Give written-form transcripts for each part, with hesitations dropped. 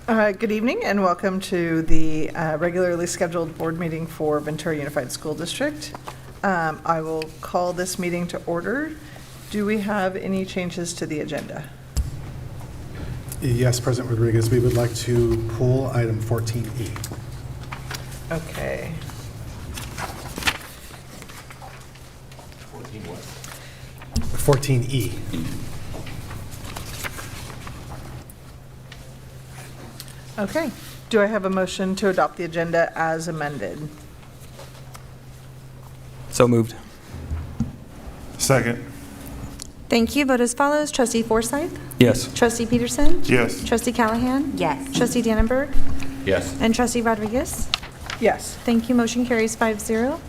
Good evening and welcome to the regularly scheduled board meeting for Ventura Unified School District. I will call this meeting to order. Do we have any changes to the agenda? Yes, President Rodriguez, we would like to pull item 14E. Okay. 14 what? 14E. Okay. Do I have a motion to adopt the agenda as amended? So moved. Second. Thank you. Vote as follows. Trustee Forsythe? Yes. Trustee Peterson? Yes. Trustee Callahan? Yes. Trustee Dannenberg? Yes. And Trustee Rodriguez? Yes. Thank you. Motion carries 5-0.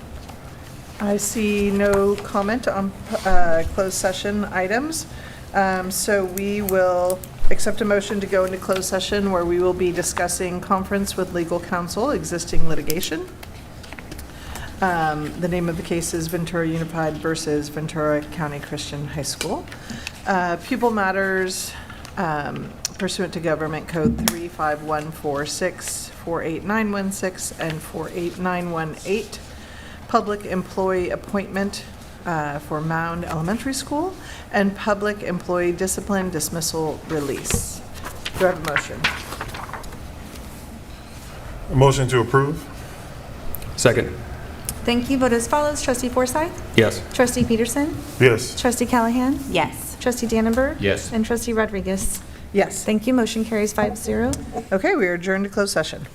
I see no comment on closed session items. So we will accept a motion to go into closed session where we will be discussing conference with legal counsel, existing litigation. The name of the case is Ventura Unified versus Ventura County Christian High School. Pupil matters pursuant to Government Code 35146, 48916, and 48918. Public employee appointment for Mound Elementary School, and public employee discipline dismissal release. Do I have a motion? A motion to approve? Second. Thank you. Vote as follows. Trustee Forsythe? Yes. Trustee Peterson? Yes. Trustee Callahan? Yes. Trustee Dannenberg? Yes. And Trustee Rodriguez? Yes. Thank you. Motion carries 5-0. Okay, we are adjourned to closed session.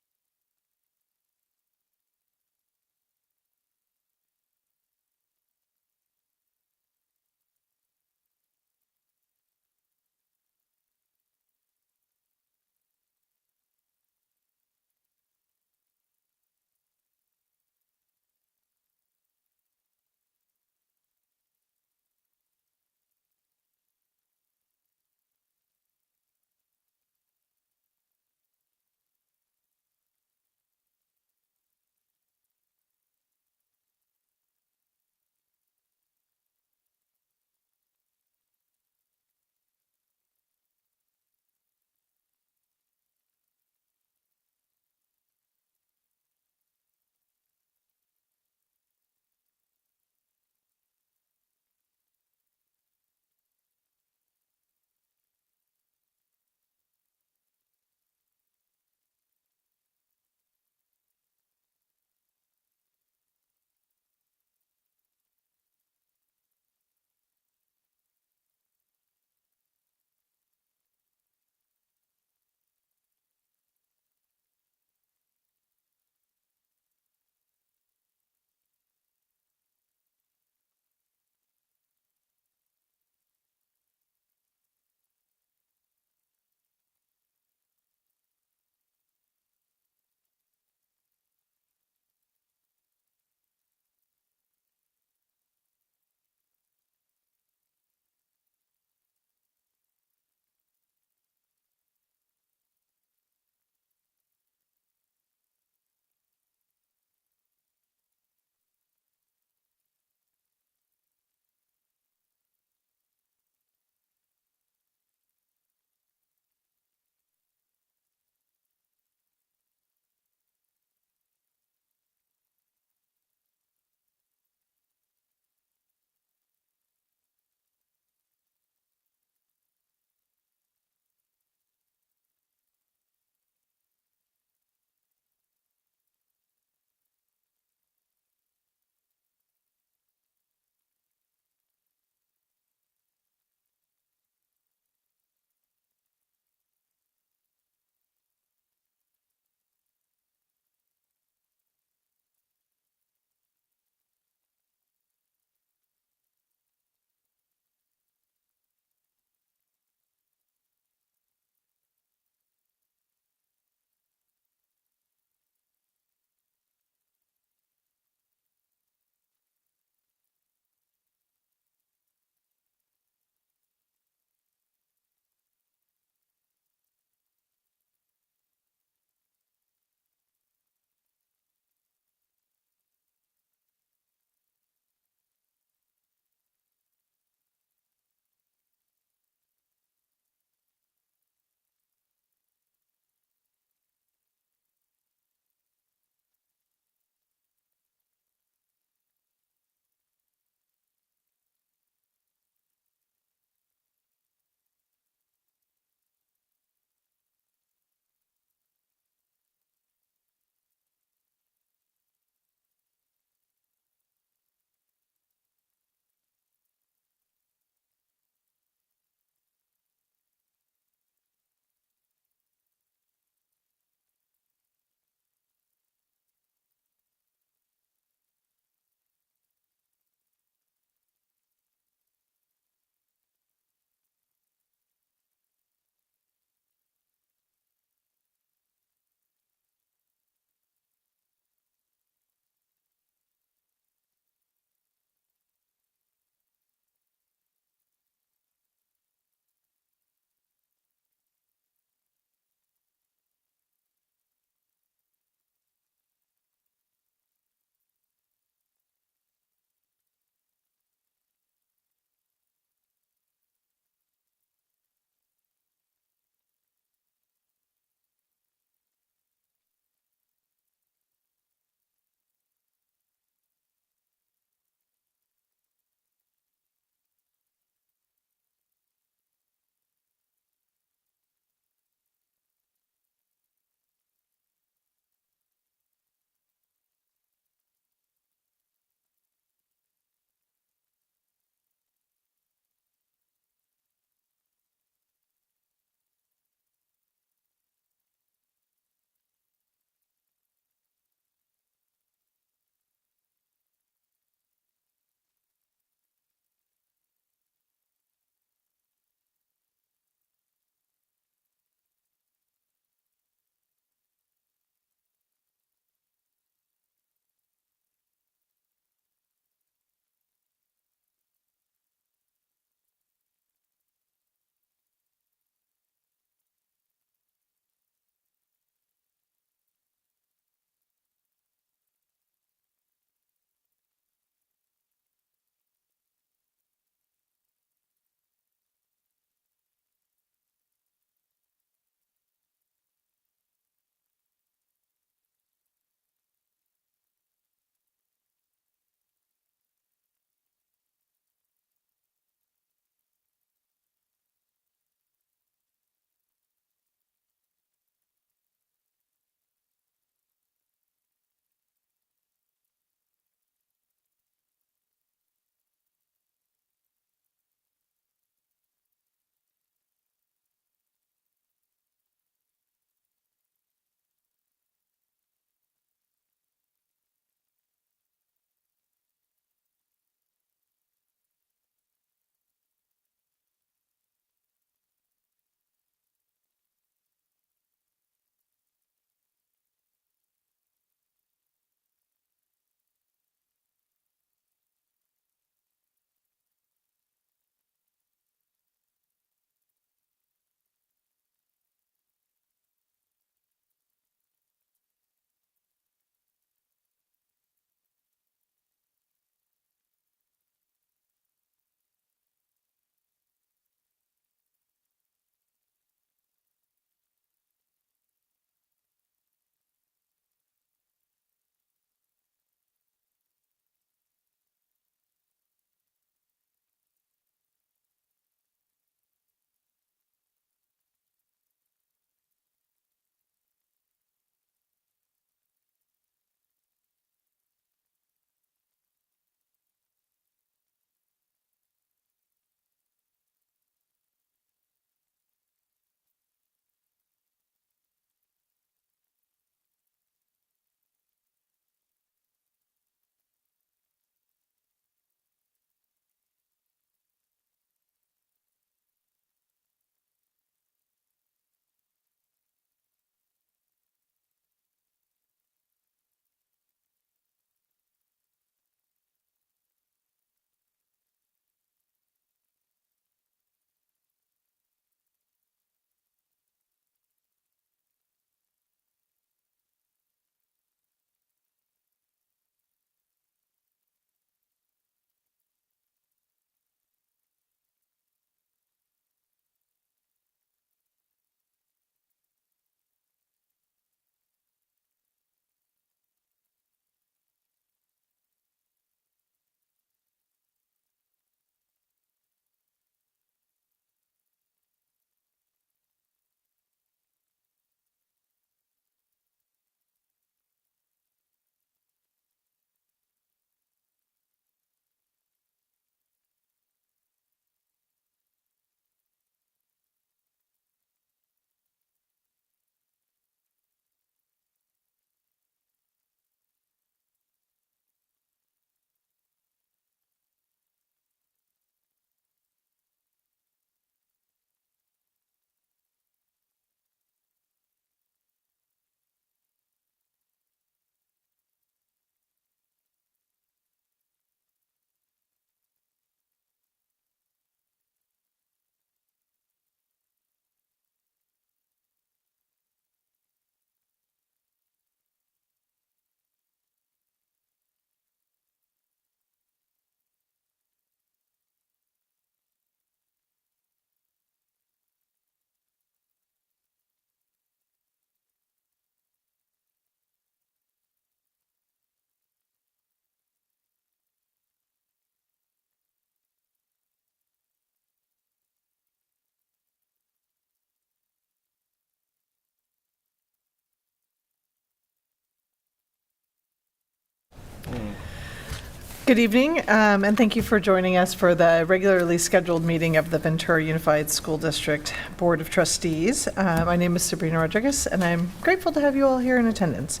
Good evening, and thank you for joining us for the regularly scheduled meeting of the Ventura Unified School District Board of Trustees. My name is Sabrina Rodriguez, and I'm grateful to have you all here in attendance.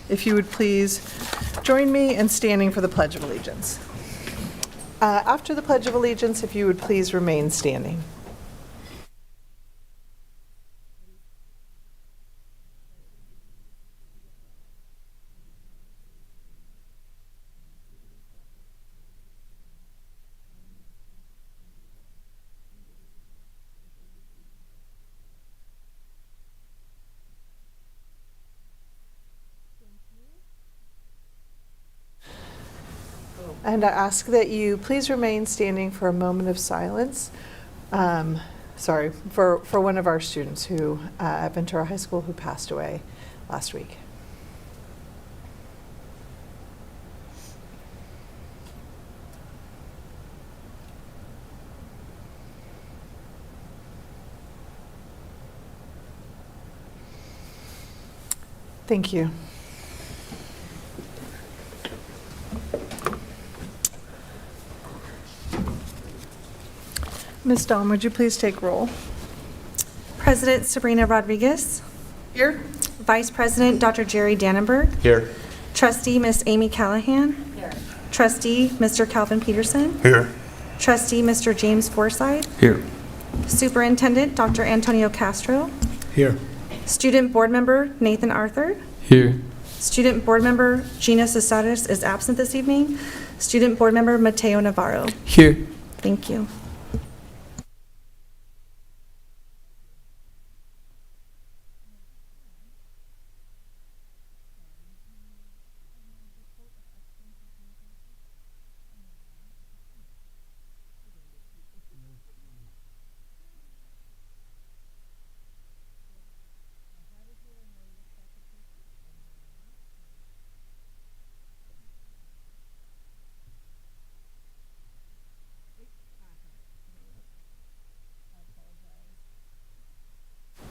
If you would please join me in standing for the Pledge of Allegiance. After the Pledge of Allegiance, if you would please remain standing. And I ask that you please remain standing for a moment of silence. For one of our students who at Ventura High School who passed away last week. Thank you. Ms. Dawn, would you please take roll? President Sabrina Rodriguez. Here. Vice President Dr. Jerry Dannenberg. Here. Trustee Miss Amy Callahan. Here. Trustee Mr. Calvin Peterson. Here. Trustee Mr. James Forsythe. Here. Superintendent Dr. Antonio Castro. Here. Student Board Member Nathan Arthur. Here. Student Board Member Gina Cesares is absent this evening. Student Board Member Mateo Navarro. Here. Thank you.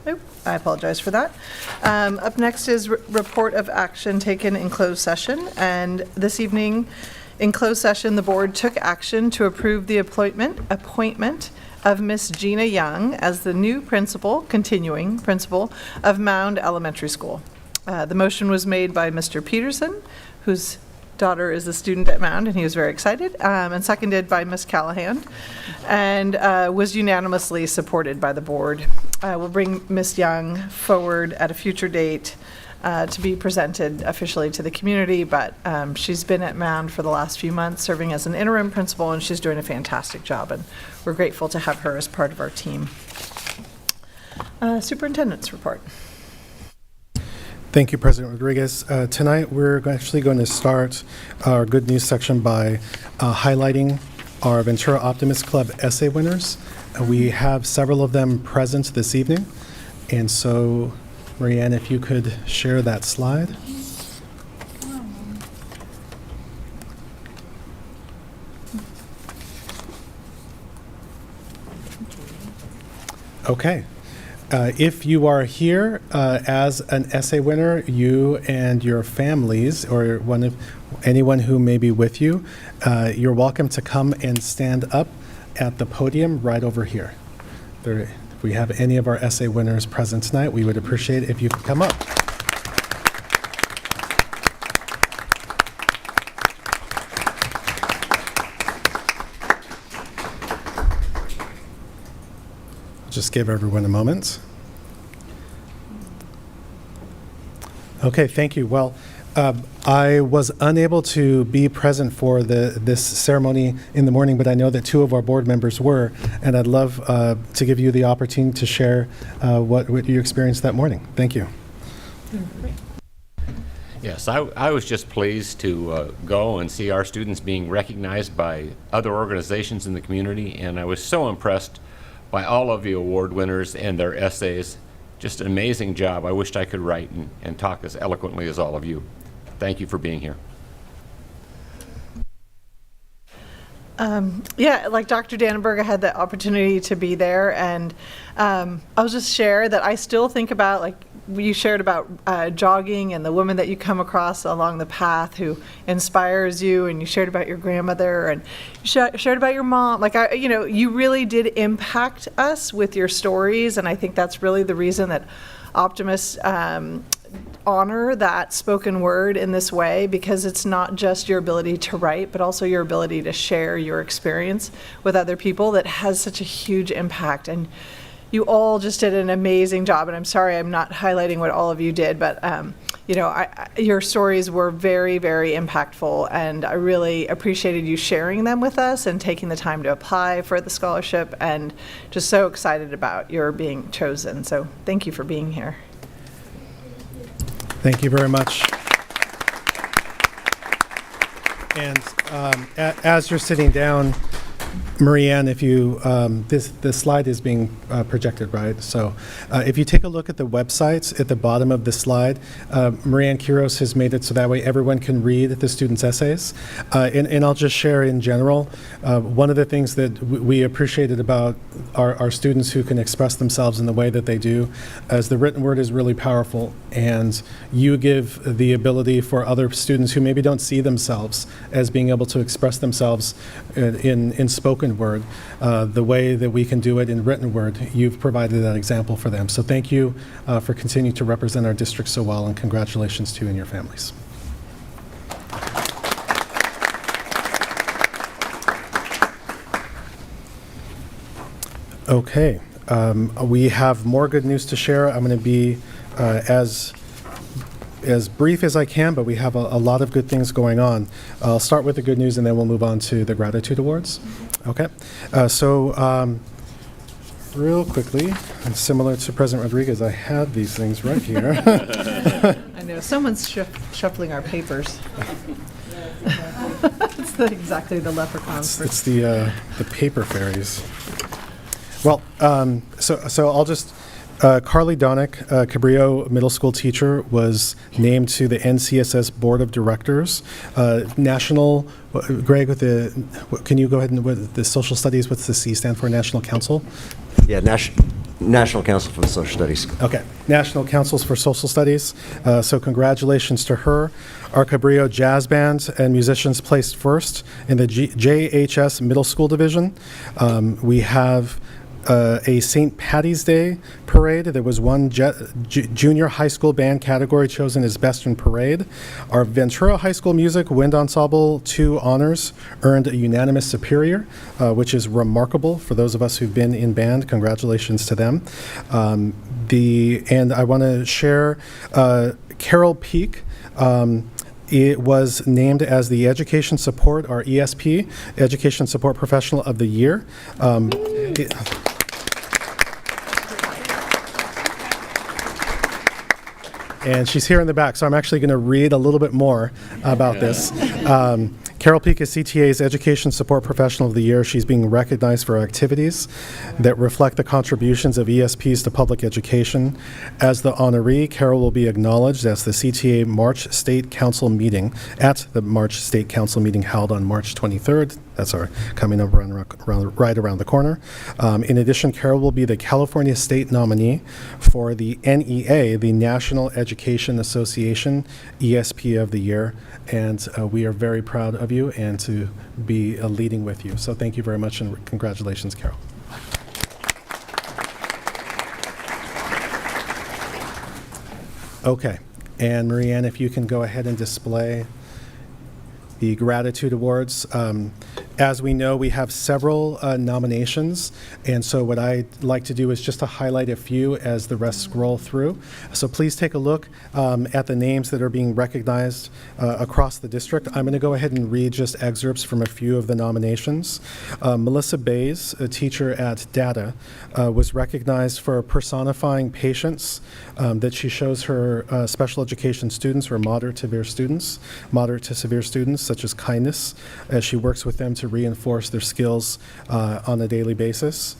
Oh, I apologize for that. Up next is report of action taken in closed session. And this evening, in closed session, the board took action to approve the appointment of Miss Gina Young as the new continuing principal of Mound Elementary School. The motion was made by Mr. Peterson, whose daughter is a student at Mound, and he was very excited, and seconded by Ms. Callahan, and was unanimously supported by the board. We'll bring Ms. Young forward at a future date to be presented officially to the community, but she's been at Mound for the last few months serving as an interim principal, and she's doing a fantastic job, and we're grateful to have her as part of our team. Superintendent's report. Thank you, President Rodriguez. Tonight, we're actually going to start our good news section by highlighting our Ventura Optimist Club essay winners. We have several of them present this evening. And so, Marianne, if you could share that slide. Okay. If you are here as an essay winner, you and your families or anyone who may be with you, you're welcome to come and stand up at the podium right over here. If we have any of our essay winners present tonight, we would appreciate it if you could come up. Just give everyone a moment. Okay, thank you. Well, I was unable to be present for this ceremony in the morning, but I know that two of our board members were, and I'd love to give you the opportunity to share what you experienced that morning. Thank you. Yes, I was just pleased to go and see our students being recognized by other organizations in the community, and I was so impressed by all of the award winners and their essays. Just an amazing job. I wished I could write and talk as eloquently as all of you. Thank you for being here. Yeah, like Dr. Dannenberg, I had the opportunity to be there, and I'll just share that I still think about like you shared about jogging and the woman that you come across along the path who inspires you, and you shared about your grandmother, and you shared about your mom. Like, you really did impact us with your stories, and I think that's really the reason that optimists honor that spoken word in this way, because it's not just your ability to write, but also your ability to share your experience with other people that has such a huge impact. And you all just did an amazing job, and I'm sorry I'm not highlighting what all of you did, but your stories were very, very impactful, and I really appreciated you sharing them with us and taking the time to apply for the scholarship, and just so excited about your being chosen. So thank you for being here. Thank you very much. And as you're sitting down, Marianne, if you, this slide is being projected, right? So if you take a look at the websites at the bottom of the slide, Marianne Quiros has made it so that way everyone can read the students' essays. And I'll just share in general, one of the things that we appreciated about our students who can express themselves in the way that they do, as the written word is really powerful, and you give the ability for other students who maybe don't see themselves as being able to express themselves in spoken word, the way that we can do it in written word. You've provided that example for them. So thank you for continuing to represent our district so well, and congratulations to you and your families. Okay, we have more good news to share. I'm going to be as brief as I can, but we have a lot of good things going on. I'll start with the good news, and then we'll move on to the gratitude awards. Okay, so real quickly, and similar to President Rodriguez, I have these things right here. I know, someone's shuffling our papers. It's exactly the leprechauns. It's the paper fairies. Well, so I'll just. Carly Donick, Cabrillo Middle School teacher, was named to the NCSS Board of Directors. National, Greg, can you go ahead and with the social studies? What's the C stand for? National Council? Yeah, National Council for the Social Studies. Okay, National Councils for Social Studies. So congratulations to her. Our Cabrillo Jazz Band and musicians placed first in the JHS Middle School Division. We have a St. Patty's Day parade. There was one junior high school band category chosen as Best in Parade. Our Ventura High School Music Wind Ensemble 2 honors earned a unanimous superior, which is remarkable for those of us who've been in band. Congratulations to them. And I want to share Carol Peak. It was named as the Education Support, or ESP, Education Support Professional of the Year. And she's here in the back, so I'm actually going to read a little bit more about this. Carol Peak is CTA's Education Support Professional of the Year. She's being recognized for activities that reflect the contributions of ESPs to public education. As the honoree, Carol will be acknowledged as the CTA March State Council meeting, at the March State Council meeting held on March 23rd. That's our coming up right around the corner. In addition, Carol will be the California State nominee for the NEA, the National Education Association ESP of the Year, and we are very proud of you and to be leading with you. So thank you very much, and congratulations, Carol. Okay, and Marianne, if you can go ahead and display the gratitude awards. As we know, we have several nominations, and so what I'd like to do is just to highlight a few as the rest scroll through. So please take a look at the names that are being recognized across the district. I'm going to go ahead and read just excerpts from a few of the nominations. Melissa Bays, a teacher at DATA, was recognized for personifying patience that she shows her special education students, or moderate to severe students, such as kindness, as she works with them to reinforce their skills on a daily basis.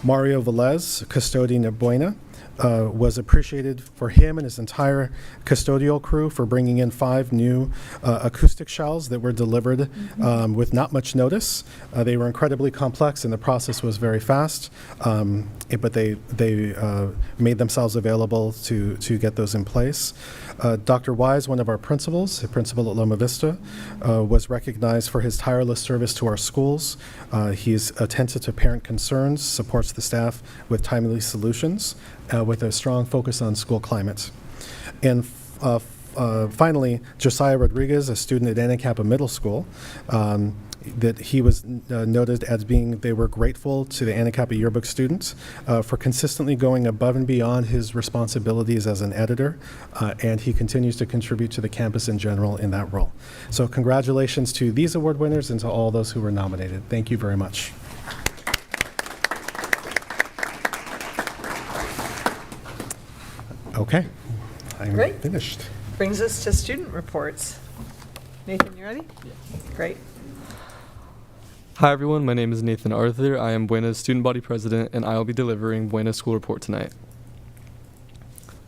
Mario Velez, custodian at Buena, was appreciated for him and his entire custodial crew for bringing in 5 new acoustic shells that were delivered with not much notice. They were incredibly complex and the process was very fast, but they made themselves available to get those in place. Dr. Wise, one of our principals, the principal at Loma Vista, was recognized for his tireless service to our schools. He's attentive to parent concerns, supports the staff with timely solutions, with a strong focus on school climate. And finally, Josiah Rodriguez, a student at Anacapa Middle School, that he was noted as they were grateful to the Anacapa yearbook students for consistently going above and beyond his responsibilities as an editor, and he continues to contribute to the campus in general in that role. So congratulations to these award winners and to all those who were nominated. Thank you very much. Okay, I'm Great. finished. Brings us to student reports. Nathan, you ready? Great. Hi everyone, my name is Nathan Arthur. I am Buena's student body president and I will be delivering Buena's school report tonight.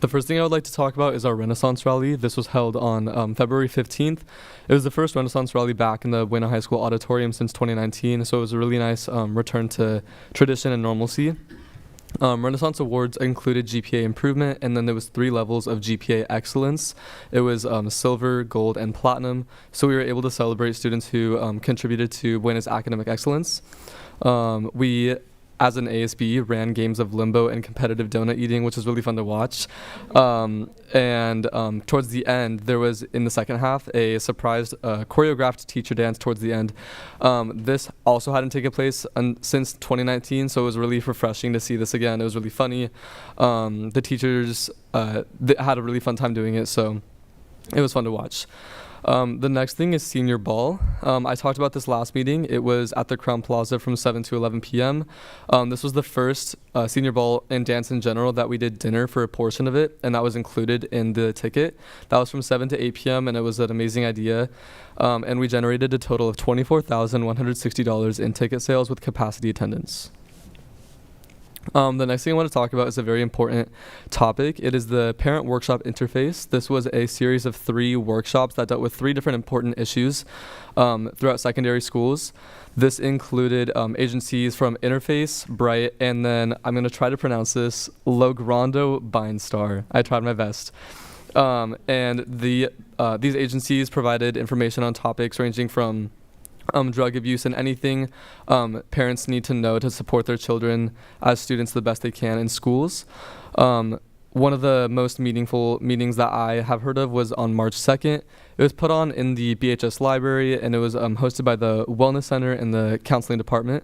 The first thing I would like to talk about is our Renaissance Rally. This was held on February 15th. It was the first Renaissance Rally back in the Buena High School auditorium since 2019, so it was a really nice return to tradition and normalcy. Renaissance Awards included GPA improvement, and then there was 3 levels of GPA excellence. It was silver, gold, and platinum. So we were able to celebrate students who contributed to Buena's academic excellence. We, as an ASB, ran games of limbo and competitive donut eating, which was really fun to watch. And towards the end, there was, in the second half, a surprise choreographed teacher dance towards the end. This also hadn't taken place since 2019, so it was really refreshing to see this again. It was really funny. The teachers had a really fun time doing it, so it was fun to watch. The next thing is senior ball. I talked about this last meeting. It was at the Crown Plaza from 7 to 11 p.m. This was the first senior ball and dance in general that we did dinner for a portion of it, and that was included in the ticket. That was from 7 to 8 p.m., and it was an amazing idea. And we generated a total of $24,160 in ticket sales with capacity attendance. The next thing I want to talk about is a very important topic. It is the Parent Workshop Interface. This was a series of 3 workshops that dealt with 3 different important issues throughout secondary schools. This included agencies from Interface, Bright, and then I'm going to try to pronounce this, Logrando Binestar. I tried my best. And these agencies provided information on topics ranging from drug abuse and anything parents need to know to support their children as students the best they can in schools. One of the most meaningful meetings that I have heard of was on March 2nd. It was put on in the BHS library, and it was hosted by the Wellness Center and the Counseling Department.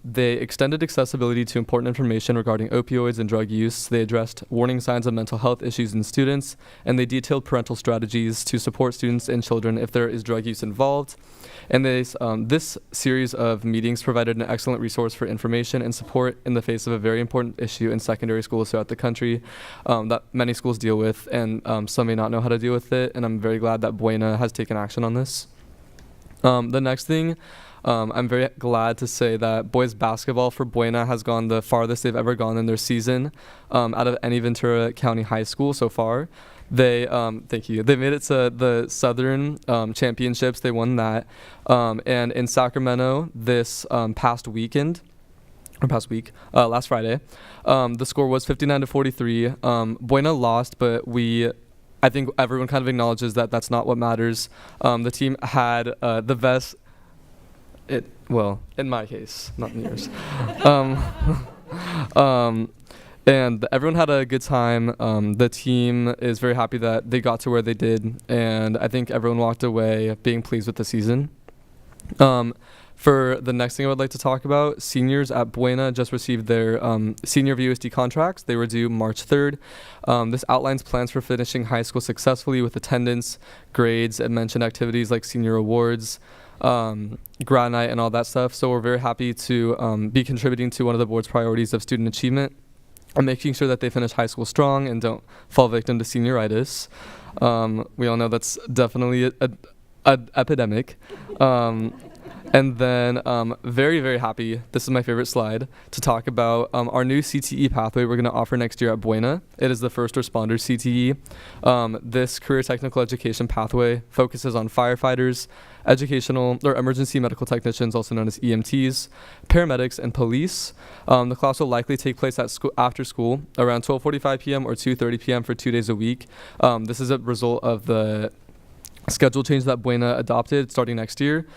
They extended accessibility to important information regarding opioids and drug use. They addressed warning signs of mental health issues in students, and they detailed parental strategies to support students and children if there is drug use involved. And this series of meetings provided an excellent resource for information and support in the face of a very important issue in secondary schools throughout the country that many schools deal with, and some may not know how to deal with it, and I'm very glad that Buena has taken action on this. The next thing, I'm very glad to say that boys basketball for Buena has gone the farthest they've ever gone in their season out of any Ventura County high school so far. They, thank you. They made it to the Southern Championships. They won that. And in Sacramento this last Friday, the score was 59-43. Buena lost, but I think everyone kind of acknowledges that that's not what matters. The team had the best. Well, in my case, not in yours. And everyone had a good time. The team is very happy that they got to where they did, and I think everyone walked away being pleased with the season. For the next thing I would like to talk about, seniors at Buena just received their senior VUSD contracts. They were due March 3rd. This outlines plans for finishing high school successfully with attendance, grades, and mentioned activities like senior awards, grad night, and all that stuff. So we're very happy to be contributing to one of the board's priorities of student achievement and making sure that they finish high school strong and don't fall victim to senioritis. We all know that's definitely an epidemic. And then very, very happy, this is my favorite slide, to talk about our new CTE pathway we're going to offer next year at Buena. It is the First Responder CTE. This career technical education pathway focuses on firefighters, educational or emergency medical technicians, also known as EMTs, paramedics, and police. The class will likely take place at after school around 12:45 p.m. or 2:30 p.m. for 2 days a week. This is a result of the schedule change that Buena adopted starting next year,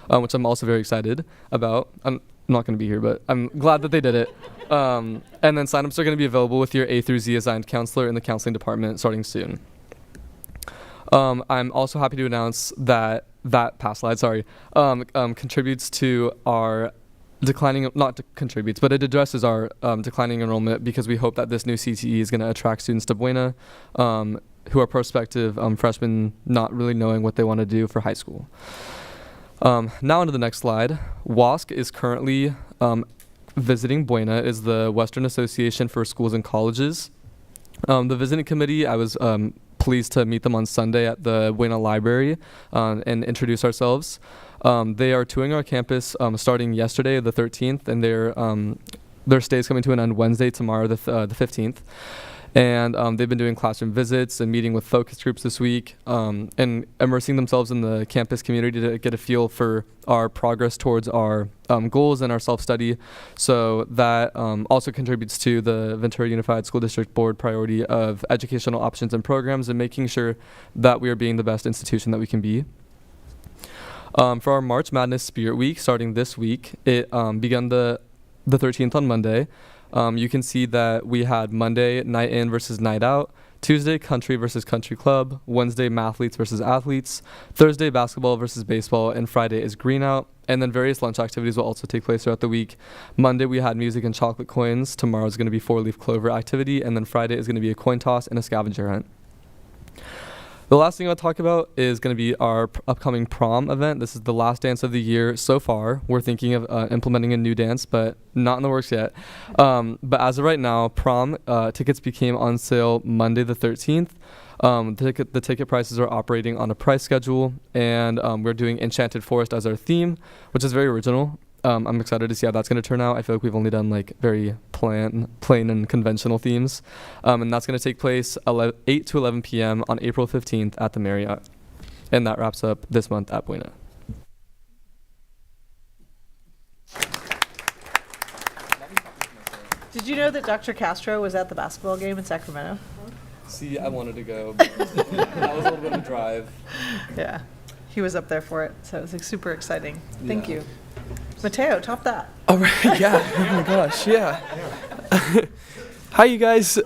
which I'm also very excited about. I'm not going to be here, but I'm glad that they did it. And then signups are going to be available with your A through Z assigned counselor in the counseling department starting soon. I'm also happy to announce that past slide, contributes to our declining, contributes, but it addresses our declining enrollment, because we hope that this new CTE is going to attract students to Buena who are prospective freshmen not really knowing what they want to do for high school. Now onto the next slide. WASC is currently visiting Buena, is the Western Association for Schools and Colleges. The visiting committee, I was pleased to meet them on Sunday at the Buena Library and introduce ourselves. They are touring our campus starting yesterday, the 13th, and their stay is coming to an end Wednesday, tomorrow, the 15th. And they've been doing classroom visits and meeting with focus groups this week and immersing themselves in the campus community to get a feel for our progress towards our goals and our self-study. So that also contributes to the Ventura Unified School District Board priority of educational options and programs and making sure that we are being the best institution that we can be. For our March Madness Spirit Week, starting this week, it began the 13th on Monday. You can see that we had Monday night in versus night out, Tuesday country versus country club, Wednesday mathletes versus athletes, Thursday basketball versus baseball, and Friday is green out. And then various lunch activities will also take place throughout the week. Monday we had music and chocolate coins. Tomorrow is going to be 4-leaf clover activity, and then Friday is going to be a coin toss and a scavenger hunt. The last thing I'll talk about is going to be our upcoming prom event. This is the last dance of the year so far. We're thinking of implementing a new dance, but not in the works yet. But as of right now, prom tickets became on sale Monday the 13th. The ticket prices are operating on a price schedule, and we're doing Enchanted Forest as our theme, which is very original. I'm excited to see how that's going to turn out. I feel like we've only done like very plain and conventional themes. And that's going to take place 8 to 11 p.m. on April 15th at the Marriott. And that wraps up this month at Buena. Did you know that Dr. Castro was at the basketball game in Sacramento? See, I wanted to go, but that was a little bit of a drive. Yeah, he was up there for it, so it was like super exciting. Thank you. Mateo, top that. All right, yeah. Oh my gosh, yeah. Hi, you guys.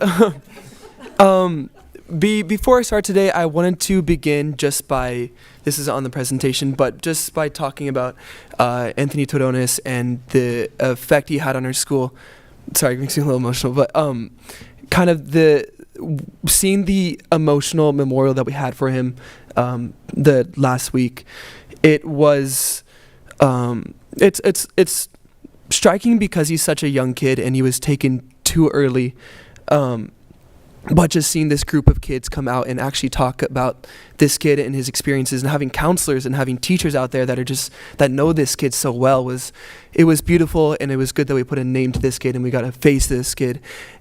Before I start today, I wanted to begin just by, this is on the presentation, but just by talking about Anthony Torones and the effect he had on our school. Sorry, it makes me a little emotional, but kind of seeing the emotional memorial that we had for him the last week, it was it's striking because he's such a young kid and he was taken too early. But just seeing this group of kids come out and actually talk about this kid and his experiences, and having counselors and having teachers out there that know this kid so well, was beautiful, and it was good that we put a name to this kid and we got a face to this kid,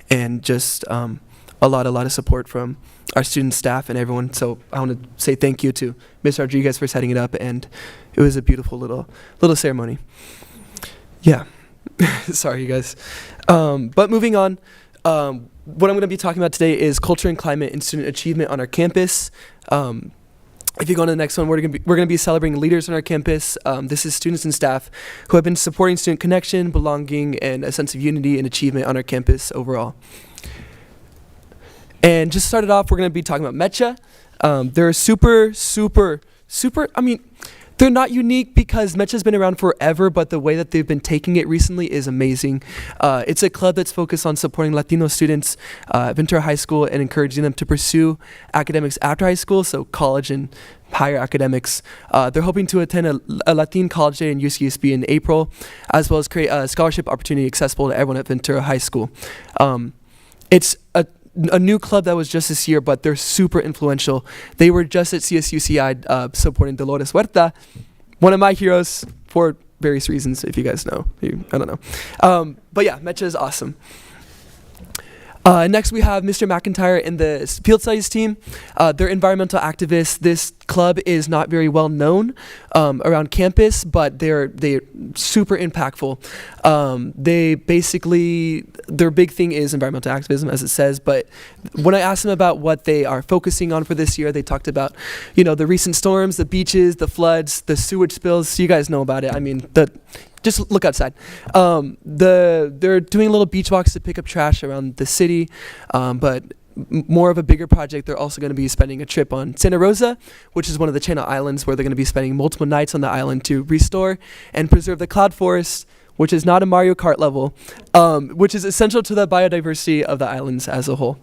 and just a lot of support from our student staff and everyone. So I want to say thank you to Ms. Rodriguez for setting it up, and it was a beautiful little ceremony. Yeah. Sorry, you guys. But moving on, what I'm going to be talking about today is culture and climate and student achievement on our campus. If you go on to the next one, we're going to be celebrating leaders on our campus. This is students and staff who have been supporting student connection, belonging, and a sense of unity and achievement on our campus overall. And just started off, we're going to be talking about MECHA. They're super, they're not unique because MECHA's been around forever, but the way that they've been taking it recently is amazing. It's a club that's focused on supporting Latino students at Ventura High School and encouraging them to pursue academics after high school, so college and higher academics. They're hoping to attend a Latin college day in UCSB in April, as well as create a scholarship opportunity accessible to everyone at Ventura High School. It's a new club that was just this year, but they're super influential. They were just at CSUCI supporting Dolores Huerta, one of my heroes for various reasons, if you guys know. I don't know. But yeah, Mecha is awesome. Next, we have Mr. McIntyre and the field studies team. They're environmental activists. This club is not very well known around campus, but they're super impactful. They basically, their big thing is environmental activism, as it says. But when I asked them about what they are focusing on for this year, they talked about, the recent storms, the beaches, the floods, the sewage spills. You guys know about it. I mean, just look outside. They're doing little beach walks to pick up trash around the city, but more of a bigger project. They're also going to be spending a trip on Santa Rosa, which is one of the Channel Islands, where they're going to be spending multiple nights on the island to restore and preserve the cloud forest, which is not a Mario Kart level, which is essential to the biodiversity of the islands as a whole.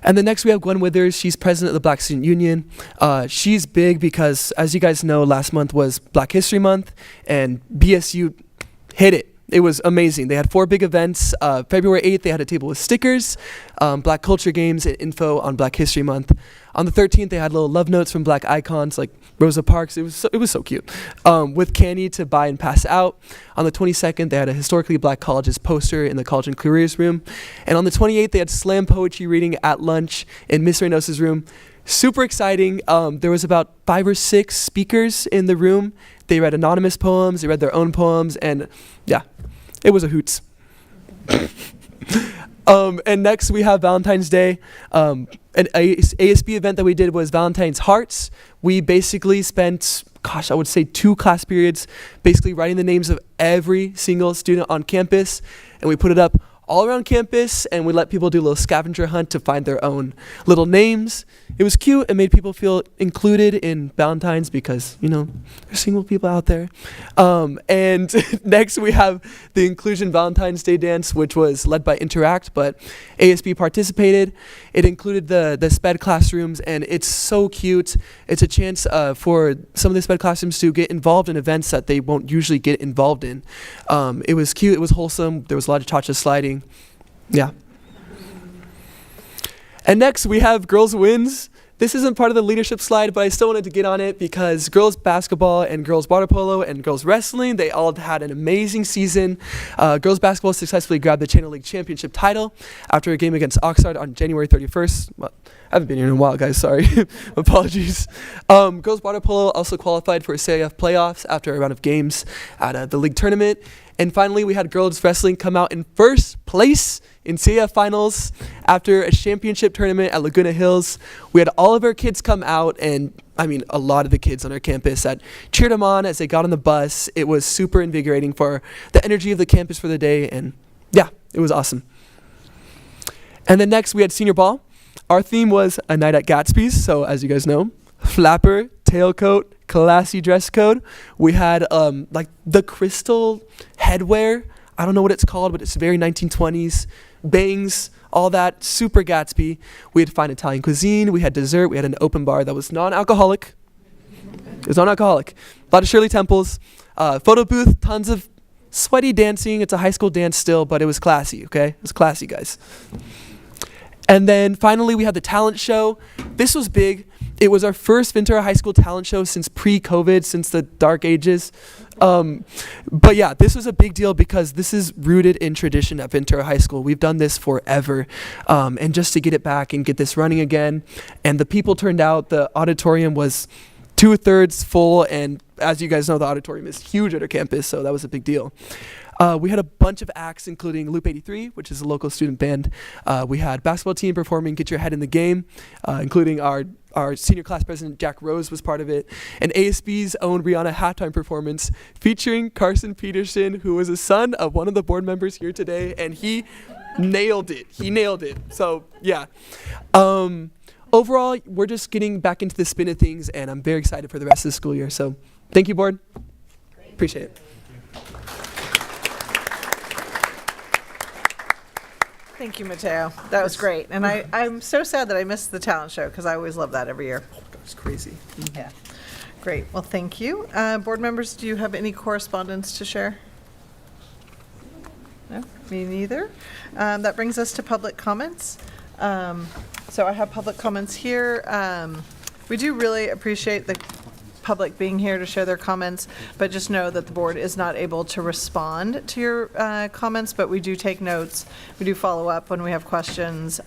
And then next we have Gwen Withers. She's president of the Black Student Union. She's big because, as you guys know, last month was Black History Month, and BSU hit it. It was amazing. They had 4 big events. February 8th, they had a table with stickers, Black culture games, and info on Black History Month. On the 13th, they had little love notes from Black icons like Rosa Parks. It was so cute. With candy to buy and pass out. On the 22nd, they had a historically Black colleges poster in the College and Careers room. And on the 28th, they had slam poetry reading at lunch in Miss Reynosa's room. Super exciting. There was about 5 or 6 speakers in the room. They read anonymous poems. They read their own poems. And yeah, it was a hoots. And next we have Valentine's Day. An ASB event that we did was Valentine's Hearts. We basically spent, I would say 2 class periods basically writing the names of every single student on campus, and we put it up all around campus, and we let people do a little scavenger hunt to find their own little names. It was cute. It made people feel included in Valentine's because, there's single people out there. And next we have the Inclusion Valentine's Day dance, which was led by Interact, but ASB participated. It included the SPED classrooms, and it's so cute. It's a chance for some of the SPED classrooms to get involved in events that they won't usually get involved in. It was cute. It was wholesome. There was a lot of cha-cha sliding. Yeah. And next we have Girls Wins. This isn't part of the leadership slide, but I still wanted to get on it because girls basketball and girls water polo and girls wrestling, they all had an amazing season. Girls basketball successfully grabbed the Channel League Championship title after a game against Oxnard on January 31st. Well, I haven't been here in a while, guys, sorry. Apologies. Girls water polo also qualified for CIF playoffs after a round of games at the league tournament. And finally, we had girls wrestling come out in first place in CIF finals after a championship tournament at Laguna Hills. We had all of our kids come out, and a lot of the kids on our campus that cheered them on as they got on the bus. It was super invigorating for the energy of the campus for the day, and yeah, it was awesome. And then next, we had senior ball. Our theme was a night at Gatsby's, so as you guys know, flapper, tailcoat, classy dress code. We had the crystal headwear. I don't know what it's called, but it's very 1920s. Bangs, all that, super Gatsby. We had fine Italian cuisine. We had dessert. We had an open bar that was non-alcoholic. It was non-alcoholic. A lot of Shirley Temples. Photo booth, tons of sweaty dancing. It's a high school dance still, but it was classy, okay? It was classy, guys. And then finally, we had the talent show. This was big. It was our first Ventura High School talent show since pre-COVID, since the dark ages. But yeah, this was a big deal because this is rooted in tradition at Ventura High School. We've done this forever. And just to get it back and get this running again. And the people turned out. The auditorium was 2/3 full. And as you guys know, the auditorium is huge at our campus, so that was a big deal. We had a bunch of acts, including Loop 83, which is a local student band. We had basketball team performing Get Your Head in the Game, including our senior class president, Jack Rose, was part of it. And ASB's own Rihanna halftime performance featuring Carson Peterson, who was a son of one of the board members here today, and he nailed it. He nailed it. So, yeah. Overall, we're just getting back into the spin of things, and I'm very excited for the rest of the school year. So, thank you, board. Appreciate it. Thank you, Mateo. That was great. And I'm so sad that I missed the talent show because I always love that every year. It's crazy. Yeah. Great. Well, thank you. Board members, do you have any correspondence to share? No, me neither. That brings us to public comments. So I have public comments here. We do really appreciate the public being here to share their comments, but just know that the board is not able to respond to your comments, but we do take notes. We do follow up when we have questions.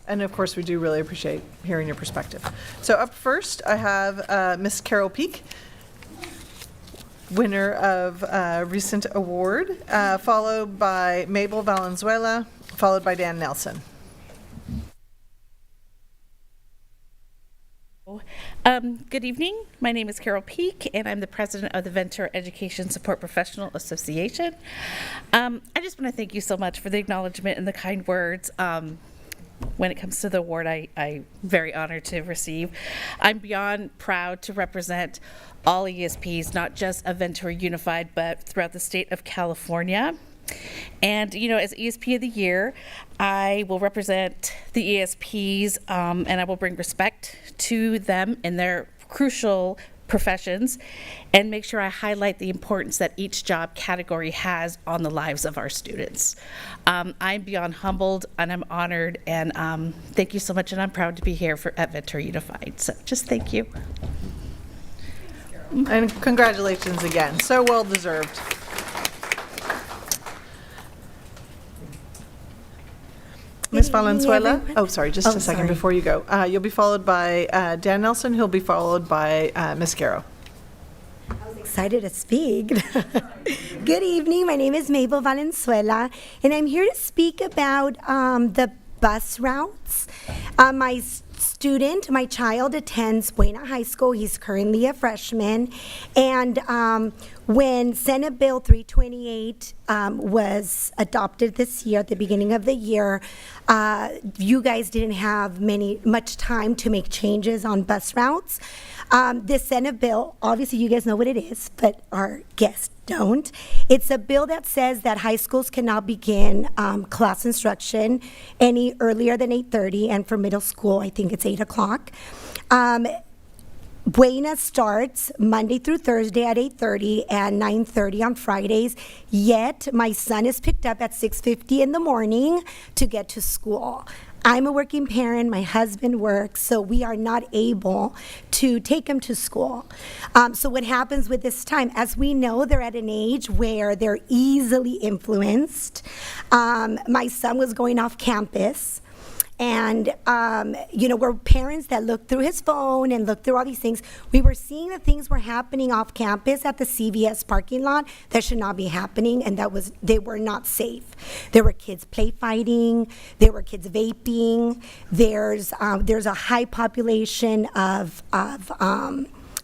And of course, we do really appreciate hearing your perspective. So up first, I have Miss Carol Peak, winner of a recent award, followed by Mabel Valenzuela, followed by Dan Nelson. Good evening. My name is Carol Peak, and I'm the president of the Ventura Education Support Professional Association. I just want to thank you so much for the acknowledgement and the kind words. When it comes to the award, I'm very honored to receive. I'm beyond proud to represent all ESPs, not just of Ventura Unified, but throughout the state of California. And, you know, as ESP of the Year, I will represent the ESPs and I will bring respect to them in their crucial professions and make sure I highlight the importance that each job category has on the lives of our students. I'm beyond humbled and I'm honored, and thank you so much, and I'm proud to be here at Ventura Unified. So just thank you. And congratulations again, so well deserved. Ms. Valenzuela, oh, sorry, just a second before you go. You'll be followed by Dan Nelson, who'll be followed by Ms. Garrow. Excited to speak. Good evening. My name is Mabel Valenzuela, and I'm here to speak about the bus routes. My child attends Buena High School. He's currently a freshman, and when Senate Bill 328 was adopted this year, at the beginning of the year, you guys didn't have much time to make changes on bus routes. This Senate bill, obviously you guys know what it is, but our guests don't. It's a bill that says that high schools cannot begin class instruction any earlier than 8:30, and for middle school, I think it's 8 o'clock. Buena starts Monday through Thursday at 8:30 and 9:30 on Fridays, yet my son is picked up at 6:50 in the morning to get to school. I'm a working parent, my husband works, so we are not able to take him to school. So what happens with this time? As we know, they're at an age where they're easily influenced. My son was going off campus, and we're parents that look through his phone and look through all these things. We were seeing that things were happening off campus at the CVS parking lot that should not be happening, and they were not safe. There were kids play fighting, there were kids vaping. There's a high population of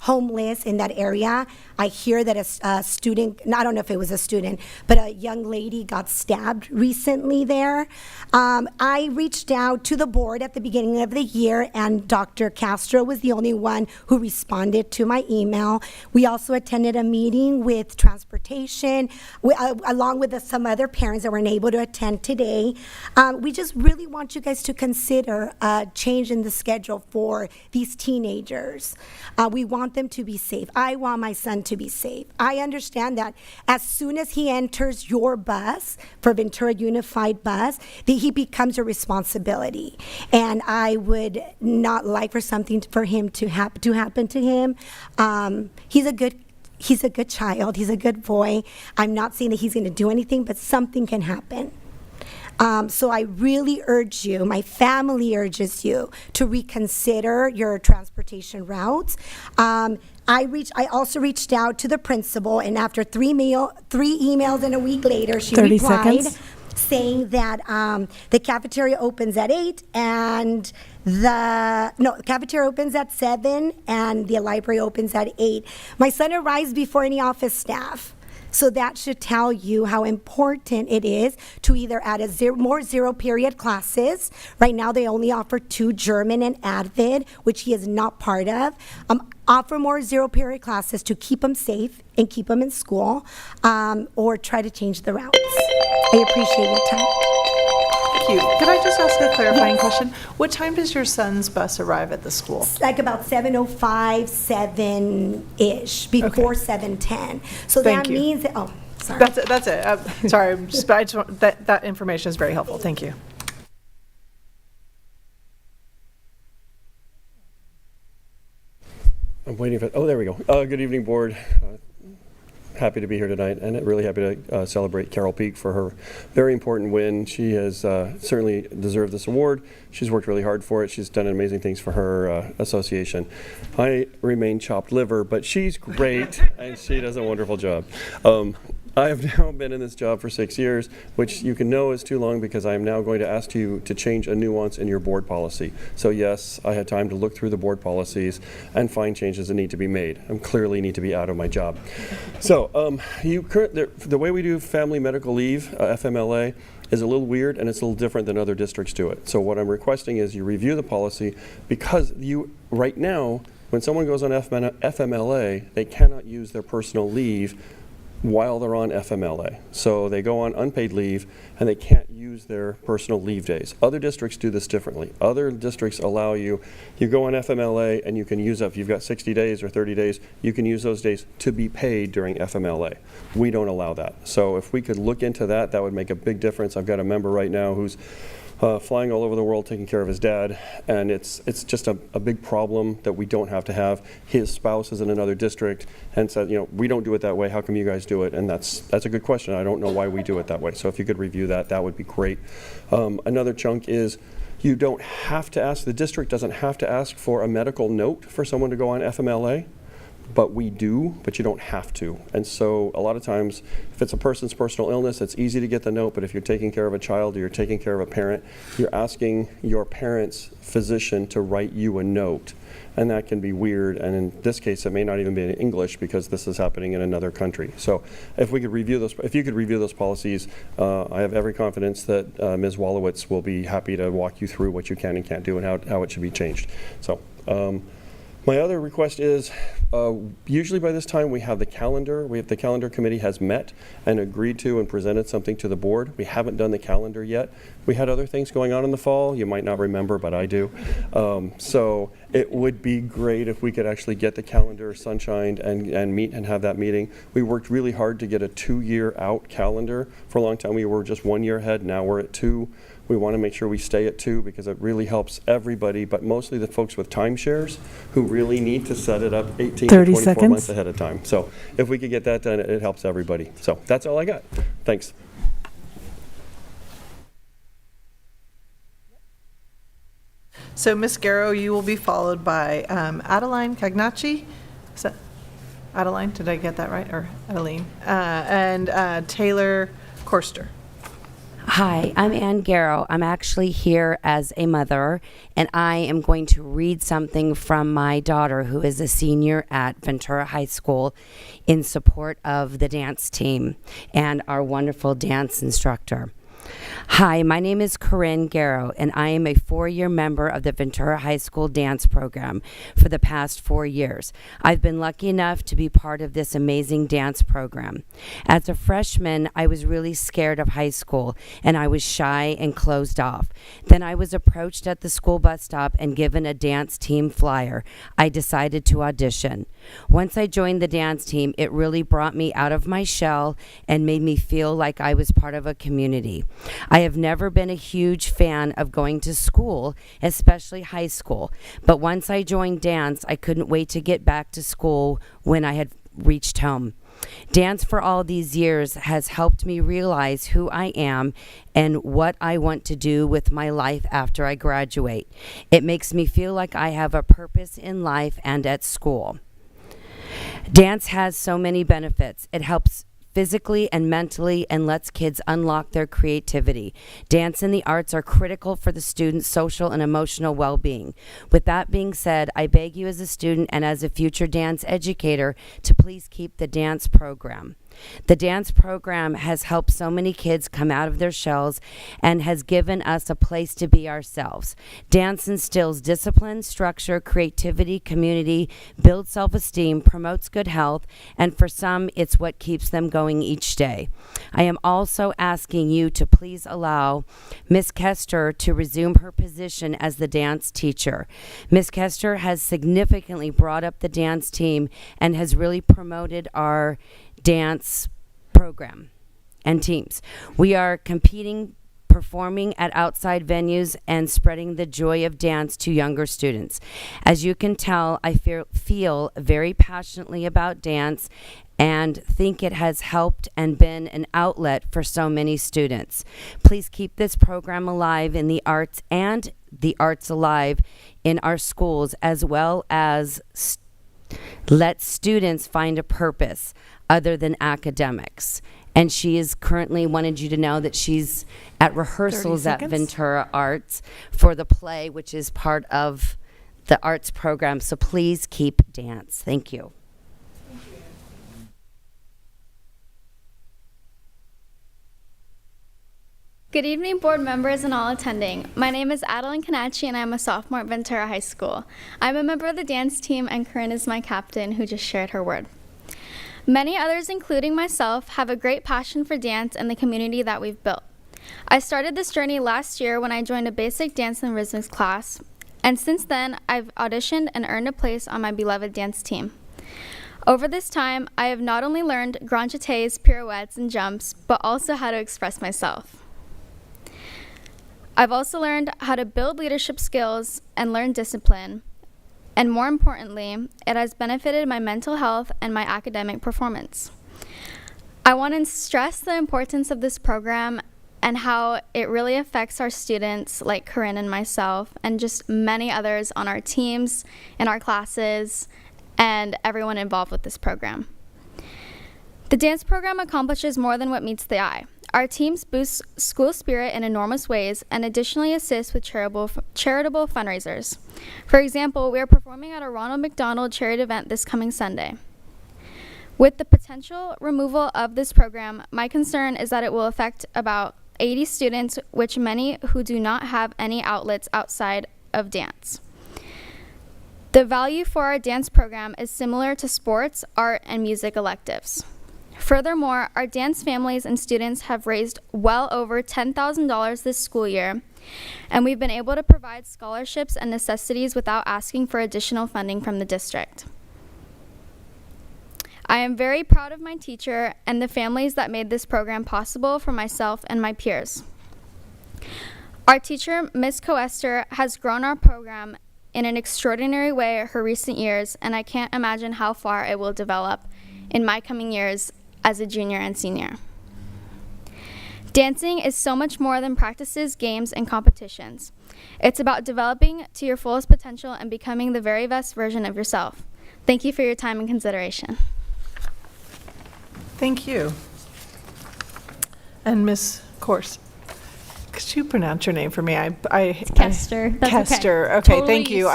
homeless in that area. I hear that a student, I don't know if it was a student, but a young lady got stabbed recently there. I reached out to the board at the beginning of the year, and Dr. Castro was the only one who responded to my email. We also attended a meeting with transportation, along with some other parents that weren't able to attend today. We just really want you guys to consider a change in the schedule for these teenagers. We want them to be safe. I want my son to be safe. I understand that as soon as he enters your bus, for Ventura Unified Bus, that he becomes a responsibility. And I would not like for something for him to happen to him. He's a good child. He's a good boy. I'm not saying that he's going to do anything, but something can happen. So I really urge you, my family urges you, to reconsider your transportation routes. I also reached out to the principal, and after three emails and a week later, she 30 replied seconds. saying that the cafeteria opens at 8 and the cafeteria opens at 7 and the library opens at 8. My son arrives before any office staff. So that should tell you how important it is to either add more zero-period classes. Right now, they only offer 2, German and Advid, which he is not part of. Offer more zero-period classes to keep them safe and keep them in school, or try to change the routes. I appreciate your time. Thank you. Could I just ask a clarifying question? What time does your son's bus arrive at the school? Like about 7:05, 7-ish, before 7:10. So Thank that you. means that, sorry. That's it. Sorry, that information is very helpful. Thank you. I'm waiting for, oh, there we go. Good evening, board. Happy to be here tonight, and really happy to celebrate Carol Peak for her very important win. She has certainly deserved this award. She's worked really hard for it. She's done amazing things for her association. I remain chopped liver, but she's great, and she does a wonderful job. I have now been in this job for 6 years, which you can know is too long because I am now going to ask you to change a nuance in your board policy. So yes, I had time to look through the board policies and find changes that need to be made. I clearly need to be out of my job. So the way we do family medical leave, FMLA, is a little weird and it's a little different than other districts do it. So what I'm requesting is you review the policy because right now, when someone goes on FMLA, they cannot use their personal leave while they're on FMLA. So they go on unpaid leave and they can't use their personal leave days. Other districts do this differently. Other districts allow you go on FMLA and you can use up, if you've got 60 days or 30 days, you can use those days to be paid during FMLA. We don't allow that. So if we could look into that, that would make a big difference. I've got a member right now who's flying all over the world taking care of his dad, and it's just a big problem that we don't have to have. His spouse is in another district and said, we don't do it that way. How come you guys do it? And that's a good question. I don't know why we do it that way. So if you could review that, that would be great. Another chunk is you don't have to ask, the district doesn't have to ask for a medical note for someone to go on FMLA. But we do, but you don't have to. And so a lot of times, if it's a person's personal illness, it's easy to get the note, but if you're taking care of a child or you're taking care of a parent, you're asking your parent's physician to write you a note. And that can be weird, and in this case, it may not even be in English because this is happening in another country. So if you could review those policies, I have every confidence that Ms. Wallowitz will be happy to walk you through what you can and can't do and how it should be changed. So. My other request is, usually by this time we have the calendar. The calendar committee has met and agreed to and presented something to the board. We haven't done the calendar yet. We had other things going on in the fall. You might not remember, but I do. So it would be great if we could actually get the calendar sunshined and meet and have that meeting. We worked really hard to get a 2-year out calendar. For a long time we were just 1 year ahead. Now we're at 2. We want to make sure we stay at 2 because it really helps everybody, but mostly the folks with timeshares who really need to set it up 18 to 24 months ahead of time. So if we could get that done, it helps everybody. So that's all I got. Thanks. So Ms. Garrow, you will be followed by Adeline Cagnacci. Is that Adeline? Did I get that right? Or Adeline? And Taylor Korster. Hi, I'm Ann Garrow. I'm actually here as a mother, and I am going to read something from my daughter, who is a senior at Ventura High School, in support of the dance team and our wonderful dance instructor. Hi, my name is Corinne Garrow, and I am a 4-year member of the Ventura High School dance program for the past 4 years. I've been lucky enough to be part of this amazing dance program. As a freshman, I was really scared of high school, and I was shy and closed off. Then I was approached at the school bus stop and given a dance team flyer. I decided to audition. Once I joined the dance team, it really brought me out of my shell and made me feel like I was part of a community. I have never been a huge fan of going to school, especially high school, but once I joined dance, I couldn't wait to get back to school when I had reached home. Dance for all these years has helped me realize who I am and what I want to do with my life after I graduate. It makes me feel like I have a purpose in life and at school. Dance has so many benefits. It helps physically and mentally and lets kids unlock their creativity. Dance and the arts are critical for the student's social and emotional well-being. With that being said, I beg you as a student and as a future dance educator to please keep the dance program. The dance program has helped so many kids come out of their shells and has given us a place to be ourselves. Dance instills discipline, structure, creativity, community, builds self-esteem, promotes good health, and for some, it's what keeps them going each day. I am also asking you to please allow Ms. Kester to resume her position as the dance teacher. Ms. Kester has significantly brought up the dance team and has really promoted our dance program and teams. We are competing performing at outside venues, and spreading the joy of dance to younger students. As you can tell, I feel very passionately about dance and think it has helped and been an outlet for so many students. Please keep this program alive in the arts and the arts alive in our schools, as well as let students find a purpose other than academics. And she is currently wanted you to know that she's at rehearsals at Ventura Arts for the play, which is part of the arts program. So please keep dance. Thank you. Good evening, board members and all attending. My name is Adeline Kanachi, and I'm a sophomore at Ventura High School. I'm a member of the dance team, and Corinne is my captain, who just shared her word. Many others, including myself, have a great passion for dance and the community that we've built. I started this journey last year when I joined a basic dance and rhythmics class, and since then, I've auditioned and earned a place on my beloved dance team. Over this time, I have not only learned grand jetés, pirouettes, and jumps, but also how to express myself. I've also learned how to build leadership skills and learn discipline, and more importantly, it has benefited my mental health and my academic performance. I want to stress the importance of this program and how it really affects our students like Corinne and myself, and just many others on our teams, in our classes, and everyone involved with this program. The dance program accomplishes more than what meets the eye. Our teams boost school spirit in enormous ways and additionally assist with charitable fundraisers. For example, we are performing at a Ronald McDonald charity event this coming Sunday. With the potential removal of this program, my concern is that it will affect about 80 students, which many who do not have any outlets outside of dance. The value for our dance program is similar to sports, art, and music electives. Furthermore, our dance families and students have raised well over $10,000 this school year, and we've been able to provide scholarships and necessities without asking for additional funding from the district. I am very proud of my teacher and the families that made this program possible for myself and my peers. Our teacher, Ms. Coester, has grown our program in an extraordinary way her recent years, and I can't imagine how far it will develop in my coming years as a junior and senior. Dancing is so much more than practices, games, and competitions. It's about developing to your fullest potential and becoming the very best version of yourself. Thank you for your time and consideration. Thank you. And Ms. Corse, could you pronounce your name for me? It's Kester. That's Kester. okay. Okay, thank you.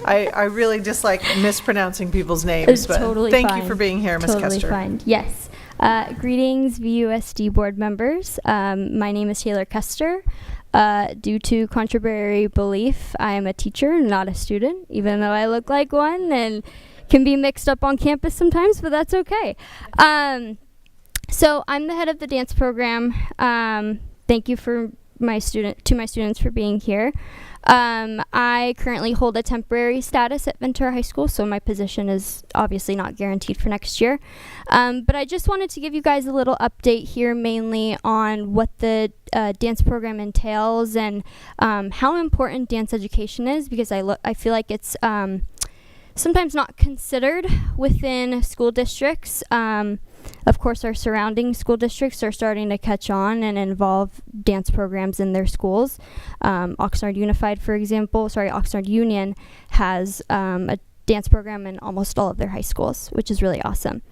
I really dislike mispronouncing people's names, It's but totally thank fine. you for being here, Ms. Totally Kester. fine. Yes. Greetings, VUSD board members. My name is Taylor Kester. Due to contrary belief, I am a teacher, not a student, even though I look like one and can be mixed up on campus sometimes, but that's okay. So I'm the head of the dance program. Thank you for my students for being here. I currently hold a temporary status at Ventura High School, so my position is obviously not guaranteed for next year. But I just wanted to give you guys a little update here, mainly on what the dance program entails and how important dance education is, because I feel like it's sometimes not considered within school districts. Of course, our surrounding school districts are starting to catch on and involve dance programs in their schools. Oxnard Union has a dance program in almost all of their high schools, which is really awesome.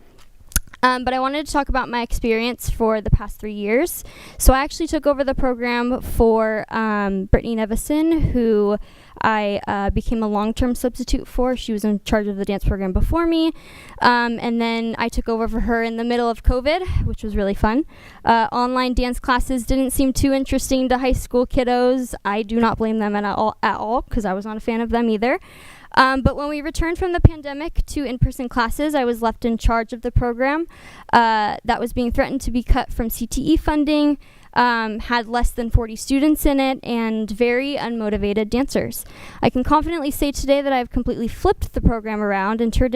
But I wanted to talk about my experience for the past 3 years. So I actually took over the program for Brittany Nevison, who I became a long-term substitute for. She was in charge of the dance program before me. And then I took over for her in the middle of COVID, which was really fun. Online dance classes didn't seem too interesting to high school kiddos. I do not blame them at all, because I was not a fan of them either. But when we returned from the pandemic to in-person classes, I was left in charge of the program that was being threatened to be cut from CTE funding. had less than 40 students in it, and very unmotivated dancers. I can confidently say today that I've completely flipped the program around and turned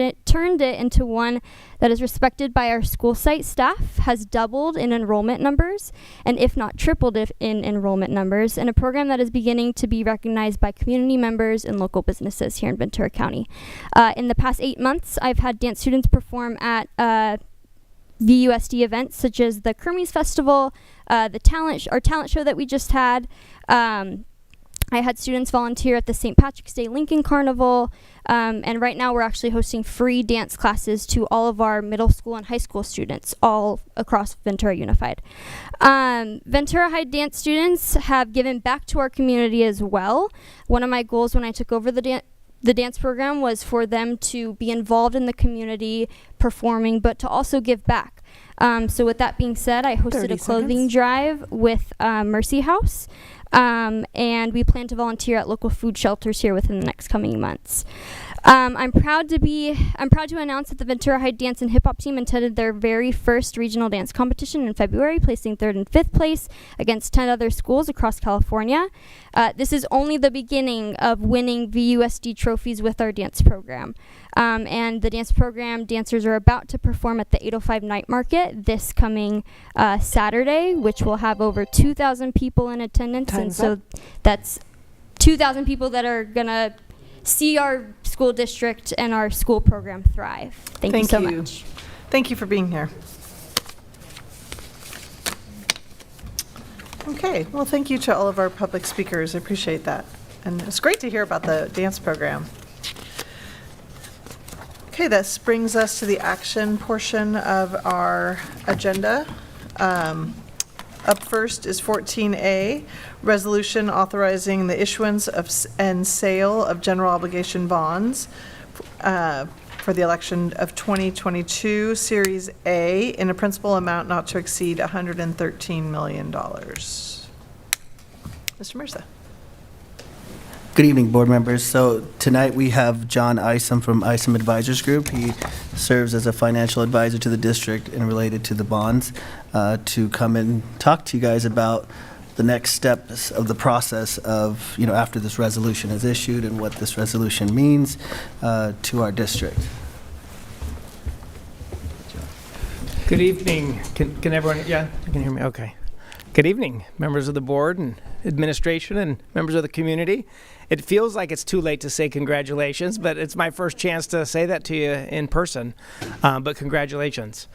it into one that is respected by our school site staff, has doubled in enrollment numbers, and if not tripled in enrollment numbers, and a program that is beginning to be recognized by community members and local businesses here in Ventura County. In the past 8 months, I've had dance students perform at VUSD events such as the Kermes Festival, our talent show that we just had. I had students volunteer at the St. Patrick's Day Lincoln Carnival, and right now we're actually hosting free dance classes to all of our middle school and high school students all across Ventura Unified. Ventura High dance students have given back to our community as well. One of my goals when I took over the dance program was for them to be involved in the community performing, but to also give back. So with that being said, I hosted a clothing drive with Mercy House, and we plan to volunteer at local food shelters here within the next coming months. I'm proud to announce that the Ventura High Dance and Hip Hop team attended their very first regional dance competition in February, placing 3rd and 5th place against 10 other schools across California. This is only the beginning of winning VUSD trophies with our dance program. And the dance program dancers are about to perform at the 805 Night Market this coming Saturday, which will have over 2,000 people in attendance. So that's 2,000 people that are going to see our school district and our school program thrive. Thank you so much. Thank you for being here. Okay, well, thank you to all of our public speakers. I appreciate that. And it's great to hear about the dance program. Okay, this brings us to the action portion of our agenda. Up first is 14A, resolution authorizing the issuance of and sale of general obligation bonds for the election of 2022, Series A, in a principal amount not to exceed $113 million. Mr. Mirza. Good evening, board members. So tonight we have John Isom from Isom Advisors Group. He serves as a financial advisor to the district and related to the bonds to come and talk to you guys about the next steps of the process of, after this resolution is issued and what this resolution means to our district. Good evening. Can everyone, yeah, you can hear me? Okay. Good evening, members of the board and administration and members of the community. It feels like it's too late to say congratulations, but it's my first chance to say that to you in person. But congratulations.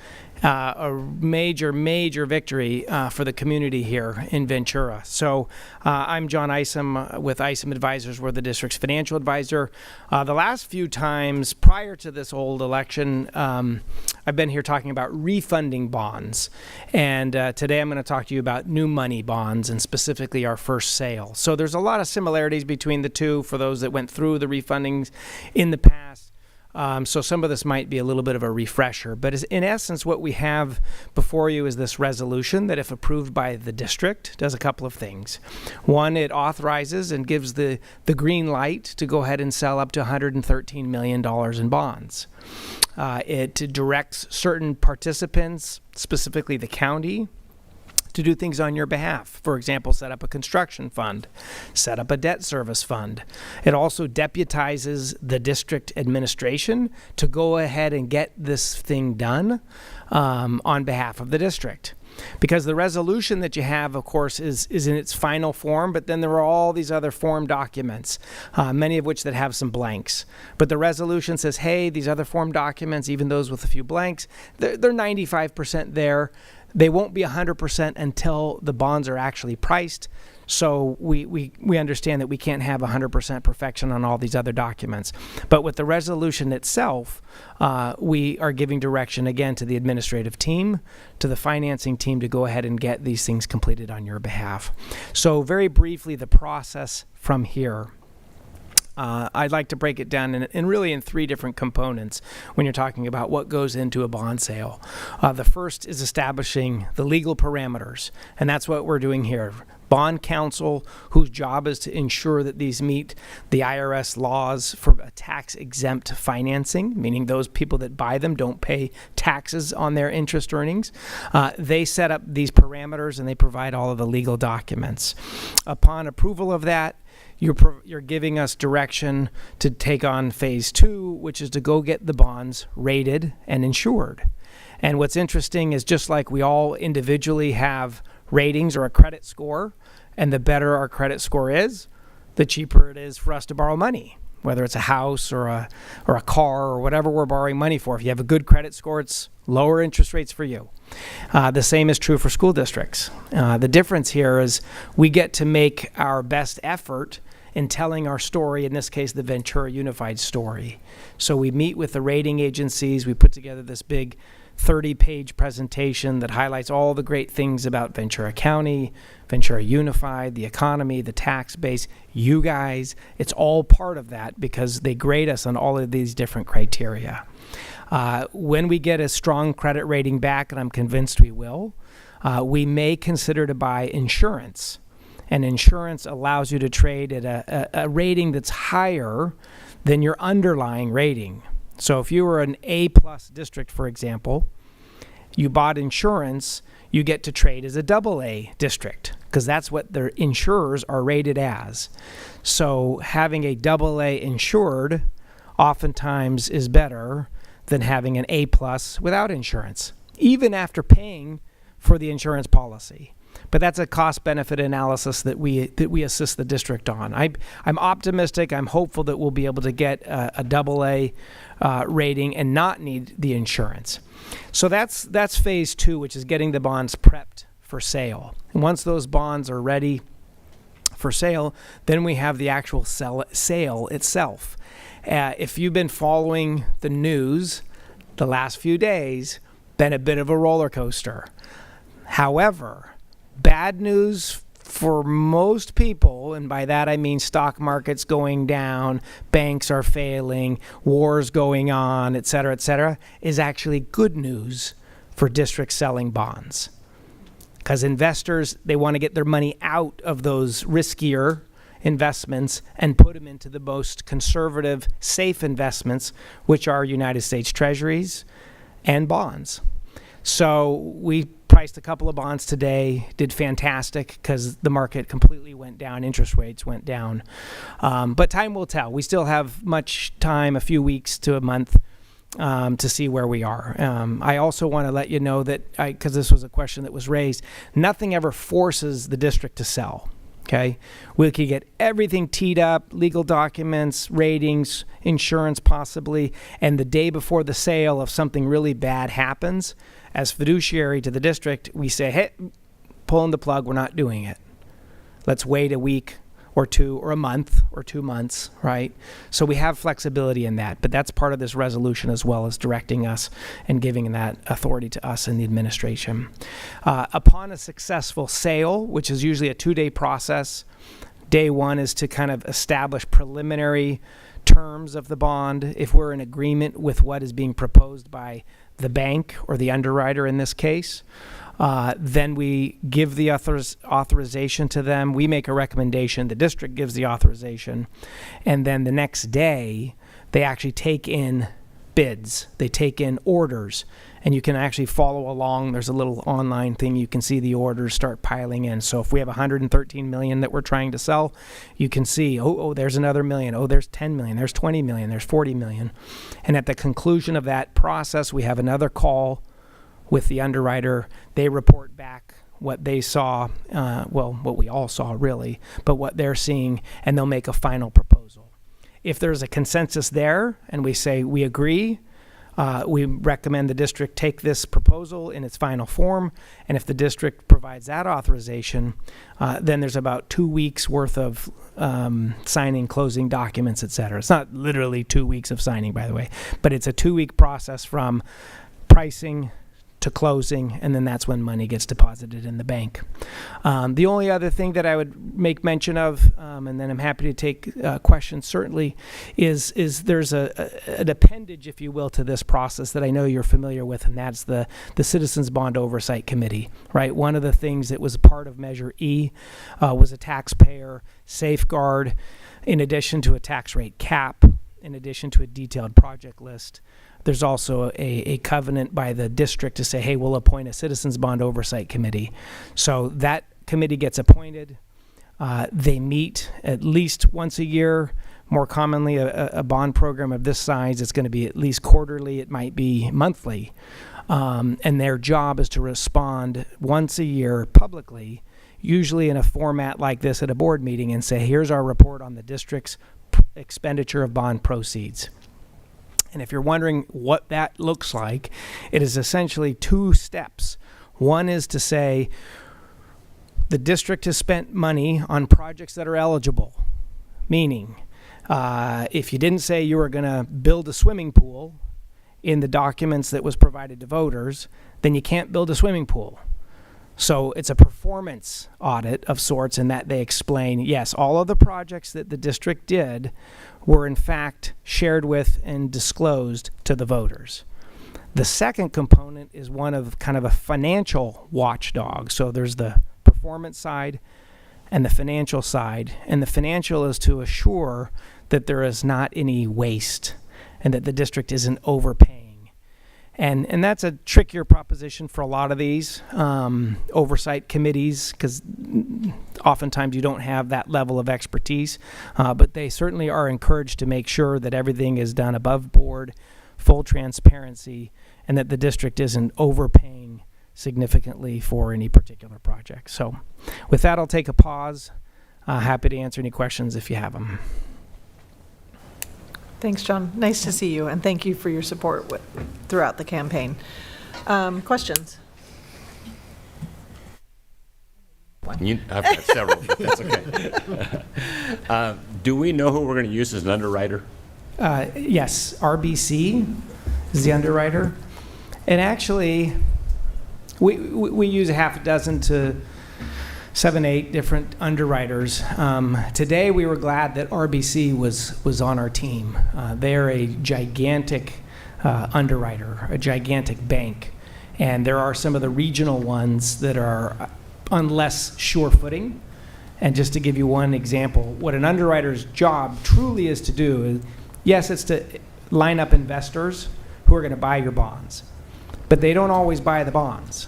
A major, major victory for the community here in Ventura. So I'm John Isom with Isom Advisors. We're the district's financial advisor. The last few times prior to this old election, I've been here talking about refunding bonds. And today I'm going to talk to you about new money bonds and specifically our first sale. So there's a lot of similarities between the two for those that went through the refundings in the past. So some of this might be a little bit of a refresher, but in essence, what we have before you is this resolution that, if approved by the district, does a couple of things. One, it authorizes and gives the green light to go ahead and sell up to $113 million in bonds. It directs certain participants, specifically the county, to do things on your behalf. For example, set up a construction fund, set up a debt service fund. It also deputizes the district administration to go ahead and get this thing done on behalf of the district. Because the resolution that you have, of course, is in its final form, but then there are all these other form documents, many of which that have some blanks. But the resolution says, hey, these other form documents, even those with a few blanks, they're 95% there. They won't be 100% until the bonds are actually priced. So we understand that we can't have 100% perfection on all these other documents. But with the resolution itself, we are giving direction again to the administrative team, to the financing team to go ahead and get these things completed on your behalf. So very briefly, the process from here. I'd like to break it down in really in three different components when you're talking about what goes into a bond sale. The first is establishing the legal parameters, and that's what we're doing here. bond counsel whose job is to ensure that these meet the IRS laws for tax-exempt financing, meaning those people that buy them don't pay taxes on their interest earnings. They set up these parameters and they provide all of the legal documents. Upon approval of that, you're giving us direction to take on phase 2, which is to go get the bonds rated and insured. And what's interesting is just like we all individually have ratings or a credit score, and the better our credit score is, the cheaper it is for us to borrow money, whether it's a house or a car or whatever we're borrowing money for. If you have a good credit score, it's lower interest rates for you. The same is true for school districts. The difference here is we get to make our best effort in telling our story, in this case, the Ventura Unified story. So we meet with the rating agencies. We put together this big 30-page presentation that highlights all the great things about Ventura County, Ventura Unified, the economy, the tax base, you guys. It's all part of that because they grade us on all of these different criteria. When we get a strong credit rating back, and I'm convinced we will, we may consider to buy insurance. And insurance allows you to trade at a rating that's higher than your underlying rating. So if you were an A-plus district, for example, you bought insurance, you get to trade as a AA district because that's what their insurers are rated as. So having a AA insured oftentimes is better than having an A-plus without insurance, even after paying for the insurance policy. But that's a cost-benefit analysis that we assist the district on. I'm optimistic. I'm hopeful that we'll be able to get a AA rating and not need the insurance. So that's phase 2, which is getting the bonds prepped for sale. And once those bonds are ready for sale, then we have the actual sale itself. If you've been following the news the last few days, been a bit of a roller coaster. However, bad news for most people, and by that I mean stock markets going down, banks are failing, wars going on, et cetera, is actually good news for districts selling bonds. Because investors, they want to get their money out of those riskier investments and put them into the most conservative, safe investments, which are United States Treasuries and bonds. So we priced a couple of bonds today, did fantastic because the market completely went down, interest rates went down. But time will tell. We still have much time, a few weeks to a month, to see where we are. I also want to let you know that, because this was a question that was raised, nothing ever forces the district to sell. Okay, we could get everything teed up, legal documents, ratings, insurance possibly, and the day before the sale, if something really bad happens, as fiduciary to the district, we say, hey, pulling the plug, we're not doing it. Let's wait a week or two or a month or 2 months, right? So we have flexibility in that, but that's part of this resolution as well as directing us and giving that authority to us in the administration. Upon a successful sale, which is usually a 2-day process, day 1 is to kind of establish preliminary terms of the bond. If we're in agreement with what is being proposed by the bank or the underwriter in this case, then we give the authorization to them. We make a recommendation. The district gives the authorization. And then the next day, they actually take in bids. They take in orders. And you can actually follow along. There's a little online thing. You can see the orders start piling in. So if we have 113 million that we're trying to sell, you can see, oh, there's another million. Oh, there's 10 million. There's 20 million. There's 40 million. And at the conclusion of that process, we have another call with the underwriter. They report back what they saw, what we all saw really, but what they're seeing, and they'll make a final proposal. If there's a consensus there and we say we agree, we recommend the district take this proposal in its final form, and if the district provides that authorization, then there's about 2 weeks worth of signing, closing documents, et cetera. It's not literally 2 weeks of signing, by the way, but it's a 2-week process from pricing to closing, and then that's when money gets deposited in the bank. The only other thing that I would make mention of, and then I'm happy to take questions certainly, is there's an appendage, if you will, to this process that I know you're familiar with, and that's the Citizens Bond Oversight Committee, right? One of the things that was part of Measure E was a taxpayer safeguard, in addition to a tax rate cap, in addition to a detailed project list. There's also a covenant by the district to say, hey, we'll appoint a Citizens Bond Oversight Committee. So that committee gets appointed. They meet at least once a year. More commonly, a bond program of this size, it's going to be at least quarterly. It might be monthly. And their job is to respond once a year publicly, usually in a format like this at a board meeting, and say, here's our report on the district's expenditure of bond proceeds. And if you're wondering what that looks like, it is essentially 2 steps. One is to say the district has spent money on projects that are eligible, meaning if you didn't say you were going to build a swimming pool in the documents that was provided to voters, then you can't build a swimming pool. So it's a performance audit of sorts in that they explain, yes, all of the projects that the district did were in fact shared with and disclosed to the voters. The second component is one of kind of a financial watchdog. So there's the performance side and the financial side. And the financial is to assure that there is not any waste and that the district isn't overpaying. And that's a trickier proposition for a lot of these oversight committees, because oftentimes you don't have that level of expertise. But they certainly are encouraged to make sure that everything is done above board, full transparency, and that the district isn't overpaying significantly for any particular project. So with that, I'll take a pause. Happy to answer any questions if you have them. Thanks, John. Nice to see you, and thank you for your support throughout the campaign. Questions? I've got several, but that's okay. Do we know who we're going to use as an underwriter? Yes, RBC is the underwriter. And actually, we use a half a dozen to 7, 8 different underwriters. Today we were glad that RBC was on our team. They're a gigantic underwriter, a gigantic bank. And there are some of the regional ones that are on less sure footing. And just to give you one example, what an underwriter's job truly is to do is, yes, it's to line up investors who are going to buy your bonds. But they don't always buy the bonds.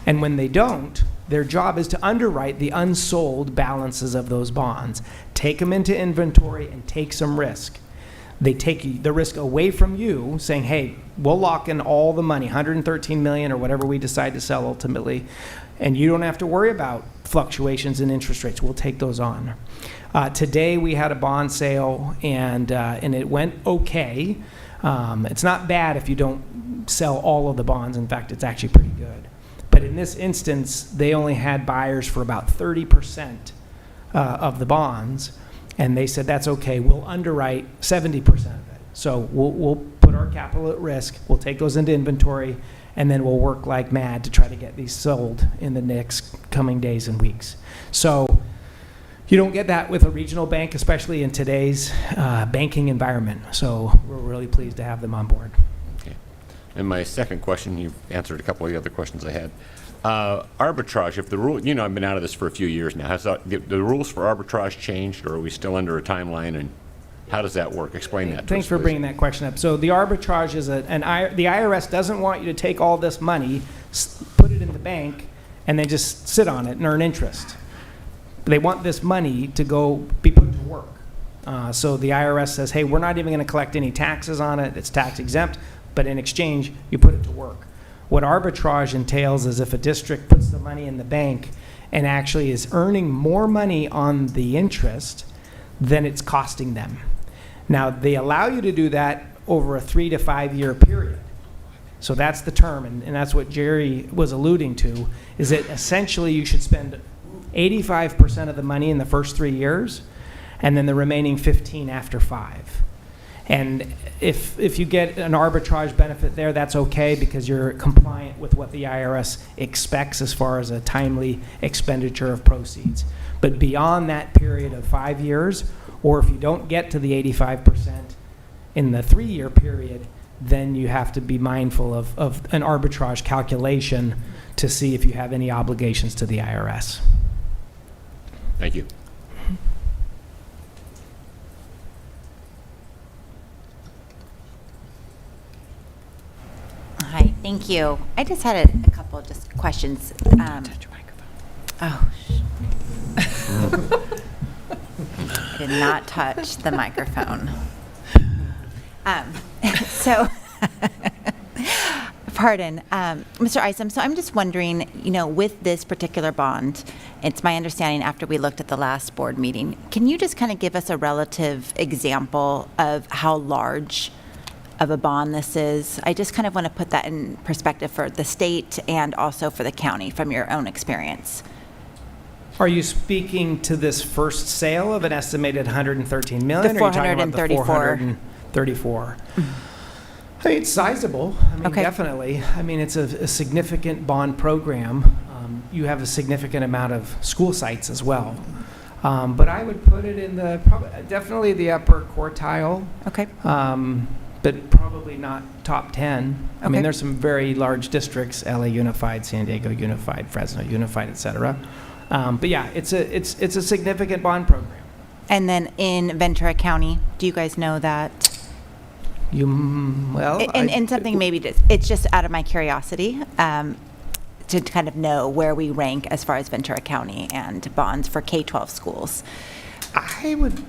And when they don't, their job is to underwrite the unsold balances of those bonds, take them into inventory, and take some risk. They take the risk away from you, saying, hey, we'll lock in all the money, $113 million or whatever we decide to sell ultimately, and you don't have to worry about fluctuations in interest rates. We'll take those on. Today we had a bond sale, and it went okay. It's not bad if you don't sell all of the bonds. In fact, it's actually pretty good. But in this instance, they only had buyers for about 30% of the bonds, and they said, that's okay, we'll underwrite 70% of it. So we'll put our capital at risk, we'll take those into inventory, and then we'll work like mad to try to get these sold in the next coming days and weeks. So you don't get that with a regional bank, especially in today's banking environment. So we're really pleased to have them on board. And my second question, you've answered a couple of the other questions I had. Arbitrage, if the rule, I've been out of this for a few years now. Has the rules for arbitrage changed, or are we still under a timeline, and how does that work? Explain that to us, Thanks for please. bringing that question up. So the arbitrage is the IRS doesn't want you to take all this money, put it in the bank, and then just sit on it and earn interest. They want this money to go be put to work. So the IRS says, hey, we're not even going to collect any taxes on it. It's tax exempt. But in exchange, you put it to work. What arbitrage entails is if a district puts the money in the bank and actually is earning more money on the interest than it's costing them. Now, they allow you to do that over a 3 to 5 year period. So that's the term, and that's what Jerry was alluding to, is that essentially you should spend 85% of the money in the first 3 years, and then the remaining 15 after 5. And if you get an arbitrage benefit there, that's okay because you're compliant with what the IRS expects as far as a timely expenditure of proceeds. But beyond that period of 5 years, or if you don't get to the 85% in the 3-year period, then you have to be mindful of an arbitrage calculation to see if you have any obligations to the IRS. Thank you. Hi, thank you. I just had a couple of just questions. Touch your microphone. Oh, I did not touch the microphone. So, pardon, Mr. Isom. So I'm just wondering, with this particular bond, it's my understanding after we looked at the last board meeting, can you just kind of give us a relative example of how large of a bond this is? I just kind of want to put that in perspective for the state and also for the county from your own experience. Are you speaking to this first sale of an estimated $113 million? The or are you talking about the 434. I mean, it's sizable. I mean, Okay. definitely. I mean, it's a significant bond program. You have a significant amount of school sites as well. But I would put it in definitely the upper quartile. Okay. But probably not top 10. I mean, Okay. there's some very large districts: LA Unified, San Diego Unified, Fresno Unified, et cetera. But yeah, it's a significant bond program. And then in Ventura County, do you guys know that? And something maybe it's just out of my curiosity to kind of know where we rank as far as Ventura County and bonds for K-12 schools. I would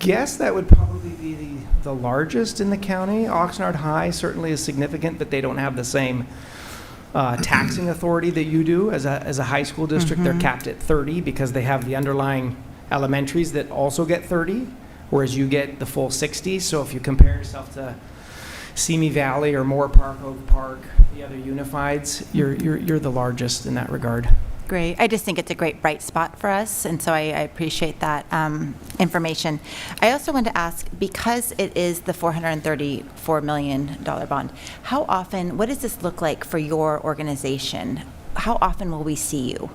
guess that would probably be the largest in the county. Oxnard High certainly is significant, but they don't have the same taxing authority that you do as a high school district. They're capped at 30 because they have the underlying elementaries that also get 30, whereas you get the full 60. So if you compare yourself to Simi Valley or Moore Park, Oak Park, the other unifieds, you're the largest in that regard. Great. I just think it's a great bright spot for us, and so I appreciate that information. I also wanted to ask, because it is the $434 million bond, what does this look like for your organization? How often will we see you?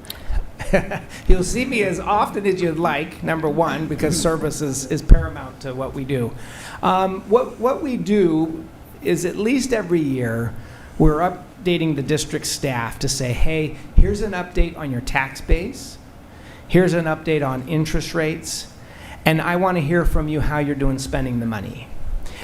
You'll see me as often as you'd like, number one, because service is paramount to what we do. What we do is at least every year, we're updating the district staff to say, hey, here's an update on your tax base. Here's an update on interest rates. And I want to hear from you how you're doing spending the money.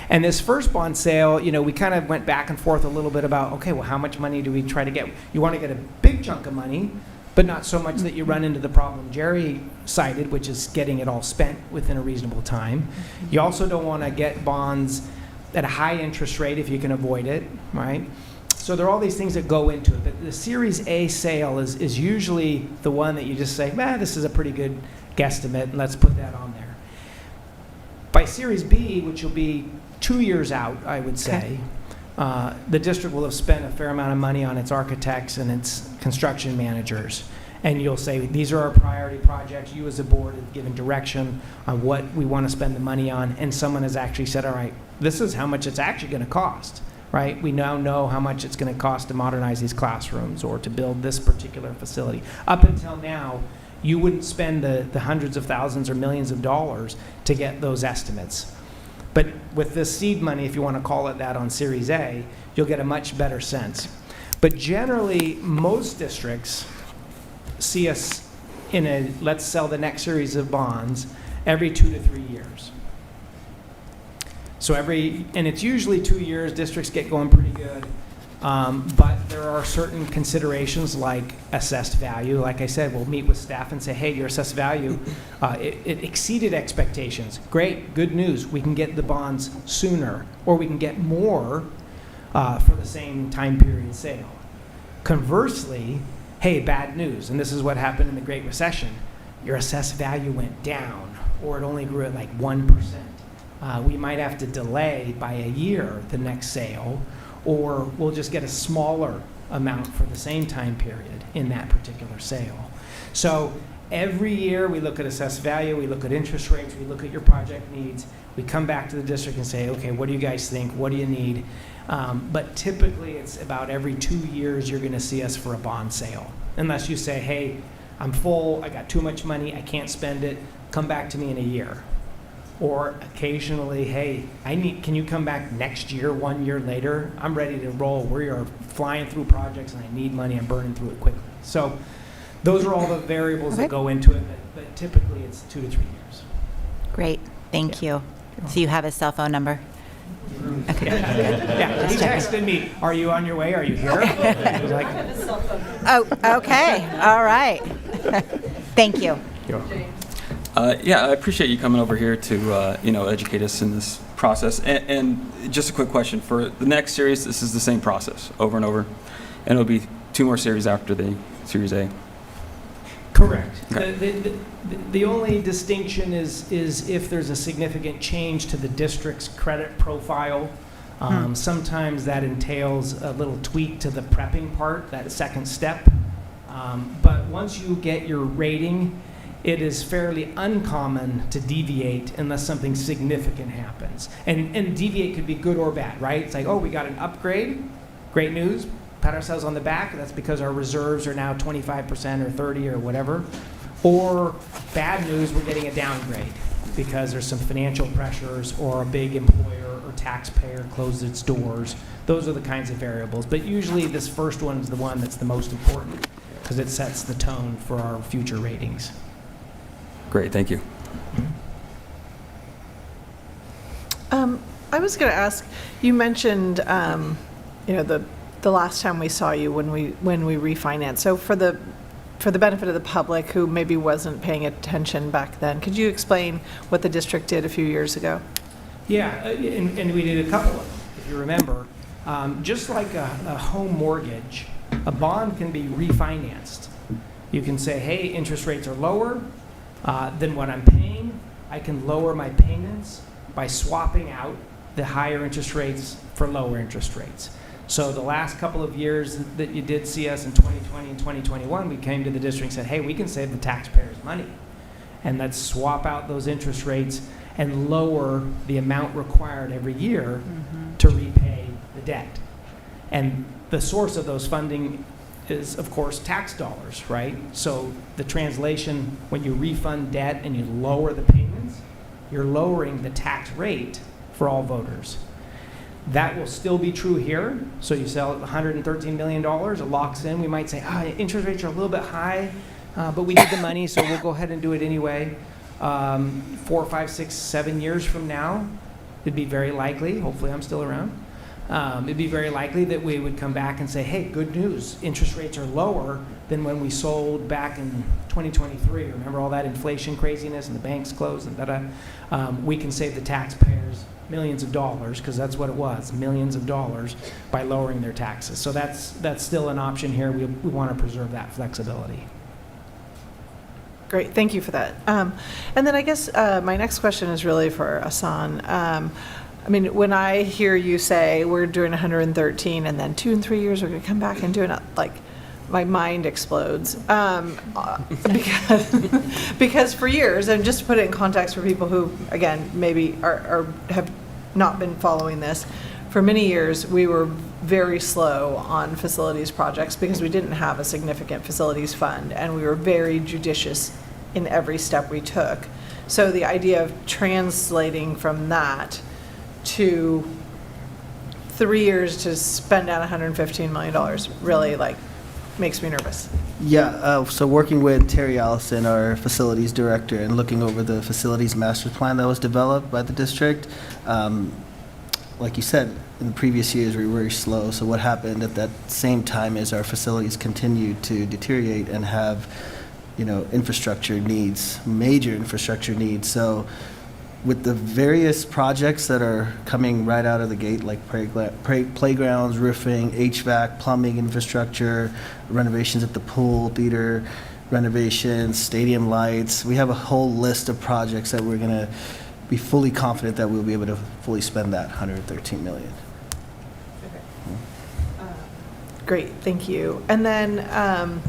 And this first bond sale, we kind of went back and forth a little bit about, okay, well, how much money do we try to get? You want to get a big chunk of money, but not so much that you run into the problem Jerry cited, which is getting it all spent within a reasonable time. You also don't want to get bonds at a high interest rate if you can avoid it, right? So there are all these things that go into it. But the Series A sale is usually the one that you just say, this is a pretty good guesstimate, and let's put that on there. By Series B, which will be 2 years out, I would say, the district will have spent a fair amount of money on its architects and its construction managers. And you'll say, these are our priority projects. You as a board have given direction on what we want to spend the money on. And someone has actually said, all right, this is how much it's actually going to cost, right? We now know how much it's going to cost to modernize these classrooms or to build this particular facility. Up until now, you wouldn't spend the hundreds of thousands or millions of dollars to get those estimates. But with this seed money, if you want to call it that, on Series A, you'll get a much better sense. But generally, most districts see us in a let's sell the next series of bonds every 2 to 3 years. So and it's usually 2 years, districts get going pretty good. But there are certain considerations like assessed value. Like I said, we'll meet with staff and say, hey, your assessed value, it exceeded expectations. Great, good news. We can get the bonds sooner, or we can get more for the same time period sale. Conversely, hey, bad news, and this is what happened in the Great Recession. Your assessed value went down, or it only grew at like 1%. We might have to delay by a year the next sale, or we'll just get a smaller amount for the same time period in that particular sale. So every year we look at assessed value, we look at interest rates, we look at your project needs. We come back to the district and say, okay, what do you guys think? What do you need? But typically, it's about every 2 years you're going to see us for a bond sale. Unless you say, hey, I'm full, I got too much money, I can't spend it, come back to me in a year. Or occasionally, hey, can you come back next year, 1 year later? I'm ready to roll. We are flying through projects and I need money, I'm burning through it quickly. So those are all the variables that go into it, but typically it's 2 to 3 years. Great, thank you. So you have his cell phone number? Okay. Yeah, he texted me, are you on your way? Are you here? He was like, Oh, okay, all right. Thank you. Yeah, I appreciate you coming over here to, educate us in this process. And just a quick question. For the next series, this is the same process over and over. And it'll be 2 more series after the Series A. correct. Okay. The only distinction is if there's a significant change to the district's credit profile. Sometimes that entails a little tweak to the prepping part, that second step. But once you get your rating, it is fairly uncommon to deviate unless something significant happens. And deviate could be good or bad, right? It's like, oh, we got an upgrade, great news, pat ourselves on the back. That's because our reserves are now 25% or 30 or whatever. Or bad news, we're getting a downgrade because there's some financial pressures or a big employer or taxpayer closed its doors. Those are the kinds of variables. But usually this first one is the one that's the most important because it sets the tone for our future ratings. Great, thank you. I was going to ask, you mentioned, the last time we saw you when we refinanced. So for the benefit of the public who maybe wasn't paying attention back then, could you explain what the district did a few years ago? Yeah, and we did a couple of them, if you remember. Just like a home mortgage, a bond can be refinanced. You can say, hey, interest rates are lower than what I'm paying. I can lower my payments by swapping out the higher interest rates for lower interest rates. So the last couple of years that you did see us in 2020 and 2021, we came to the district and said, hey, we can save the taxpayers money. And let's swap out those interest rates and lower the amount required every year to repay the debt. And the source of those funding is, of course, tax dollars, right? So the translation, when you refund debt and you lower the payments, you're lowering the tax rate for all voters. That will still be true here. So you sell at $113 million, it locks in. We might say, interest rates are a little bit high, but we need the money, so we'll go ahead and do it anyway. 4, 5, 6, 7 years from now, it'd be very likely, hopefully I'm still around, it'd be very likely that we would come back and say, hey, good news, interest rates are lower than when we sold back in 2023. Remember all that inflation craziness and the banks closed and da-da? We can save the taxpayers millions of dollars, because that's what it was, millions of dollars, by lowering their taxes. So that's still an option here. We want to preserve that flexibility. Great, thank you for that. And then I guess my next question is really for Asan. I mean, when I hear you say we're doing 113 and then 2 and 3 years we're going to come back and do it, like, my mind explodes. Because for years, and just to put it in context for people who, again, maybe are have not been following this, for many years we were very slow on facilities projects because we didn't have a significant facilities fund, and we were very judicious in every step we took. So the idea of translating from that to 3 years to spend out $115 million really, like, makes me nervous. Yeah, so working with Terry Allison, our facilities director, and looking over the facilities master plan that was developed by the district, like you said, in the previous years we were very slow. So what happened at that same time is our facilities continued to deteriorate and have, infrastructure needs, major infrastructure needs. So with the various projects that are coming right out of the gate, like playgrounds, roofing, HVAC, plumbing infrastructure, renovations at the pool, theater renovations, stadium lights, we have a whole list of projects that we're going to be fully confident that we'll be able to fully spend that $113 million. Great, thank you. And then, and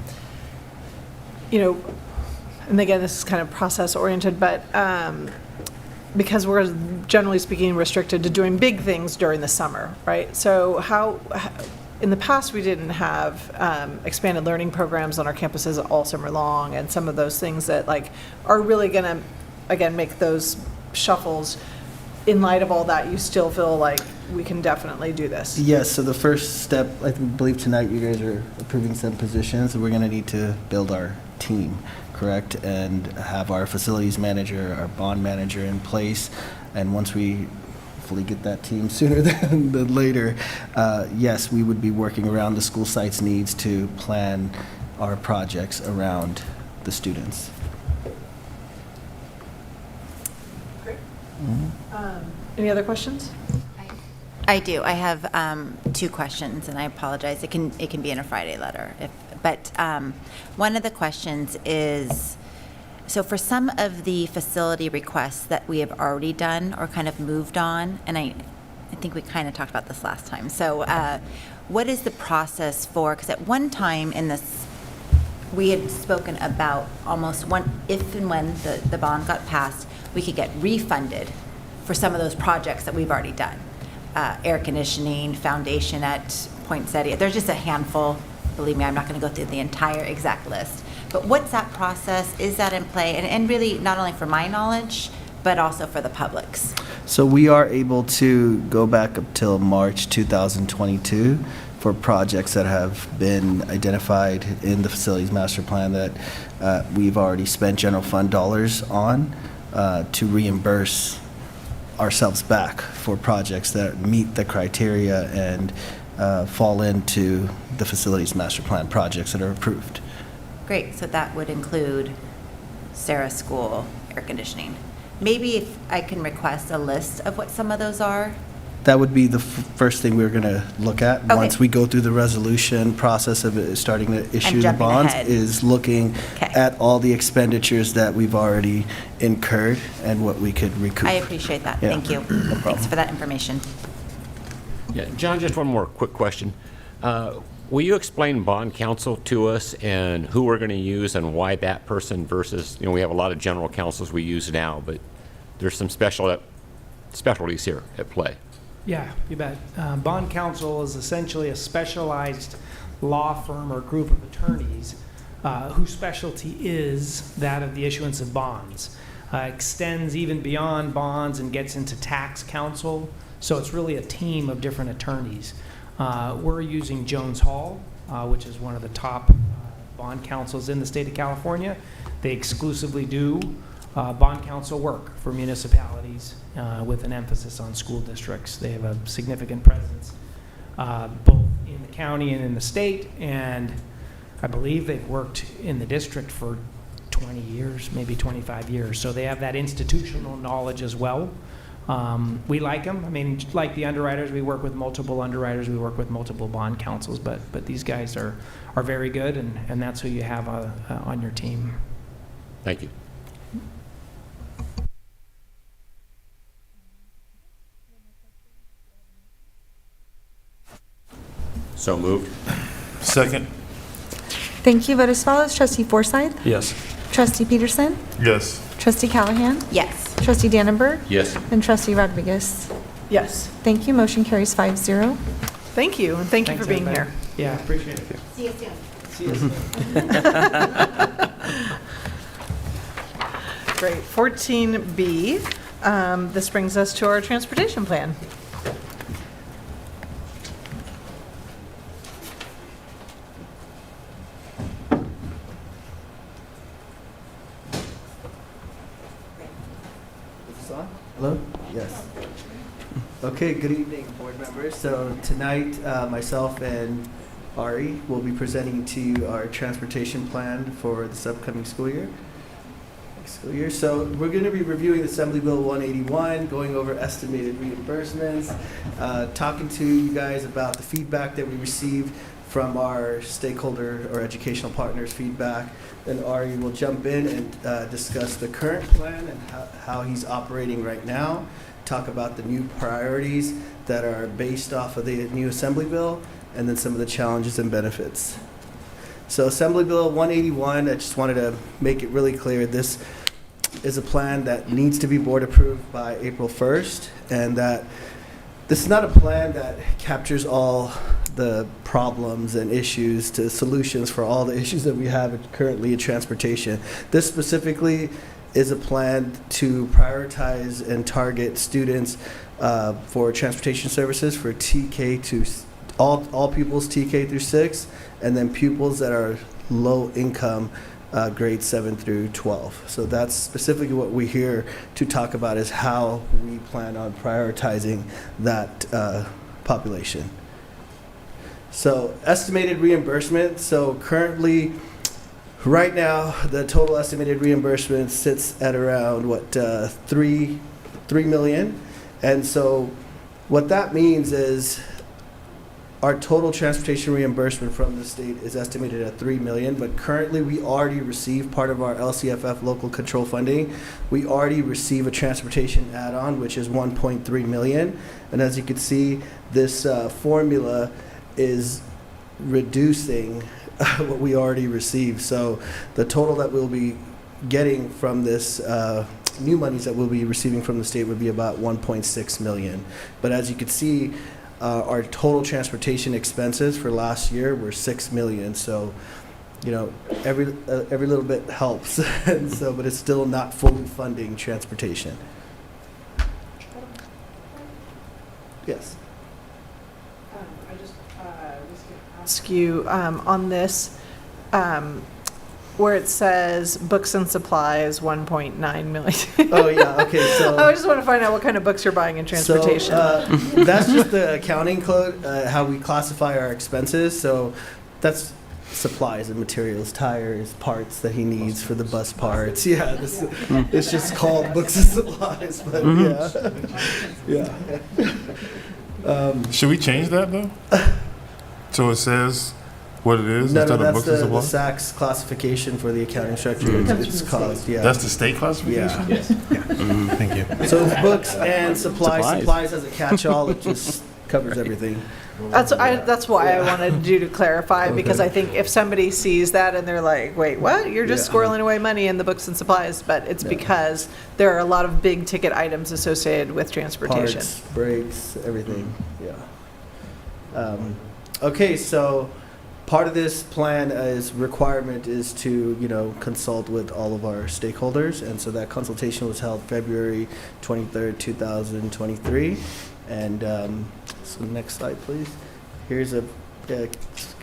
again, this is kind of process oriented, but because we're generally speaking restricted to doing big things during the summer, right? So in the past, we didn't have expanded learning programs on our campuses all summer long, and some of those things that like are really going to, again, make those shuffles. In light of all that, you still feel like we can definitely do this? Yes, so the first step, I believe tonight you guys are approving some positions. We're going to need to build our team, correct? And have our facilities manager, our bond manager in place. And once we hopefully get that team sooner than later, yes, we would be working around the school site's needs to plan our projects around the students. Great. Any other questions? I do. I have 2 questions, and I apologize. It can be in a Friday letter. But one of the questions is, so for some of the facility requests that we have already done or kind of moved on, and I think we kind of talked about this last time. So what is the process for, because at one time in this, we had spoken about almost if and when the bond got passed, we could get refunded for some of those projects that we've already done. Air conditioning, foundation at Poinsettia. There's just a handful. Believe me, I'm not going to go through the entire exact list. But what's that process? Is that in play? And really, not only for my knowledge, but also for the public's. So we are able to go back up till March 2022 for projects that have been identified in the facilities master plan that we've already spent general fund dollars on to reimburse ourselves back for projects that meet the criteria and fall into the facilities master plan projects that are approved. Great, so that would include Sarah School air conditioning. Maybe if I can request a list of what some of those are. That would be the first thing we're going to look at. Okay. Once we go through the resolution process of starting to issue the jumping bonds, ahead. is looking at all the expenditures that we've already incurred and what we could recoup. I appreciate that. Yeah. Thank you. Thanks for that information. Yeah, John, just one more quick question. Will you explain bond counsel to us and who we're going to use and why that person versus, we have a lot of general counsels we use now, but there's some specialties here at play. Yeah, you bet. Bond counsel is essentially a specialized law firm or group of attorneys whose specialty is that of the issuance of bonds. Extends even beyond bonds and gets into tax counsel. So it's really a team of different attorneys. We're using Jones Hall, which is one of the top bond counsels in the state of California. They exclusively do bond counsel work for municipalities with an emphasis on school districts. They have a significant presence both in the county and in the state, and I believe they've worked in the district for 20 years, maybe 25 years. So they have that institutional knowledge as well. We like them. I mean, like the underwriters, we work with multiple underwriters, we work with multiple bond counsels, but these guys are very good, and that's who you have on your team. Thank you. So moved. Second. Thank you. Vote as follows. Trustee Forsythe? Yes. Trustee Peterson? Yes. Trustee Callahan? Yes. Trustee Dannenberg? Yes. And Trustee Rodriguez? Yes. Thank you. Motion carries 5-0. Thank you, and thank you Thanks, for being everybody. here. Yeah, appreciate it. See you soon. See you soon. Great. 14B, this brings us to our transportation plan. Is this on? Hello? Yes. Okay, good evening, board members. So tonight, myself and Ari will be presenting to you our transportation plan for this upcoming school year. So we're going to be reviewing Assembly Bill 181, going over estimated reimbursements, talking to you guys about the feedback that we received from our stakeholder or educational partners' feedback. Then Ari will jump in and discuss the current plan and how he's operating right now, talk about the new priorities that are based off of the new Assembly Bill, and then some of the challenges and benefits. So Assembly Bill 181, I just wanted to make it really clear, this is a plan that needs to be board approved by April 1st, and that this is not a plan that captures all the problems and issues to solutions for all the issues that we have currently in transportation. This specifically is a plan to prioritize and target students for transportation services for TK to all pupils TK through 6, and then pupils that are low income grades 7 through 12. So that's specifically what we're here to talk about, is how we plan on prioritizing that population. So estimated reimbursement. So currently, right now, the total estimated reimbursement sits at around what, 3 million. And so what that means is our total transportation reimbursement from the state is estimated at 3 million, but currently we already receive part of our LCFF local control funding. We already receive a transportation add-on, which is 1.3 million. And as you can see, this formula is reducing what we already received. So the total that we'll be getting from this new monies that we'll be receiving from the state would be about 1.6 million. But as you can see, our total transportation expenses for last year were 6 million. So, you know, every little bit helps. And so, but it's still not fully funding transportation. Yes. I just was going to ask you on this, where it says books and supplies 1.9 million. Oh yeah, okay. So I just want to find out what kind of books you're buying in transportation. So, that's just the accounting code, how we classify our expenses. So that's supplies and materials, tires, parts that he needs for the bus parts. Yeah, it's just called books and supplies, but yeah. Should we change that though? So it says what it is No, instead of that's books and the supplies? SAC's classification for the accounting structure. It's caused, yeah. That's the state classification? Yeah. Thank you. So it's books and supplies. Supplies as a catch-all, it just covers everything. That's why I wanted you to clarify, because I think if somebody sees that and they're like, wait, what? You're just squirreling away money in the books and supplies, but it's because there are a lot of big ticket items associated with transportation. Parts, brakes, everything, okay, so part of this plan requirement is to, consult with all of our stakeholders. And so that consultation was held February 23rd, 2023. And so next slide, please. Here's a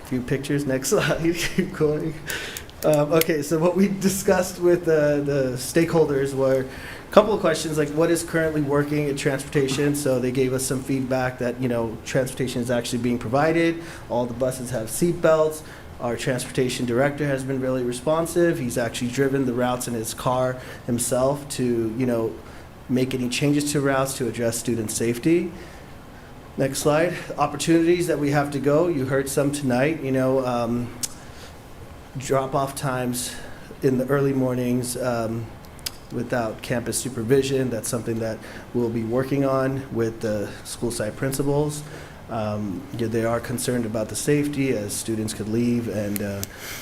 few pictures. Next slide. Keep going. Okay, so what we discussed with the stakeholders were a couple of questions, like what is currently working in transportation. So they gave us some feedback that, transportation is actually being provided. All the buses have seat belts. Our transportation director has been really responsive. He's actually driven the routes in his car himself to, make any changes to routes to address student safety. Next slide. Opportunities that we have to go. You heard some tonight, drop-off times in the early mornings without campus supervision. That's something that we'll be working on with the school site principals. They are concerned about the safety, as students could leave and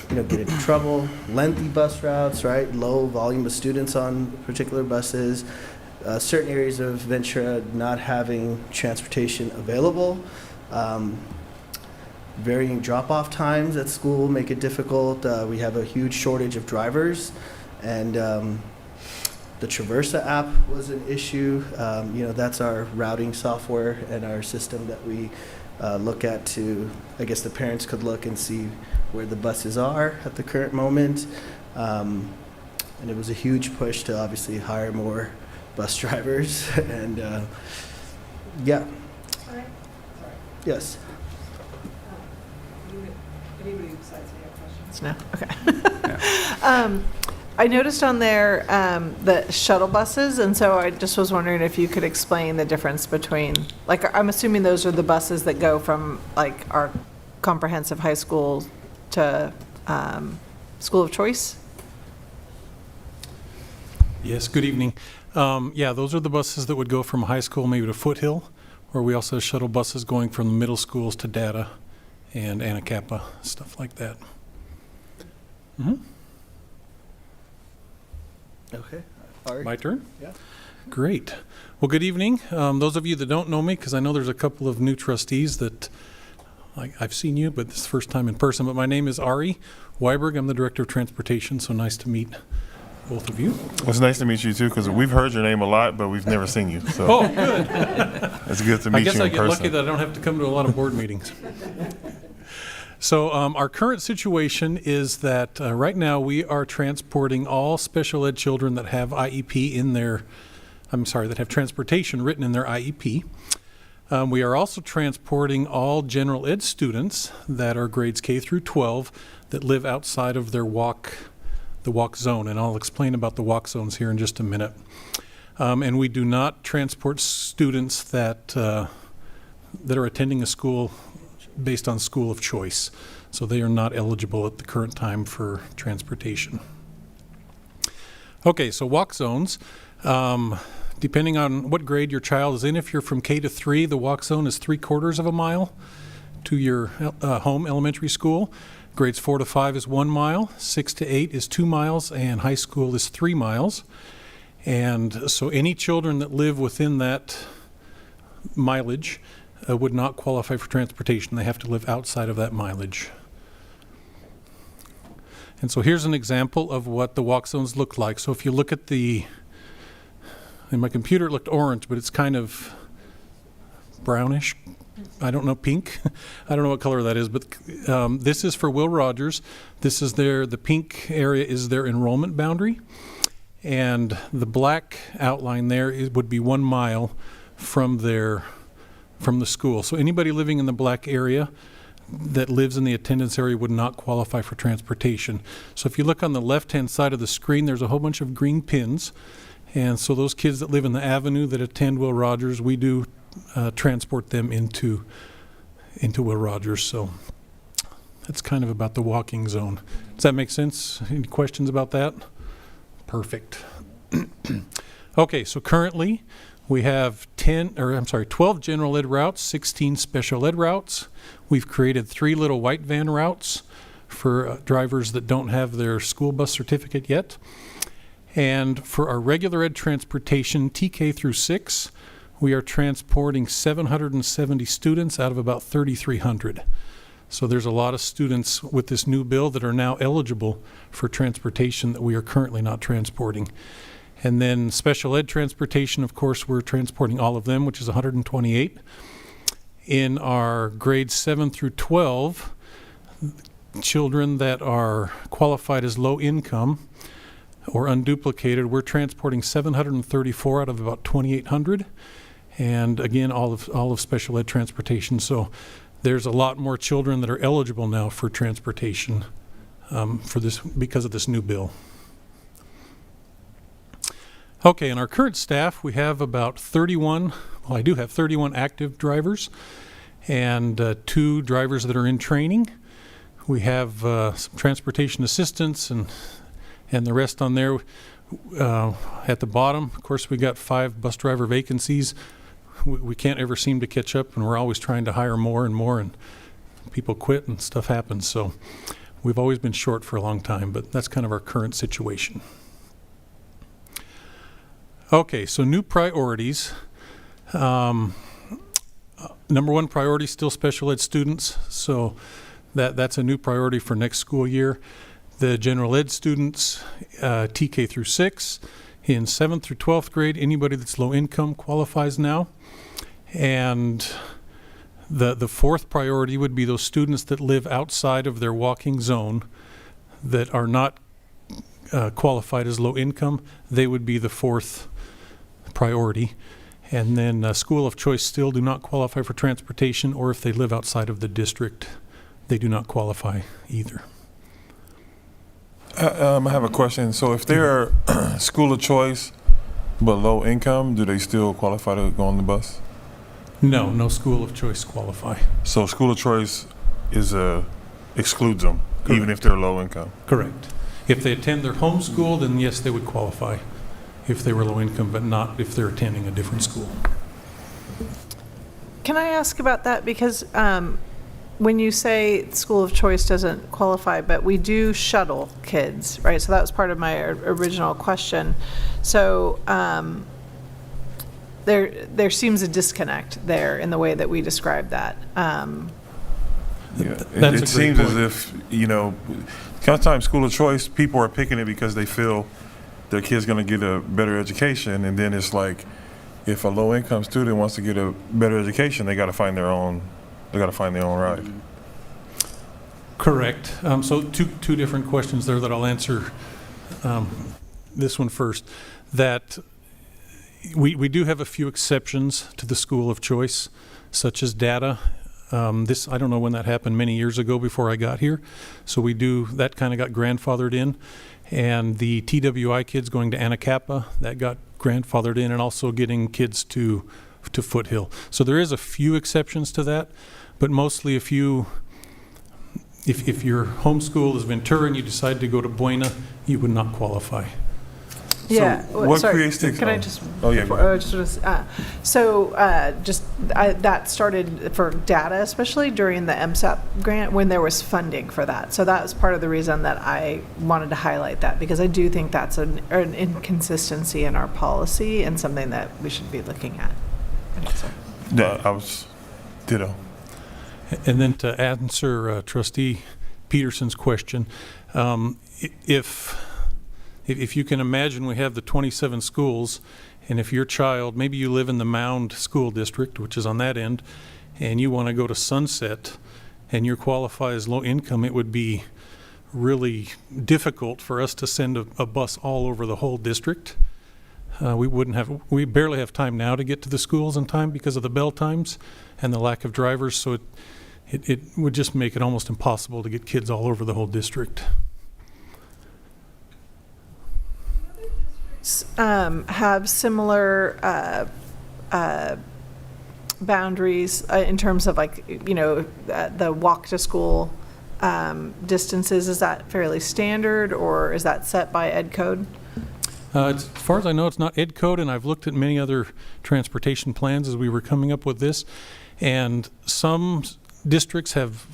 get into trouble. Lengthy bus routes, right? Low volume of students on particular buses. Certain areas of Ventura not having transportation available. Varying drop-off times at school make it difficult. We have a huge shortage of drivers, and the Traversa app was an issue. That's our routing software and our system that we look at to, I guess the parents could look and see where the buses are at the current moment. And it was a huge push to obviously hire more bus drivers. And yes. Anybody besides me have questions? No? Okay. I noticed on there the shuttle buses, and so I just was wondering if you could explain the difference between, I'm assuming those are the buses that go from, our comprehensive high school to school of choice? Yes, good evening. Those are the buses that would go from high school maybe to Foothill, or we also have shuttle buses going from the middle schools to Data and Anacapa, stuff like that. Okay. My turn? Yeah. Great. Well, good evening. Those of you that don't know me, because I know there's a couple of new trustees that I've seen you, but this is the first time in person. But my name is Ari Weiberg. I'm the Director of Transportation, so nice to meet both of you. It's nice to meet you too, because we've heard your name a lot, but we've never seen you. So Oh, good. it's good to meet you in person. I guess I get lucky that I don't have to come to a lot of board meetings. So our current situation is that right now we are transporting all special ed children that have IEP in their, that have transportation written in their IEP. We are also transporting all general ed students that are grades K through 12 that live outside of their the walk zone, and I'll explain about the walk zones here in just a minute. And we do not transport students that are attending a school based on school of choice. So they are not eligible at the current time for transportation. Okay, so walk zones. Depending on what grade your child is in, if you're from K to 3, the walk zone is 3/4 of a mile to your home elementary school. Grades 4 to 5 is 1 mile, 6 to 8 is 2 miles, and high school is 3 miles. And so any children that live within that mileage would not qualify for transportation. They have to live outside of that mileage. And so here's an example of what the walk zones look like. So if you look at in my computer it looked orange, but it's kind of brownish. I don't know, pink. I don't know what color that is, but this is for Will Rogers. This is the pink area is their enrollment boundary. And the black outline there would be 1 mile from the school. So anybody living in the black area that lives in the attendance area would not qualify for transportation. So if you look on the left-hand side of the screen, there's a whole bunch of green pins. And so those kids that live in the avenue that attend Will Rogers, we do transport them into Will Rogers. So that's kind of about the walking zone. Does that make sense? Any questions about that? Perfect. Okay, so currently we have 12 general ed routes, 16 special ed routes. We've created 3 little white van routes for drivers that don't have their school bus certificate yet. And for our regular ed transportation, TK through 6, we are transporting 770 students out of about 3,300. So there's a lot of students with this new bill that are now eligible for transportation that we are currently not transporting. And then special ed transportation, of course, we're transporting all of them, which is 128. In our grades 7 through 12, children that are qualified as low income or unduplicated, we're transporting 734 out of about 2,800. And again, all of special ed transportation. So there's a lot more children that are eligible now for transportation because of this new bill. Okay, in our current staff, we have about 31, well, I do have 31 active drivers and 2 drivers that are in training. We have some transportation assistants and the rest on there. At the bottom, of course, we got 5 bus driver vacancies. We can't ever seem to catch up, and we're always trying to hire more and more, and people quit and stuff happens. So we've always been short for a long time, but that's kind of our current situation. Okay, so new priorities. Number 1 priority, still special ed students. So that's a new priority for next school year. The general ed students, TK through 6. In 7th through 12th grade, anybody that's low income qualifies now. And the 4th priority would be those students that live outside of their walking zone that are not qualified as low income. They would be the 4th priority. And then school of choice still do not qualify for transportation, or if they live outside of the district, they do not qualify either. I have a question. So if they're school of choice but low income, do they still qualify to go on the bus? No school of choice qualify. So school of choice excludes them, Correct. Even if they're low income? Correct. If they attend their home school, then yes, they would qualify if they were low income, but not if they're attending a different school. Can I ask about that? Because when you say school of choice doesn't qualify, but we do shuttle kids, right? So that was part of my original question. So there seems a disconnect there in the way that we describe that. It seems as if, sometimes school of choice, people are picking it because they feel their kid's going to get a better education, and then it's like, if a low-income student wants to get a better education, they got to find their own. They got to find their own ride. Correct. So two different questions there that I'll answer. This one first. That we do have a few exceptions to the school of choice, such as data. This, I don't know when that happened, many years ago before I got here. So that kind of got grandfathered in. And the TWI kids going to Anacapa, that got grandfathered in, and also getting kids to Foothill. So there is a few exceptions to that, but mostly if your home school is Ventura and you decide to go to Buena, you would not qualify. Yeah. So what sorry, creates the? Can I just? Oh yeah. That started for data, especially during the MSAP grant when there was funding for that. So that was part of the reason that I wanted to highlight that, because I do think that's an inconsistency in our policy and something that we should be looking at. Yeah, I was ditto. And then to answer Trustee Peterson's question, if you can imagine, we have the 27 schools, and if your child, maybe you live in the Mound School District, which is on that end, and you want to go to Sunset, and you qualify as low income, it would be really difficult for us to send a bus all over the whole district. We barely have time now to get to the schools in time because of the bell times and the lack of drivers, so it would just make it almost impossible to get kids all over the whole district. Have similar boundaries in terms of the walk to school distances. Is that fairly standard, or is that set by ed code? As far as I know, it's not ed code, and I've looked at many other transportation plans as we were coming up with this, and some districts have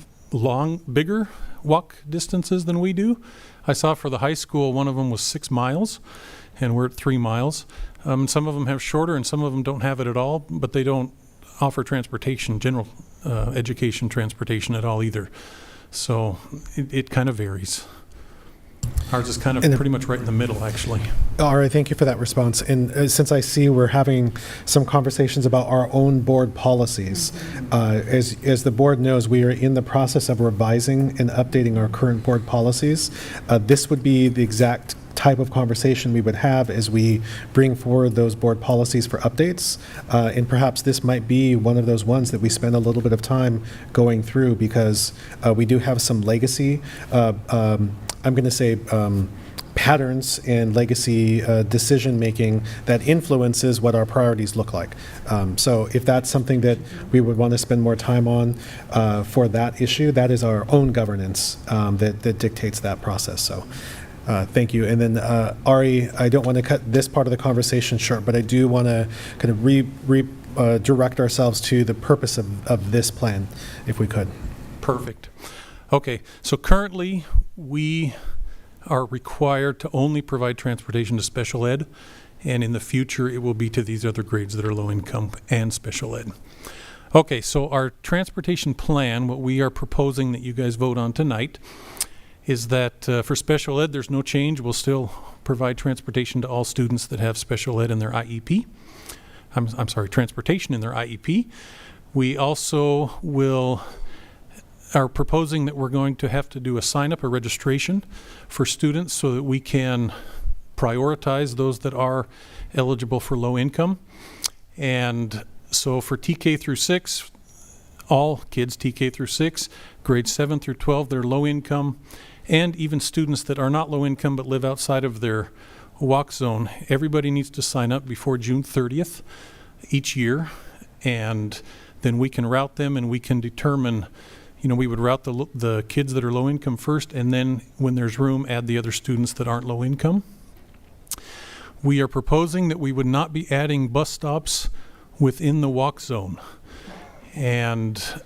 bigger walk distances than we do. I saw for the high school, one of them was 6 miles, and we're at 3 miles. Some of them have shorter, and some of them don't have it at all, but they don't offer transportation, general education transportation at all either. So it kind of varies. Ours is kind of pretty much right in the middle, actually. All right, thank you for that response. And since I see we're having some conversations about our own board policies, as the board knows, we are in the process of revising and updating our current board policies. This would be the exact type of conversation we would have as we bring forward those board policies for updates. And perhaps this might be one of those ones that we spend a little bit of time going through, because we do have some legacy, I'm going to say patterns and legacy decision-making that influences what our priorities look like. So if that's something that we would want to spend more time on for that issue, that is our own governance that dictates that process. So thank you. And then Ari, I don't want to cut this part of the conversation short, but I do want to kind of direct ourselves to the purpose of this plan, if we could. Perfect. Okay, so currently we are required to only provide transportation to special ed, and in the future it will be to these other grades that are low income and special ed. Okay, so our transportation plan, what we are proposing that you guys vote on tonight, is that for special ed there's no change. We'll still provide transportation to all students that have special ed in their IEP. I'm sorry, transportation in their IEP. We also are proposing that we're going to have to do a sign-up, a registration for students so that we can prioritize those that are eligible for low income. And so for TK through 6, all kids TK through 6, grades 7 through 12, they're low income, and even students that are not low income but live outside of their walk zone, everybody needs to sign up before June 30th each year, and then we can route them and we can determine, we would route the kids that are low income first, and then when there's room, add the other students that aren't low income. We are proposing that we would not be adding bus stops within the walk zone. And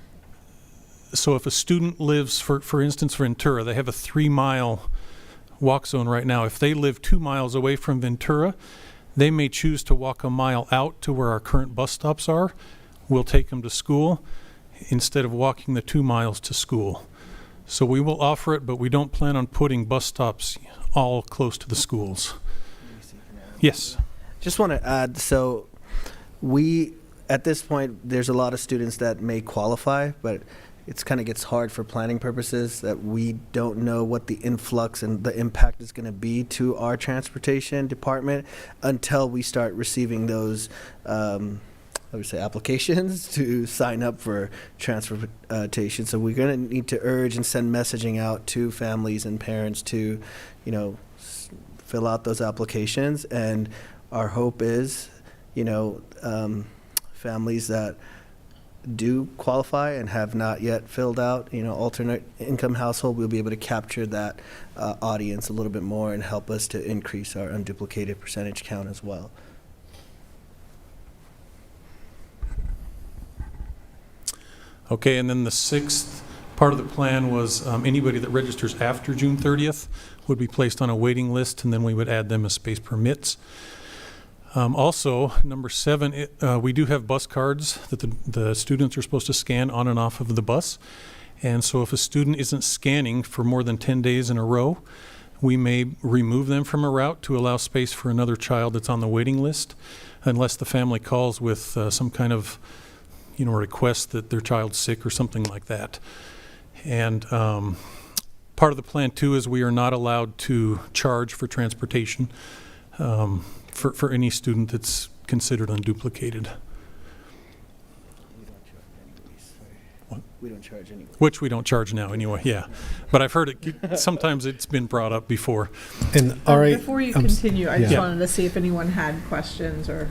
So if a student lives, for instance, Ventura, they have a 3-mile walk zone right now. If they live 2 miles away from Ventura, they may choose to walk a mile out to where our current bus stops are. We'll take them to school instead of walking the 2 miles to school. So we will offer it, but we don't plan on putting bus stops all close to the schools. Yes. Just want to add, so at this point, there's a lot of students that may qualify, but it's kind of gets hard for planning purposes that we don't know what the influx and the impact is going to be to our transportation department until we start receiving those applications to sign up for transportation. So we're going to need to urge and send messaging out to families and parents to, fill out those applications. And our hope is, families that do qualify and have not yet filled out, alternate income household, we'll be able to capture that audience a little bit more and help us to increase our unduplicated percentage count as well. Okay, and then the 6th part of the plan was anybody that registers after June 30th would be placed on a waiting list, and then we would add them as space permits. Also, number 7, we do have bus cards that the students are supposed to scan on and off of the bus. And so if a student isn't scanning for more than 10 days in a row, we may remove them from a route to allow space for another child that's on the waiting list, unless the family calls with some kind of request that their child's sick or something like that. And part of the plan, too, is we are not allowed to charge for transportation for any student that's considered unduplicated. We don't charge anyway. Which we don't charge now anyway, yeah. But I've heard it, sometimes it's been brought up before. And all right, Before you continue, I just wanted to see if anyone had questions or...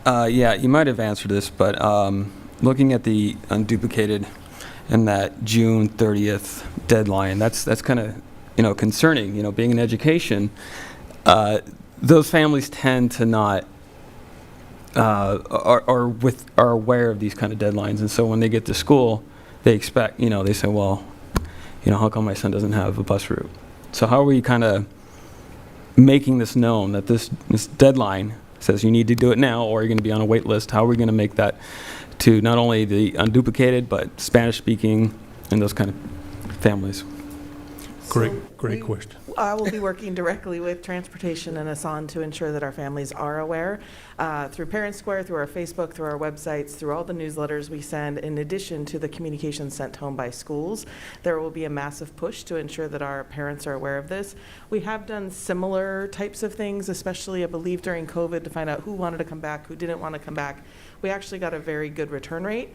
Yeah, you might have answered this, but looking at the unduplicated and that June 30th deadline, that's kind of concerning. Being in education, those families tend to not are aware of these kind of deadlines, and so when they get to school, they expect they say, well, how come my son doesn't have a bus route? So how are we kind of making this known that this deadline says you need to do it now or you're going to be on a wait list? How are we going to make that to not only the unduplicated but Spanish speaking and those kind of families? Great question. I will be working directly with Transportation and Asan to ensure that our families are aware through Parent Square, through our Facebook, through our websites, through all the newsletters we send, in addition to the communications sent home by schools. There will be a massive push to ensure that our parents are aware of this. We have done similar types of things, especially I believe during COVID, to find out who wanted to come back, who didn't want to come back. We actually got a very good return rate.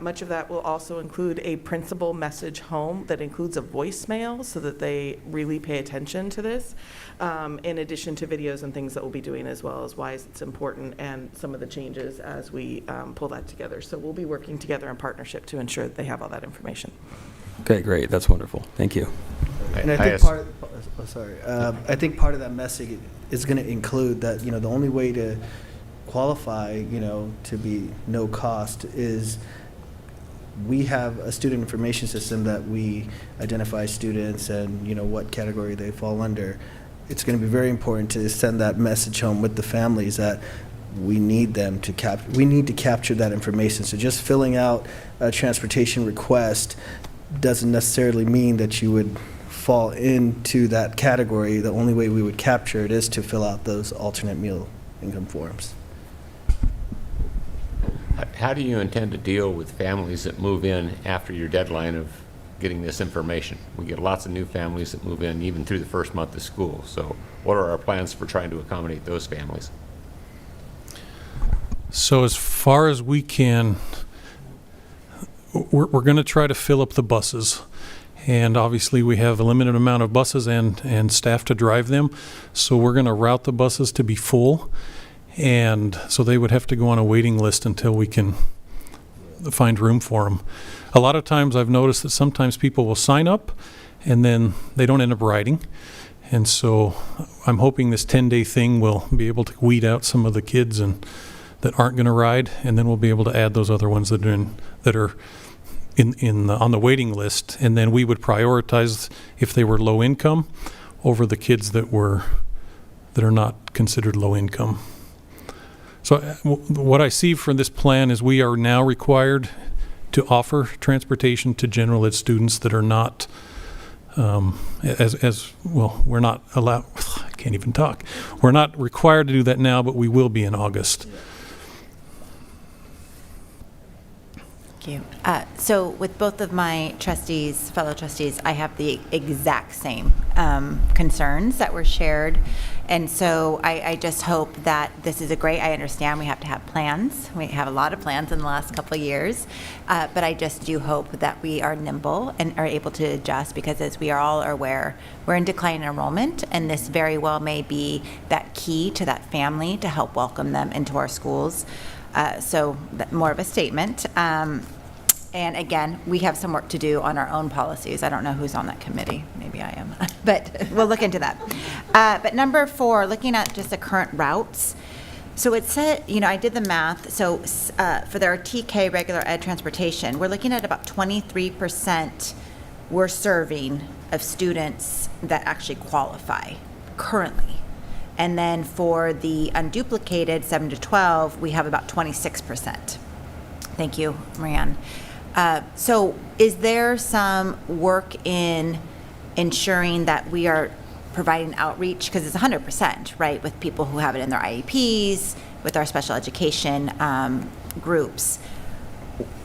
Much of that will also include a principal message home that includes a voicemail so that they really pay attention to this, in addition to videos and things that we'll be doing as well as why it's important and some of the changes as we pull that together. So we'll be working together in partnership to ensure that they have all that information. Okay, great. That's wonderful. Thank you. And I think I think part of that message is going to include that, the only way to qualify, to be no cost is we have a student information system that we identify students and, what category they fall under. It's going to be very important to send that message home with the families that we need them to we need to capture that information. So just filling out a transportation request doesn't necessarily mean that you would fall into that category. The only way we would capture it is to fill out those alternate meal income forms. How do you intend to deal with families that move in after your deadline of getting this information? We get lots of new families that move in even through the first month of school. So what are our plans for trying to accommodate those families? So as far as we can, we're going to try to fill up the buses. And obviously we have a limited amount of buses and staff to drive them. So we're going to route the buses to be full. And so they would have to go on a waiting list until we can find room for them. A lot of times I've noticed that sometimes people will sign up and then they don't end up riding. And so I'm hoping this 10-day thing will be able to weed out some of the kids that aren't going to ride, and then we'll be able to add those other ones that are on the waiting list, and then we would prioritize if they were low income over the kids that are not considered low income. So what I see from this plan is we are now required to offer transportation to general ed students that are not, as well, we're not allowed, I can't even talk. We're not required to do that now, but we will be in August. Thank you. So with both of my trustees, fellow trustees, I have the exact same concerns that were shared. And so I just hope that this is I understand we have to have plans. We have a lot of plans in the last couple of years. But I just do hope that we are nimble and are able to adjust, because as we are all aware, we're in decline in enrollment, and this very well may be that key to that family to help welcome them into our schools. So more of a statement. And again, we have some work to do on our own policies. I don't know who's on that committee. Maybe I am, but we'll look into that. But number 4, looking at just the current routes. So it said, I did the math. So for their TK regular ed transportation, we're looking at about 23% we're serving of students that actually qualify currently. And then for the unduplicated 7 to 12, we have about 26%. Thank you, Marianne. So is there some work in ensuring that we are providing outreach? Because it's 100%, right, with people who have it in their IEPs, with our special education groups.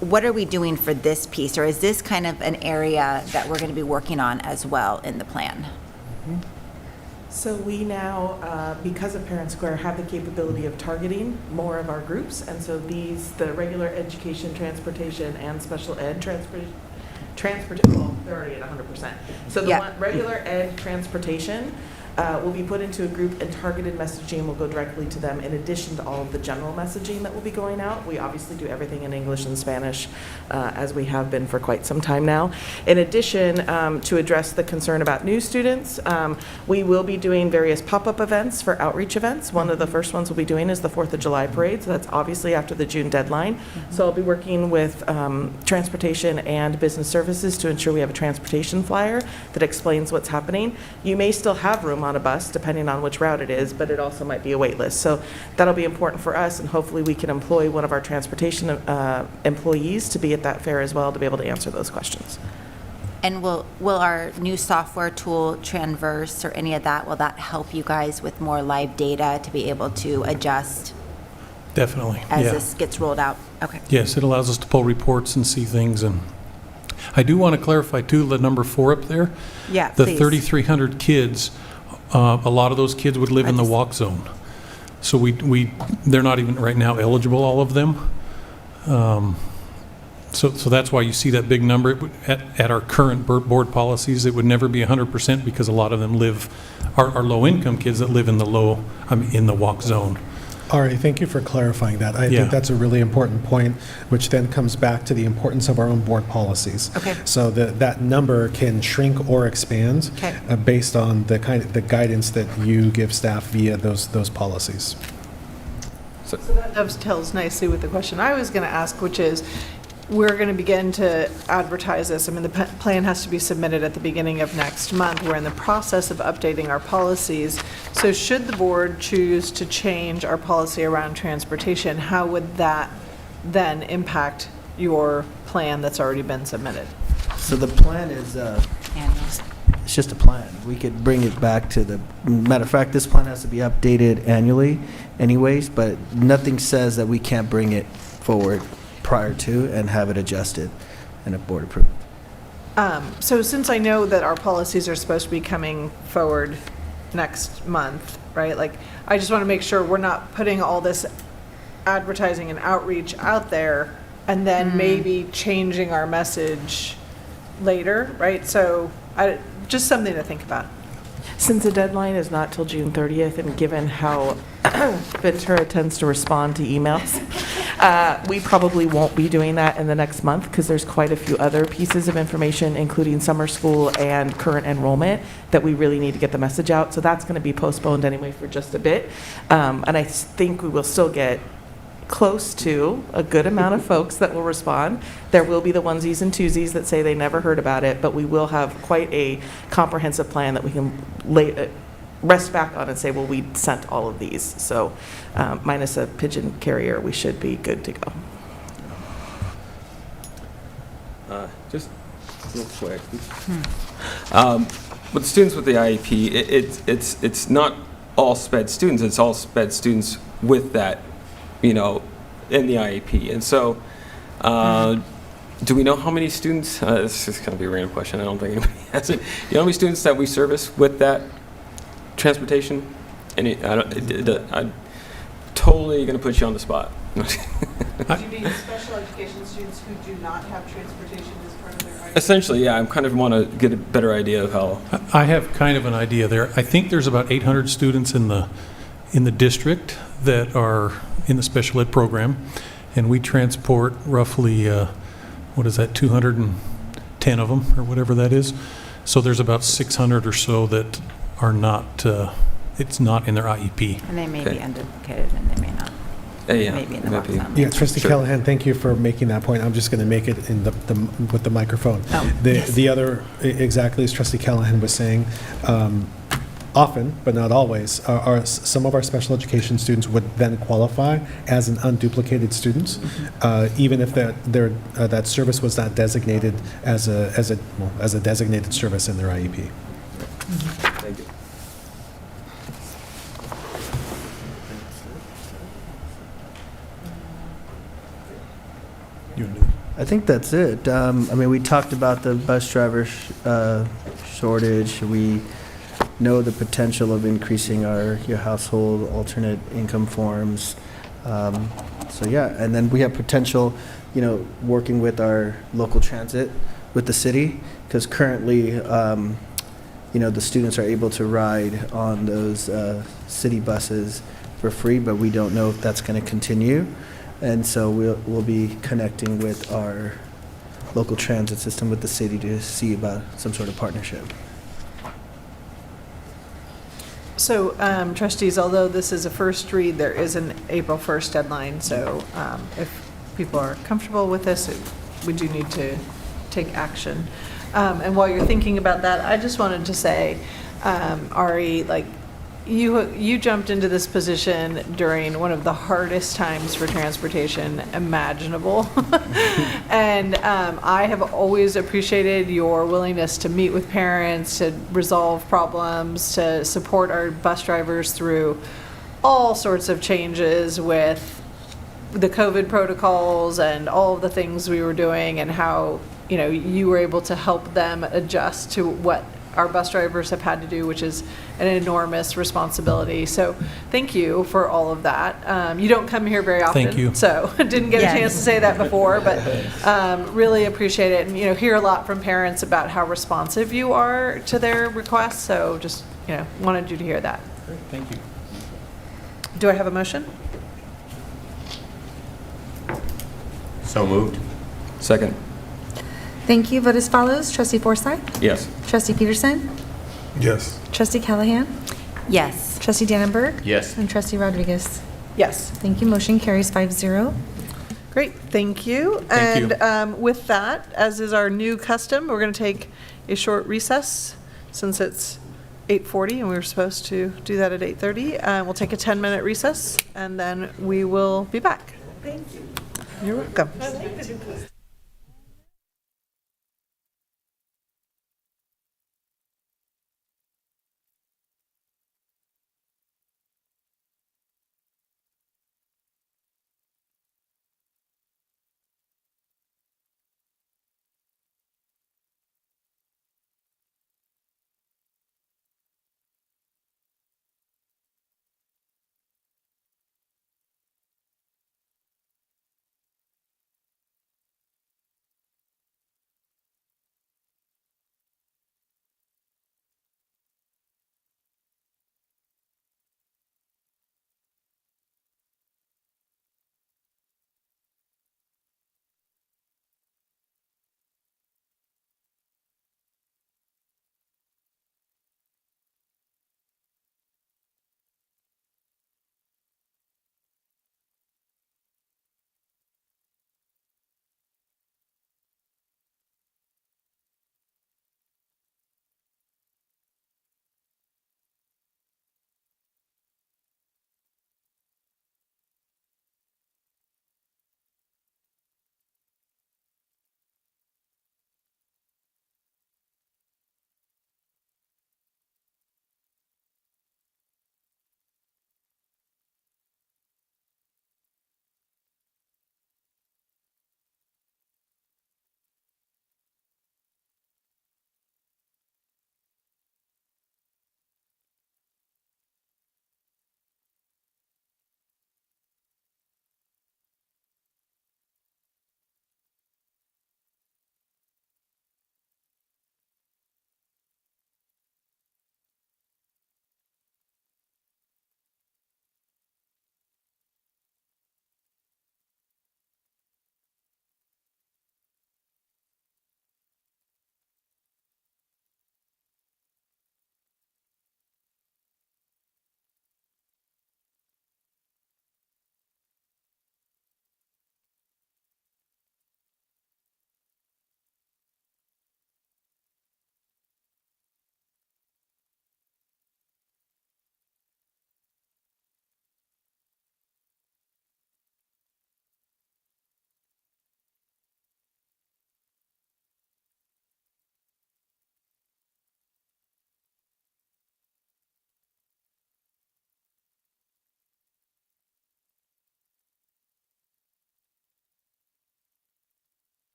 What are we doing for this piece? Or is this kind of an area that we're going to be working on as well in the plan? Mm-hmm. So we now, because of Parent Square, have the capability of targeting more of our groups. And so the regular education transportation and special ed well, they're already at 100%. So the regular ed transportation will be put into a group, and targeted messaging will go directly to them in addition to all of the general messaging that will be going out. We obviously do everything in English and Spanish, as we have been for quite some time now. In addition, to address the concern about new students, we will be doing various pop-up events for outreach events. One of the first ones we'll be doing is the 4th of July parade, so that's obviously after the June deadline. So I'll be working with transportation and business services to ensure we have a transportation flyer that explains what's happening. You may still have room on a bus, depending on which route it is, but it also might be a wait list. So that'll be important for us, and hopefully we can employ one of our transportation employees to be at that fair as well to be able to answer those questions. And will our new software tool, Transverse, or any of that, will that help you guys with more live data to be able to adjust? Definitely, as this gets rolled out? Okay. Yes, it allows us to pull reports and see things. And I do want to clarify, too, the number 4 up there. Yeah, the please. 3,300 kids, a lot of those kids would live in the walk zone. So they're not even right now eligible, all of them. So that's why you see that big number. At our current board policies, it would never be 100% because a lot of them are low-income kids that live in the walk zone. Ari, thank you for clarifying that. I think that's a really important point, which then comes back to the importance of our own board policies. Okay. So that number can shrink or expand based on the guidance that you give staff via those policies. So that dovetails nicely with the question I was going to ask, which is, we're going to begin to advertise this. I mean, the plan has to be submitted at the beginning of next month. We're in the process of updating our policies. So should the board choose to change our policy around transportation, how would that then impact your plan that's already been submitted? So the plan is, it's just a plan. We could bring it back to matter of fact, this plan has to be updated annually anyways, but nothing says that we can't bring it forward prior to and have it adjusted and a board approved. So since I know that our policies are supposed to be coming forward next month, right? Like, I just want to make sure we're not putting all this advertising and outreach out there and then maybe changing our message later, right? So just something to think about. Since the deadline is not till June 30th, and given how Ventura tends to respond to emails, we probably won't be doing that in the next month because there's quite a few other pieces of information, including summer school and current enrollment, that we really need to get the message out. So that's going to be postponed anyway for just a bit. And I think we will still get close to a good amount of folks that will respond. There will be the onesies and twosies that say they never heard about it, but we will have quite a comprehensive plan that we can rest back on and say, well, we sent all of these. So minus a pigeon carrier, we should be good to go. Just real quick. With the students with the IEP, it's not all SPED students, it's all SPED students with that, in the IEP. And so, do we know how many students, this is going to be a random question, I don't think anybody has it. Do you know how many students that we service with that transportation? I'm totally going to put you on the spot. Do you mean special education students who do not have transportation as part of their IEP? Essentially, yeah, I kind of want to get a better idea of how. I have kind of an idea there. I think there's about 800 students in the district that are in the special ed program, and we transport roughly, 210 of them, or whatever that is. So there's about 600 or so that are not, it's not in their IEP. And they may be unduplicated and they may not. Maybe in the box on Yeah, Trustee Callahan, thank you for making that point. I'm just going to make it in with the microphone. The other, exactly as Trustee Callahan was saying, often, but not always, some of our special education students would then qualify as an unduplicated student, even if that service was not designated as a designated service in their IEP. Thank you. I think that's it. We talked about the bus driver shortage. We know the potential of increasing your household alternate income forms. So yeah, and then we have potential, working with our local transit with the city, because currently, the students are able to ride on those city buses for free, but we don't know if that's going to continue. And so we'll be connecting with our local transit system with the city to see about some sort of partnership. So, trustees, although this is a first read, there is an April 1st deadline. So if people are comfortable with this, we do need to take action. And while you're thinking about that, I just wanted to say, Ari, you jumped into this position during one of the hardest times for transportation imaginable. And I have always appreciated your willingness to meet with parents, to resolve problems, to support our bus drivers through all sorts of changes with the COVID protocols and all of the things we were doing, and how, you were able to help them adjust to what our bus drivers have had to do, which is an enormous responsibility. So thank you for all of that. You don't come here very often. Thank you. So didn't get a chance to say that before, but really appreciate it. And, hear a lot from parents about how responsive you are to their requests. So just, wanted you to hear that. Great, thank you. Do I have a motion? So moved. Second. Thank you. Vote as follows. Trustee Forsythe? Yes. Trustee Peterson? Yes. Trustee Callahan? Yes. Trustee Dannenberg? Yes. And Trustee Rodriguez? Yes. Thank you. Motion carries 5-0. Great, thank you. Thank you. And with that, as is our new custom, we're going to take a short recess since it's 8:40 and we were supposed to do that at 8:30. We'll take a 10-minute recess and then we will be back. Thank you. You're welcome.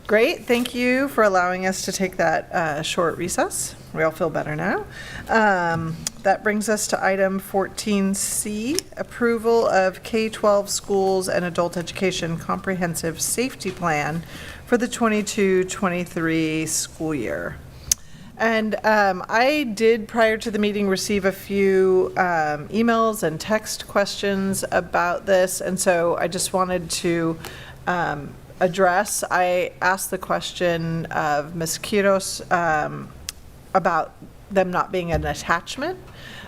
Great, thank you for allowing us to take that short recess. We all feel better now. That brings us to item 14C, approval of K-12 schools and adult education comprehensive safety plan for the 22-23 school year. And I did, prior to the meeting, receive a few emails and text questions about this, and so I just wanted to address. I asked the question of Ms. Quiros about them not being an attachment,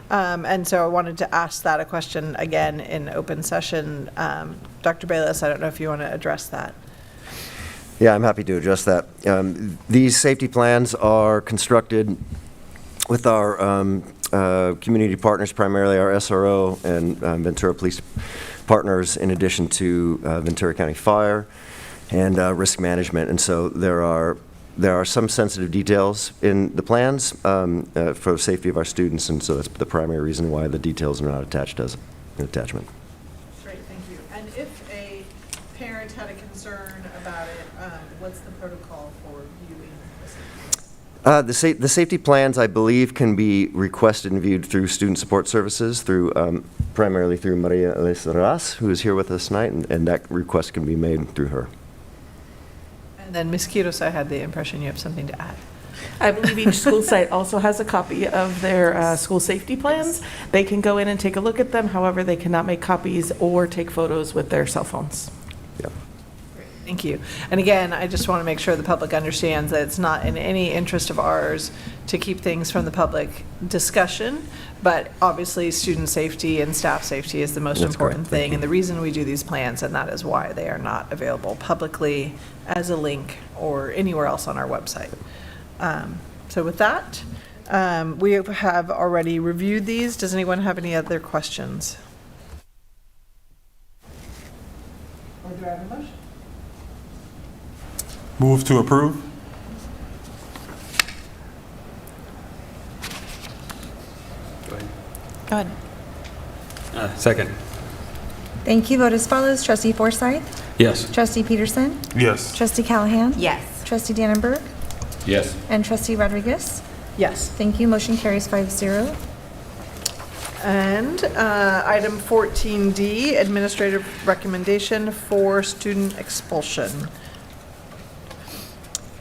and so I wanted to ask that a question again in open session. Dr. Bayless, I don't know if you want to address that. Yeah, I'm happy to address that. These safety plans are constructed with our community partners, primarily our SRO and Ventura Police partners, in addition to Ventura County Fire and risk management. And so there are some sensitive details in the plans for the safety of our students, and so that's the primary reason why the details are not attached as an attachment. Great, thank you. And if a parent had a concern about it, what's the protocol for viewing this? The safety plans, I believe, can be requested and viewed through Student Support Services, through primarily through Maria Elisa, who is here with us tonight, and that request can be made through her. And then Ms. Quiros, I had the impression you have something to add. I believe each school site also has a copy of their school safety plans. They can go in and take a look at them. However, they cannot make copies or take photos with their cell phones. Yeah. Thank you. And again, I just want to make sure the public understands that it's not in any interest of ours to keep things from the public discussion, but obviously student safety and staff safety is the most important thing, and the reason we do these plans, and that is why they are not available publicly as a link or anywhere else on our website. So with that, we have already reviewed these. Does anyone have any other questions? Or do I have a motion? Move to approve. Go ahead. Second. Thank you. Vote as follows. Trustee Forsythe? Yes. Trustee Peterson? Yes. Trustee Callahan? Yes. Trustee Dannenberg? Yes. And Trustee Rodriguez? Yes. Thank you. Motion carries 5-0. And item 14D, administrative recommendation for student expulsion.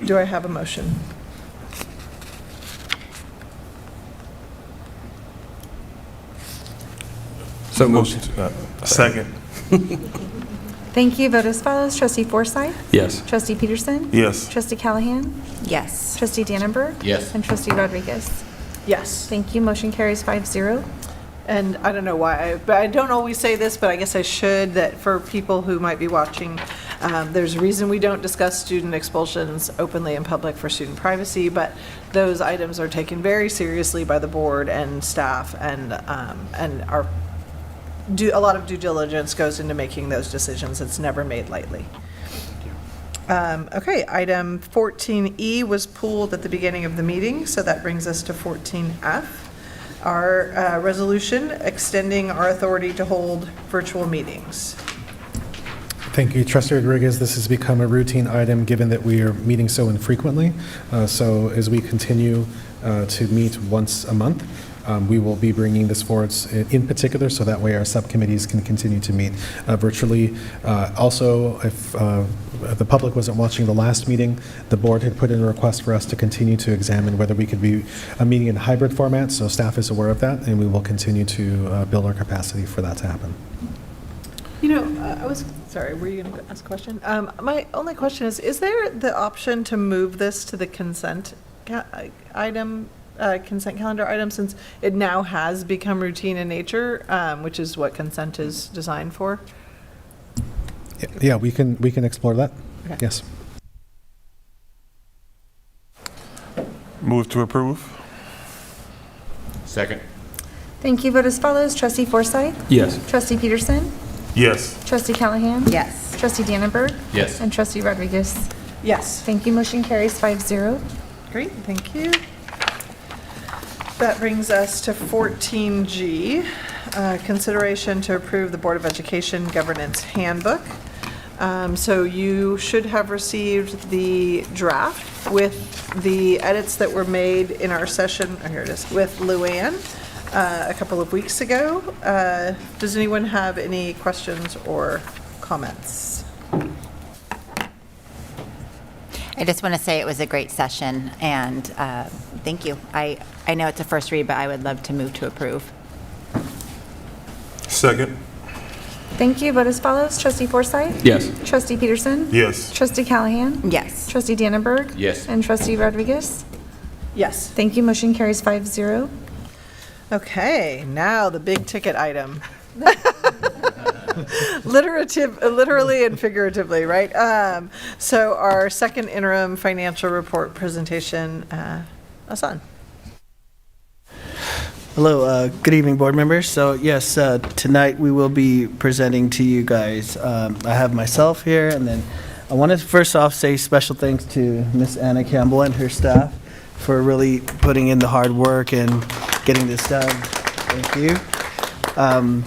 Do I have a motion? So Motion. Second. Thank you. Vote as follows. Trustee Forsythe? Yes. Trustee Peterson? Yes. Trustee Callahan? Yes. Trustee Dannenberg? Yes. And Trustee Rodriguez? Yes. Thank you. Motion carries 5-0. And I don't know why, but I don't always say this, but I guess I should, that for people who might be watching, there's a reason we don't discuss student expulsions openly in public for student privacy, but those items are taken very seriously by the board and staff, and are a lot of due diligence goes into making those decisions. It's never made lightly. Okay, item 14E was pulled at the beginning of the meeting, so that brings us to 14F. Our resolution extending our authority to hold virtual meetings. Thank you, Trustee Rodriguez. This has become a routine item given that we are meeting so infrequently. So as we continue to meet once a month, we will be bringing this forward in particular, so that way our subcommittees can continue to meet virtually. Also, if the public wasn't watching the last meeting, the board had put in a request for us to continue to examine whether we could be a meeting in hybrid format, so staff is aware of that, and we will continue to build our capacity for that to happen. You know, I was, sorry, were you going to ask a question? My only question is there the option to move this to the consent item, consent calendar item, since it now has become routine in nature, which is what consent is designed for? Yeah, we can explore that. Okay. Yes. Move to approve. Second. Thank you. Vote as follows. Trustee Forsythe? Yes. Trustee Peterson? Yes. Trustee Callahan? Yes. Trustee Dannenberg? Yes. And Trustee Rodriguez? Yes. Thank you. Motion carries 5-0. Great, thank you. That brings us to 14G, consideration to approve the Board of Education Governance Handbook. So you should have received the draft with the edits that were made in our session, oh, here it is, with Luann a couple of weeks ago. Does anyone have any questions or comments? I just want to say it was a great session, and thank you. I know it's a first read, but I would love to move to approve. Second. Thank you. Vote as follows. Trustee Forsythe? Yes. Trustee Peterson? Yes. Trustee Callahan? Yes. Trustee Dannenberg? Yes. And Trustee Rodriguez? Yes. Thank you. Motion carries 5-0. Okay, now the big ticket item. Literally and figuratively, right? So our second interim financial report presentation, Hassan. Hello, good evening, board members. So yes, tonight we will be presenting to you guys. I have myself here, and then I want to first off say special thanks to Miss Anna Campbell and her staff for really putting in the hard work and getting this done. Thank you.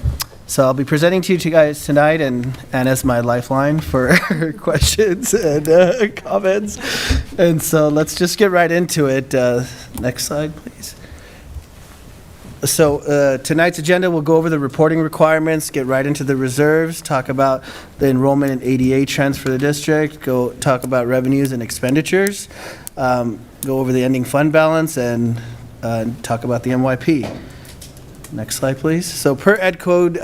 So I'll be presenting to you guys tonight, and Anna's my lifeline for questions and comments. And so let's just get right into it. Next slide, please. So tonight's agenda, we'll go over the reporting requirements, get right into the reserves, talk about the enrollment and ADA trends for the district, go talk about revenues and expenditures, go over the ending fund balance, and talk about the MYP. Next slide, please. So per ed code,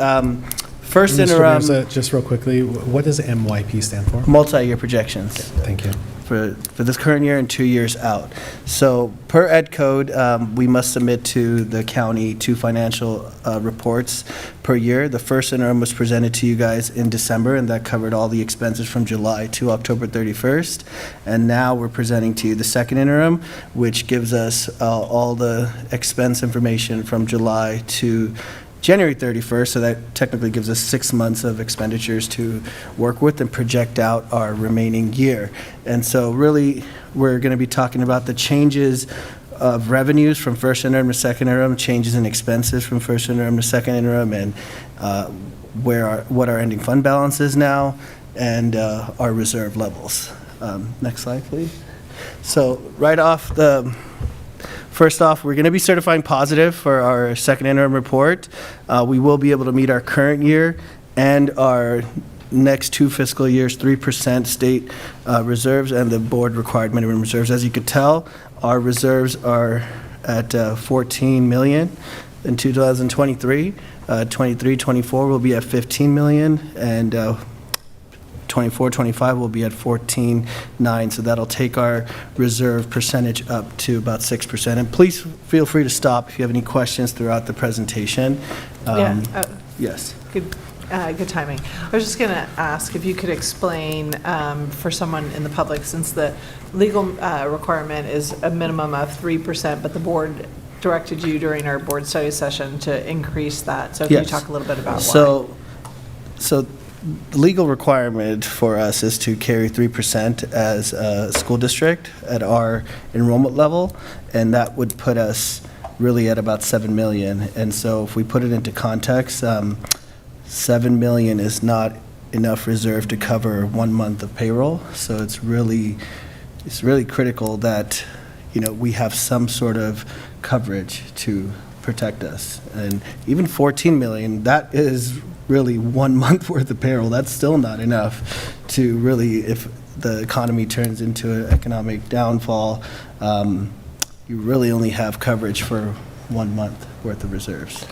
first Mr. interim, Mirza, just real quickly, what does MYP stand for? multi-year projections. Thank you. For this current year and 2 years out. So per ed code, we must submit to the county 2 financial reports per year. The first interim was presented to you guys in December, and that covered all the expenses from July to October 31st. And now we're presenting to you the second interim, which gives us all the expense information from July to January 31st, so that technically gives us 6 months of expenditures to work with and project out our remaining year. And so really, we're going to be talking about the changes of revenues from first interim to second interim, changes in expenses from first interim to second interim, and what our ending fund balance is now, and our reserve levels. Next slide, please. So right off first off, we're going to be certifying positive for our second interim report. We will be able to meet our current year and our next 2 fiscal years 3% state reserves and the board required minimum reserves. As you could tell, our reserves are at 14 million in 2023. 23-24 will be at 15 million, and 24-25 will be at 14.9, so that'll take our reserve percentage up to about 6%. And please feel free to stop if you have any questions throughout the presentation. Yes. Good timing. I was just going to ask if you could explain for someone in the public, since the legal requirement is a minimum of 3%, but the board directed you during our board study session to increase that. So if you talk a little bit about why. So the legal requirement for us is to carry 3% as a school district at our enrollment level, and that would put us really at about 7 million. And so if we put it into context, 7 million is not enough reserve to cover 1 month of payroll. So it's really critical that, we have some sort of coverage to protect us. And even 14 million, that is really 1 month worth of payroll. That's still not enough to really, if the economy turns into an economic downfall, you really only have coverage for 1 month worth of reserves.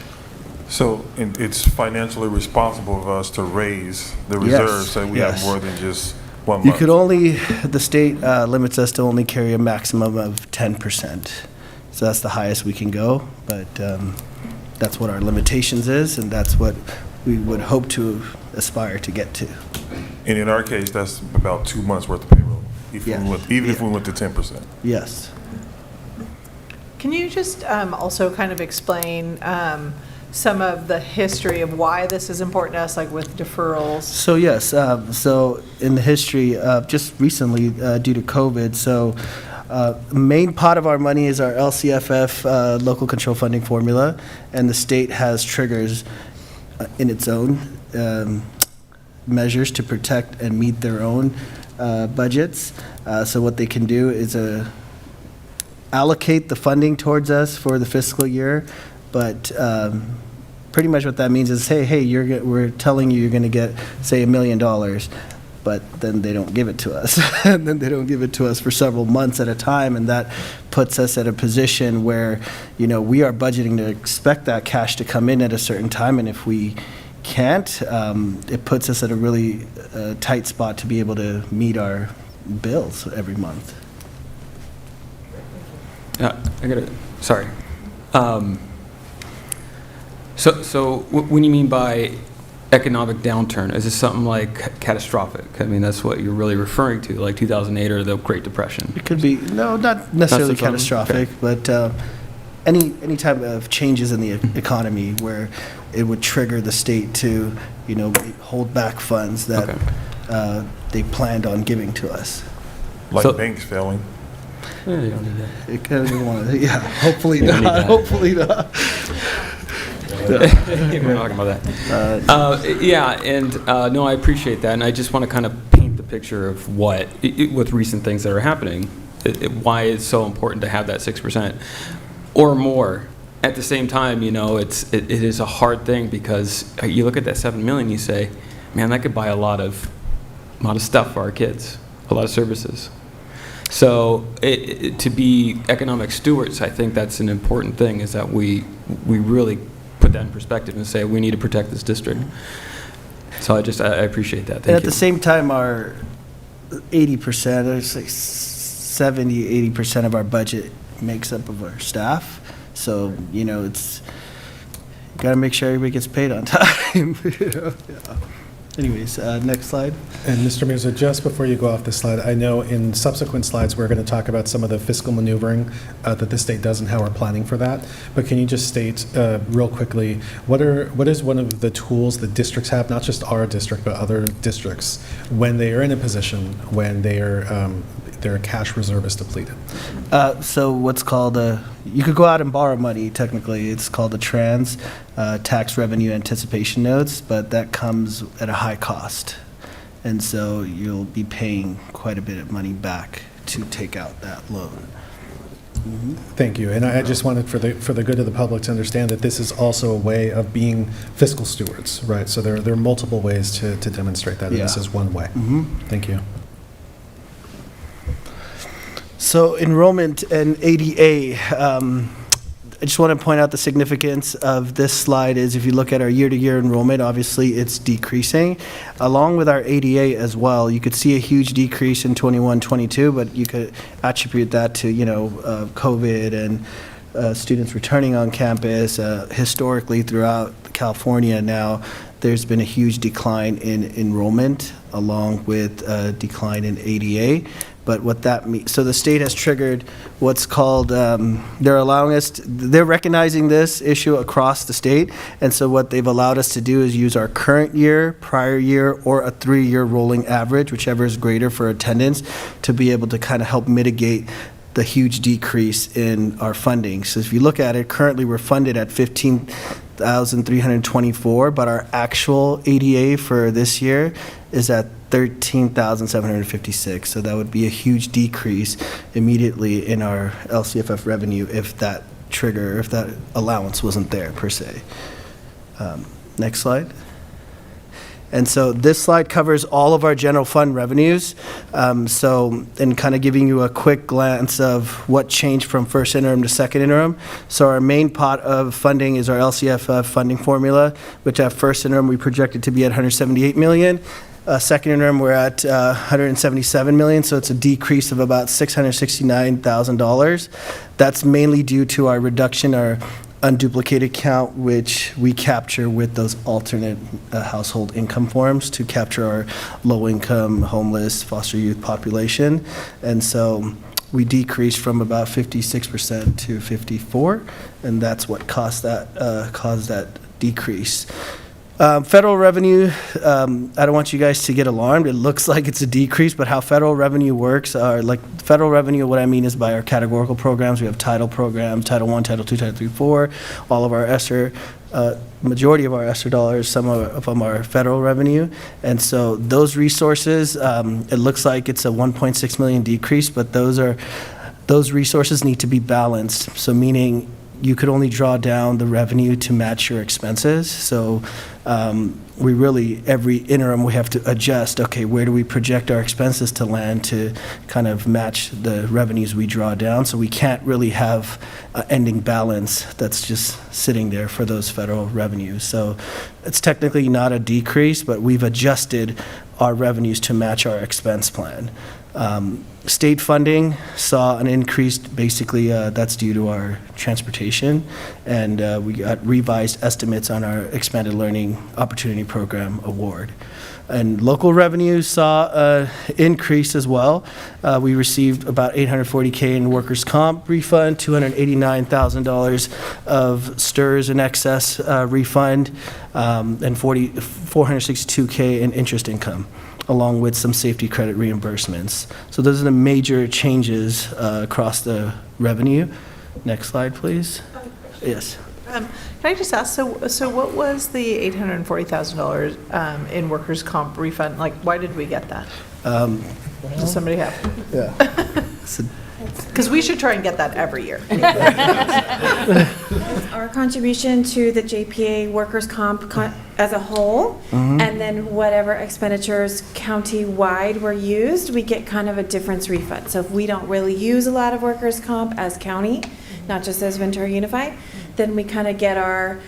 So it's financially responsible of us to raise the reserves so we have more than just 1 month. You could only, the state limits us to only carry a maximum of 10%. So that's the highest we can go, but that's what our limitations is, and that's what we would hope to aspire to get to. And in our case, that's about 2 months worth of payroll, if we went to 10%. Yes. Can you just also kind of explain some of the history of why this is important to us, like with deferrals? So yes, so in the history, just recently due to COVID, so main pot of our money is our LCFF local control funding formula, and the state has triggers in its own. measures to protect and meet their own budgets. So what they can do is allocate the funding towards us for the fiscal year, but pretty much what that means is, hey, we're telling you you're going to get, say, $1 million, but then they don't give it to us. And then they don't give it to us for several months at a time, and that puts us at a position where, we are budgeting to expect that cash to come in at a certain time, and if we can't, it puts us at a really tight spot to be able to meet our bills every month. Yeah, sorry. So when you mean by economic downturn, is this something like catastrophic? I mean, that's what you're really referring to, like 2008 or the Great Depression. It could be, no, not necessarily catastrophic, but any type of changes in the economy where it would trigger the state to, hold back funds that they planned on giving to us. Like banks failing. Yeah, you don't need that. It kind of hopefully not. Hopefully not. We're talking about that. No, I appreciate that, and I just want to kind of paint the picture of with recent things that are happening, why it's so important to have that 6% or more. At the same time, it is a hard thing because you look at that $7 million, you say, man, that could buy a lot of stuff for our kids, a lot of services. So to be economic stewards, I think that's an important thing, is that we really put that in perspective and say we need to protect this district. So I appreciate that. Thank you. At the same time, our 80%, there's like 70, 80% of our budget makes up of our staff. So, it's got to make sure everybody gets paid on time. Yeah. Anyways, next slide. And Mr. Mirza, just before you go off this slide, I know in subsequent slides we're going to talk about some of the fiscal maneuvering that the state does and how we're planning for that. But can you just state real quickly, what is one of the tools that districts have, not just our district, but other districts, when they are in a position when their cash reserve is depleted? So what's called you could go out and borrow money, technically. It's called a tax revenue anticipation notes, but that comes at a high cost. And so you'll be paying quite a bit of money back to take out that loan. Mm-hmm. Thank you. And I just wanted for the good of the public to understand that this is also a way of being fiscal stewards, right? So there are multiple ways to demonstrate that, and this is one way. Mm-hmm. Thank you. So enrollment and ADA, I just want to point out the significance of this slide is if you look at our year-to-year enrollment, obviously it's decreasing. Along with our ADA as well, you could see a huge decrease in 21-22, but you could attribute that to, COVID and students returning on campus. Historically throughout California now, there's been a huge decline in enrollment along with a decline in ADA. But what that means, so the state has triggered what's called, they're recognizing this issue across the state, and so what they've allowed us to do is use our current year, prior year, or a 3-year rolling average, whichever is greater for attendance, to be able to kind of help mitigate the huge decrease in our funding. So if you look at it, currently we're funded at $15,324, but our actual ADA for this year is at $13,756. So that would be a huge decrease immediately in our LCFF revenue if that allowance wasn't there per se. Next slide. And so this slide covers all of our general fund revenues. And kind of giving you a quick glance of what changed from first interim to second interim. So our main pot of funding is our LCFF funding formula, which at first interim we projected to be at $178 million. Second interim we're at $177 million, so it's a decrease of about $669,000. That's mainly due to our reduction, our unduplicated count, which we capture with those alternate household income forms to capture our low-income, homeless, foster youth population. And so we decreased from about 56% to 54%, and that's what caused that decrease. Federal revenue, I don't want you guys to get alarmed. It looks like it's a decrease, but how federal revenue works are federal revenue, what I mean is by our categorical programs. We have title programs, Title I, Title II, Title III, IV. All of our ESSER majority of our ESSER dollars, some of them are federal revenue. And so those resources, it looks like it's a 1.6 million decrease, but those resources need to be balanced. So meaning you could only draw down the revenue to match your expenses. So we really, every interim, we have to adjust, okay, where do we project our expenses to land to kind of match the revenues we draw down? So we can't really have an ending balance that's just sitting there for those federal revenues. So it's technically not a decrease, but we've adjusted our revenues to match our expense plan. State funding saw an increase, basically that's due to our transportation, and we got revised estimates on our Expanded Learning Opportunity Program award. And local revenues saw an increase as well. We received about $840K in workers' comp refund, $289,000 of STRS and excess refund, and $462K in interest income, along with some safety credit reimbursements. So those are the major changes across the revenue. Next slide, please. Yes. Can I just ask, so what was the $840,000 in workers' comp refund? Like, why did we get that? Does somebody have? Yeah. Because we should try and get that every year. Our contribution to the JPA workers' comp as a whole, and then whatever expenditures county-wide were used, we get kind of a difference refund. So if we don't really use a lot of workers' comp as county, not just as Ventura Unified, then we kind of get our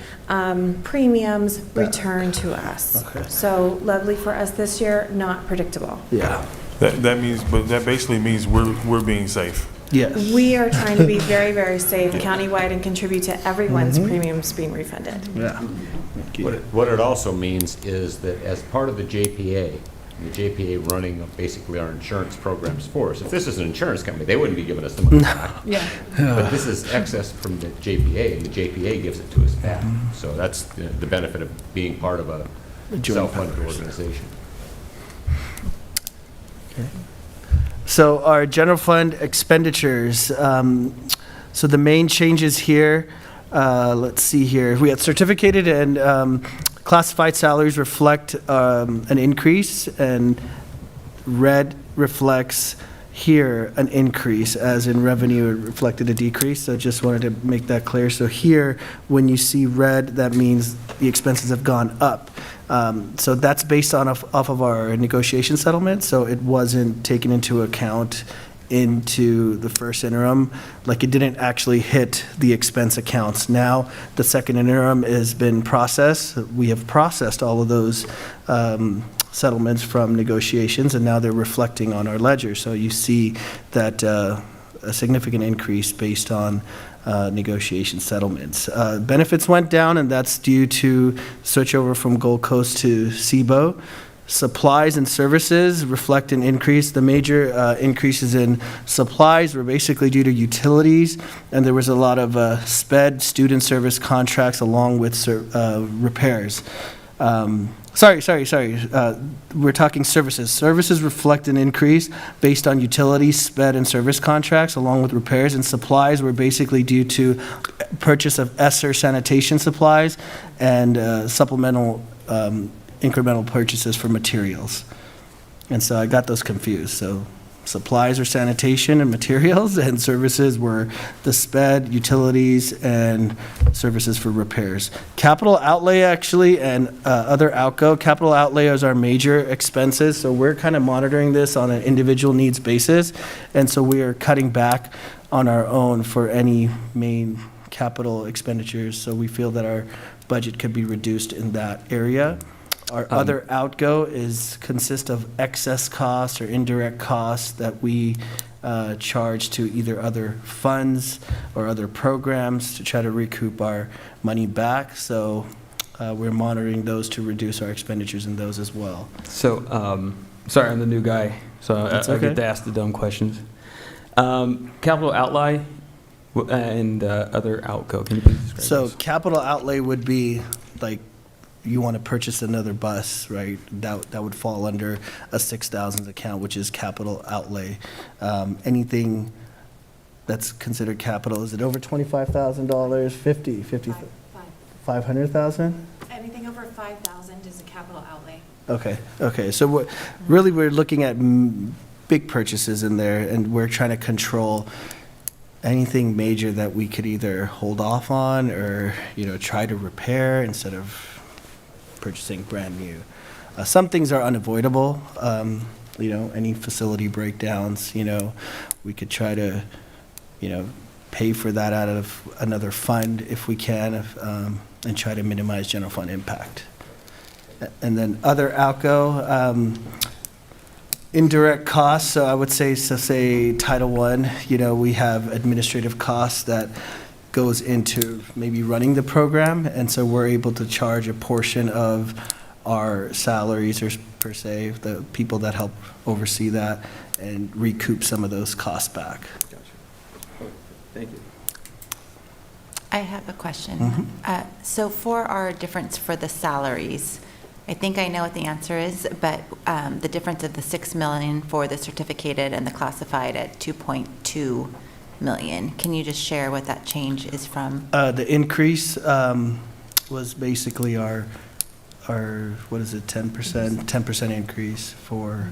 premiums returned to us. Okay. So lovely for us this year, not predictable. Yeah. That means, but that basically means we're being safe. Yes. We are trying to be very, very safe countywide and contribute to everyone's premiums being refunded. Yeah. What it also means is that as part of the JPA running basically our insurance programs for us, if this is an insurance company, they wouldn't be giving us the money back. Yeah. But this is excess from the JPA, and the JPA gives it to us back. So that's the benefit of being part of a self-funded organization. Okay. So our general fund expenditures, so the main changes here, let's see here. We had certificated and classified salaries reflect an increase, and red reflects here an increase, as in revenue it reflected a decrease. So just wanted to make that clear. So here, when you see red, that means the expenses have gone up. So that's based on off of our negotiation settlement, so it wasn't taken into account into the first interim. Like, it didn't actually hit the expense accounts. Now, the second interim has been processed. We have processed all of those settlements from negotiations, and now they're reflecting on our ledger. So you see that a significant increase based on negotiation settlements. Benefits went down, and that's due to switch over from Gold Coast to SIBO. Supplies and services reflect an increase. The major increases in supplies were basically due to utilities, and there was a lot of SPED, student service contracts, along with repairs. Sorry. We're talking services. Services reflect an increase based on utilities, SPED, and service contracts, along with repairs. And supplies were basically due to purchase of ESSER sanitation supplies and supplemental incremental purchases for materials. And so I got those confused. So supplies are sanitation and materials, and services were the SPED, utilities, and services for repairs. Capital outlay, actually, and other outgo. Capital outlay is our major expenses, so we're kind of monitoring this on an individual needs basis, and so we are cutting back on our own for any main capital expenditures, so we feel that our budget could be reduced in that area. Our other outgo consists of excess costs or indirect costs that we charge to either other funds or other programs to try to recoup our money back. So we're monitoring those to reduce our expenditures in those as well. So, sorry, I'm the new guy, so I okay. get to ask the dumb questions. Capital outlay and other outgo, can you please describe So those? capital outlay would be like, you want to purchase another bus, right? That would fall under a 6,000 account, which is capital outlay. Anything that's considered capital, is it over $25,000? 50? 500,000? Anything over 5,000 is a capital outlay. Okay. So we're looking at big purchases in there, and we're trying to control anything major that we could either hold off on or, try to repair instead of purchasing brand new. Some things are unavoidable. Any facility breakdowns, we could try to, pay for that out of another fund if we can, and try to minimize general fund impact. And then other outgo, indirect costs, so I would say Title I, we have administrative costs that goes into maybe running the program, and so we're able to charge a portion of our salaries, or per se, the people that help oversee that, and recoup some of those costs back. Gotcha. Thank you. I have a question. So for our difference for the salaries, I think I know what the answer is, but the difference of the $6 million for the certificated and the classified at $2.2 million, can you just share what that change is from? The increase was basically our 10% increase for,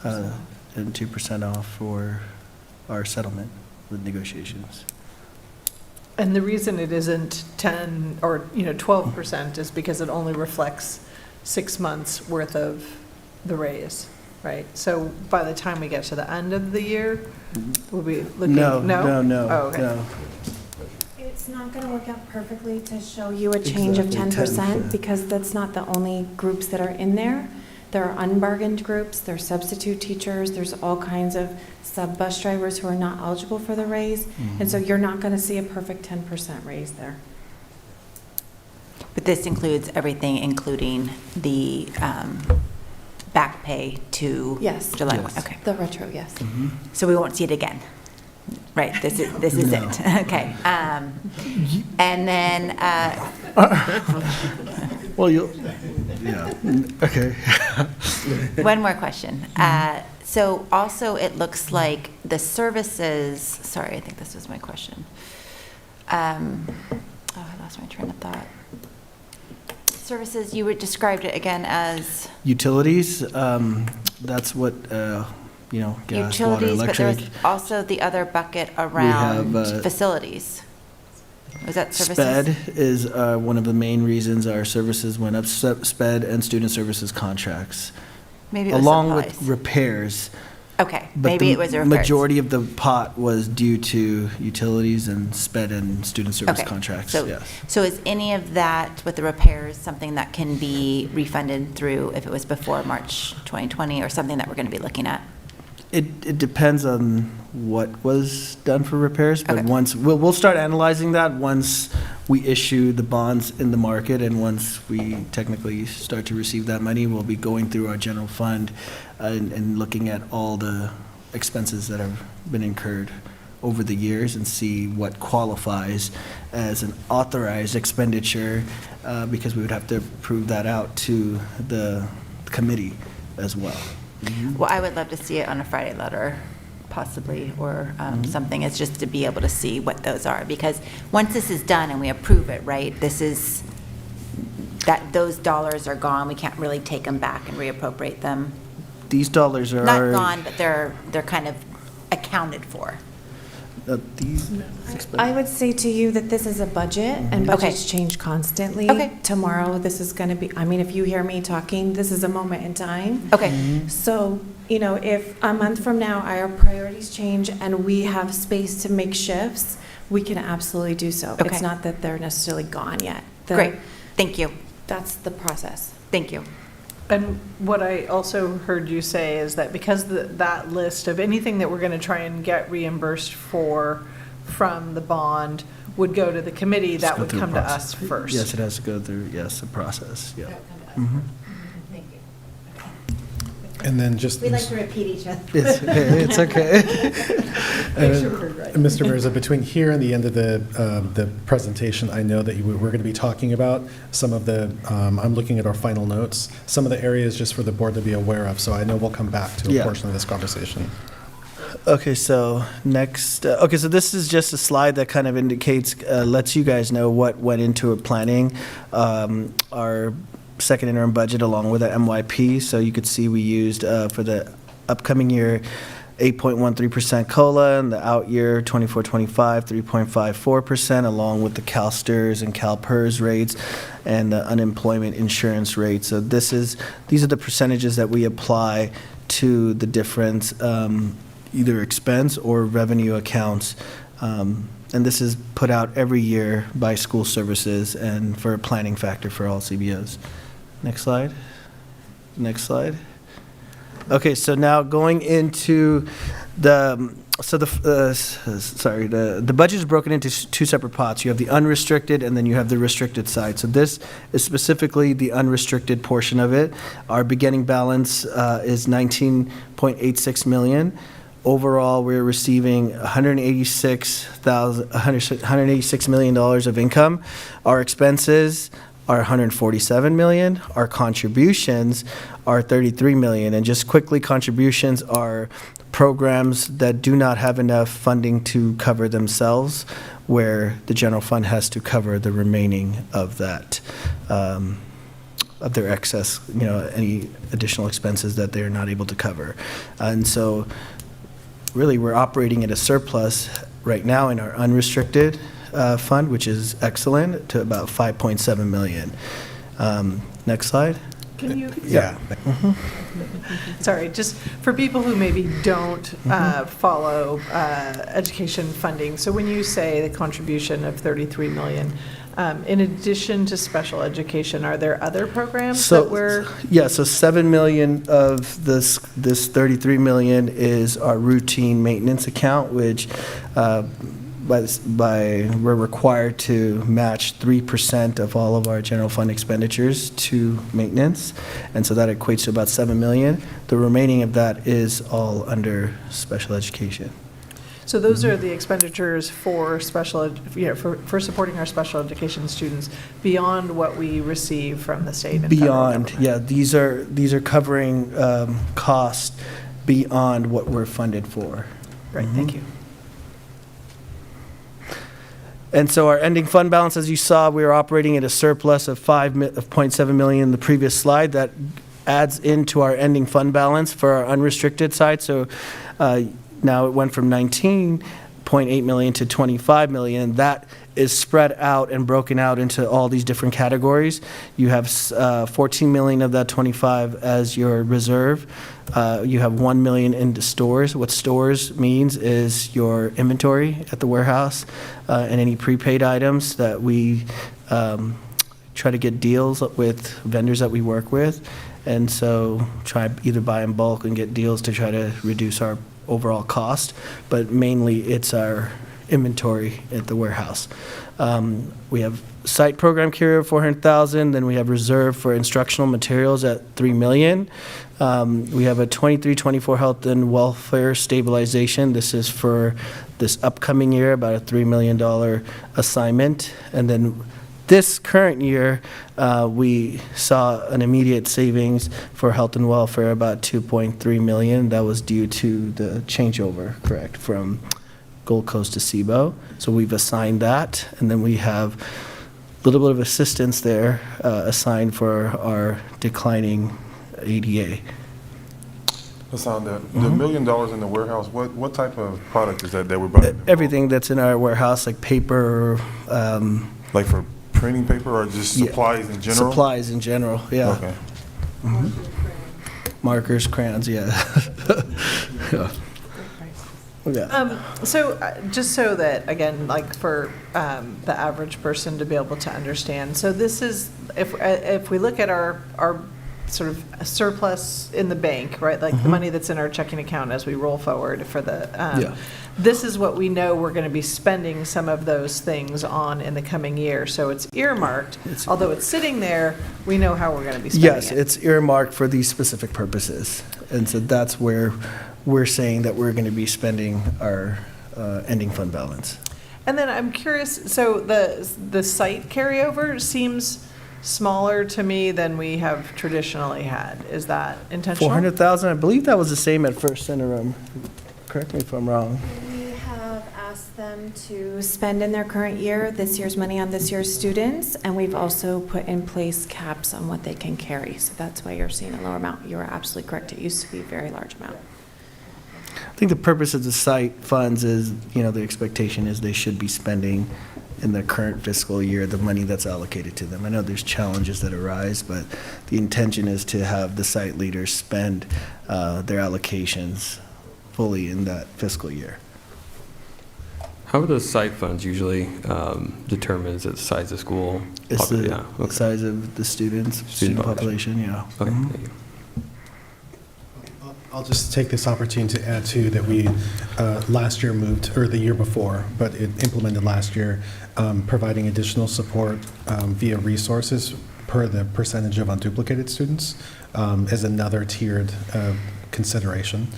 and 2% off for our settlement with negotiations. And the reason it isn't 10 or 12% is because it only reflects 6 months worth of the raise, right? So by the time we get to the end of the year, we'll be looking. No. Oh, okay. No. It's not going to work out perfectly to show you a change of 10% because that's not the only groups that are in there. There are unbargained groups, there are substitute teachers, there's all kinds of sub-bus drivers who are not eligible for the raise. And so you're not going to see a perfect 10% raise there. But this includes everything, including the back pay to July 1. Okay. The retro, yes. So we won't see it again. Right, this is No. it. Okay. And then, Well, okay. one more question. So also, it looks like the services, sorry, I think this was my question. I lost my train of thought. Services, you described it again as? Utilities, that's what, gas, Utilities, water, but electric. there's also the other bucket around facilities. Was that services? SPED is one of the main reasons our services went up, SPED and student services contracts. Maybe it was along supplies. with repairs. Okay, But maybe it was the repairs. majority of the pot was due to utilities and SPED and student service Okay, contracts, so, yes. So is any of that with the repairs something that can be refunded through if it was before March 2020 or something that we're going to be looking at? It depends on what was done for repairs, but Okay. once, we'll start analyzing that once we issue the bonds in the market, and once we technically start to receive that money, we'll be going through our general fund and looking at all the expenses that have been incurred over the years and see what qualifies as an authorized expenditure, because we would have to prove that out to the committee as well. Well, I would love to see it on a Friday letter, possibly, or something. It's just to be able to see what those are. Because once this is done and we approve it, right, those dollars are gone. We can't really take them back and reappropriate them. These dollars are Not gone, but they're kind of accounted for. I would say to you that this is a budget, and budgets change constantly. Okay. Tomorrow, this is going to be, if you hear me talking, this is a moment in time. Okay. So, if a month from now our priorities change and we have space to make shifts, we can absolutely do so. Okay. It's not that they're necessarily gone yet. Great. Thank you. That's the process. Thank you. And what I also heard you say is that because that list of anything that we're going to try and get reimbursed for from the bond would go to the committee, that would come to us first. Yes, it has to go through, a process, yeah. And then just. We like to repeat each other. It's okay. Mr. Mirza, between here and the end of the presentation, I know that we're going to be talking about some of the, I'm looking at our final notes, some of the areas just for the board to be aware of, so I know we'll come back to a portion of this conversation. Okay, so next, okay, so this is just a slide that kind of indicates, lets you guys know what went into planning our second interim budget along with the MYP. So you could see we used for the upcoming year 8.13% COLA, and the out year 24-25 3.54%, along with the CalSTRS and CalPERS rates and the unemployment insurance rate. So these are the percentages that we apply to the different either expense or revenue accounts. And this is put out every year by school services and for a planning factor for all CBOs. Next slide. Next slide. Okay, so now going into the budget is broken into two separate pots. You have the unrestricted and then you have the restricted side. So this is specifically the unrestricted portion of it. Our beginning balance is 19.86 million. Overall, we're receiving $186 million of income. Our expenses are 147 million. Our contributions are 33 million. And just quickly, contributions are programs that do not have enough funding to cover themselves, where the general fund has to cover the remaining of that, of their excess, any additional expenses that they're not able to cover. And so really we're operating at a surplus right now in our unrestricted fund, which is excellent, to about 5.7 million. Next slide. Can you? Yeah. Sorry, just for people who maybe don't follow education funding. So when you say the contribution of 33 million, in addition to special education, are there other programs that we're? Yeah, so 7 million of this 33 million is our routine maintenance account, which we're required to match 3% of all of our general fund expenditures to maintenance, and so that equates to about 7 million. The remaining of that is all under special education. So those are the expenditures for for supporting our special education students beyond what we receive from the state and Beyond, federal yeah, these are covering costs beyond what we're funded for. Right, thank you. And so our ending fund balance, as you saw, we were operating at a surplus of 5.7 million in the previous slide. That adds into our ending fund balance for our unrestricted side. So now it went from 19.8 million to 25 million. That is spread out and broken out into all these different categories. You have 14 million of that 25 as your reserve. You have 1 million into stores. What stores means is your inventory at the warehouse and any prepaid items that we try to get deals with vendors that we work with. And so try either buy in bulk and get deals to try to reduce our overall cost, but mainly it's our inventory at the warehouse. We have site program carryover 400,000, then we have reserve for instructional materials at 3 million. We have a 23-24 health and welfare stabilization. This is for this upcoming year, about a $3 million assignment. And then this current year, we saw an immediate savings for health and welfare, about 2.3 million. That was due to the changeover, correct, from Gold Coast to SIBO. So we've assigned that, and then we have a little bit of assistance there assigned for our declining ADA. Hassan, the $1 million in the warehouse, what type of product is that we're buying? Everything that's in our warehouse, like paper. Like for printing paper or just supplies in general? Supplies in general, yeah. Okay. Markers, crayons, yeah. So just so that, again, like for the average person to be able to understand, so this is, if we look at our sort of surplus in the bank, right, like the money that's in our checking account as we roll forward for the, this is what we know we're going to be spending some of those things on in the coming year. So it's earmarked, although it's sitting there, we know how we're going to be spending it. Yes, it's earmarked for these specific purposes. And so that's where we're saying that we're going to be spending our ending fund balance. And then I'm curious, so the site carryover seems smaller to me than we have traditionally had. Is that intentional? 400,000, I believe that was the same at first interim. correct me if I'm wrong. We have asked them to spend in their current year this year's money on this year's students, and we've also put in place caps on what they can carry. So that's why you're seeing a lower amount. You are absolutely correct. It used to be a very large amount. I think the purpose of the site funds is, the expectation is they should be spending in the current fiscal year the money that's allocated to them. I know there's challenges that arise, but the intention is to have the site leaders spend their allocations fully in that fiscal year. How are those site funds usually determined? Is it the size of school? It's the size of the student population, yeah. Okay, Mhm. thank you. I'll just take this opportunity to add too that we last year moved, or the year before, but it implemented last year, providing additional support via resources per the percentage of unduplicated students as another tiered consideration.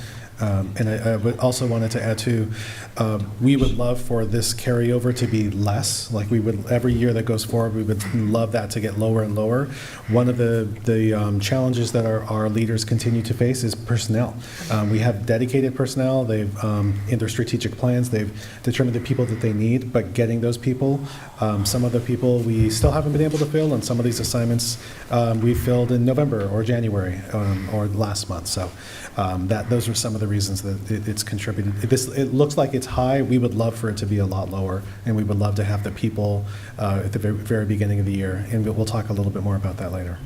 And I would also wanted to add too, we would love for this carryover to be less. Like we would, every year that goes forward, we would love that to get lower and lower. One of the challenges that our leaders continue to face is personnel. We have dedicated personnel. They've, in their strategic plans, they've determined the people that they need, but getting those people, some of the people we still haven't been able to fill, and some of these assignments we filled in November or January or last month. So those are some of the reasons that it's contributed. It looks like it's high. We would love for it to be a lot lower, and we would love to have the people at the very beginning of the year, and we'll talk a little bit more about that later.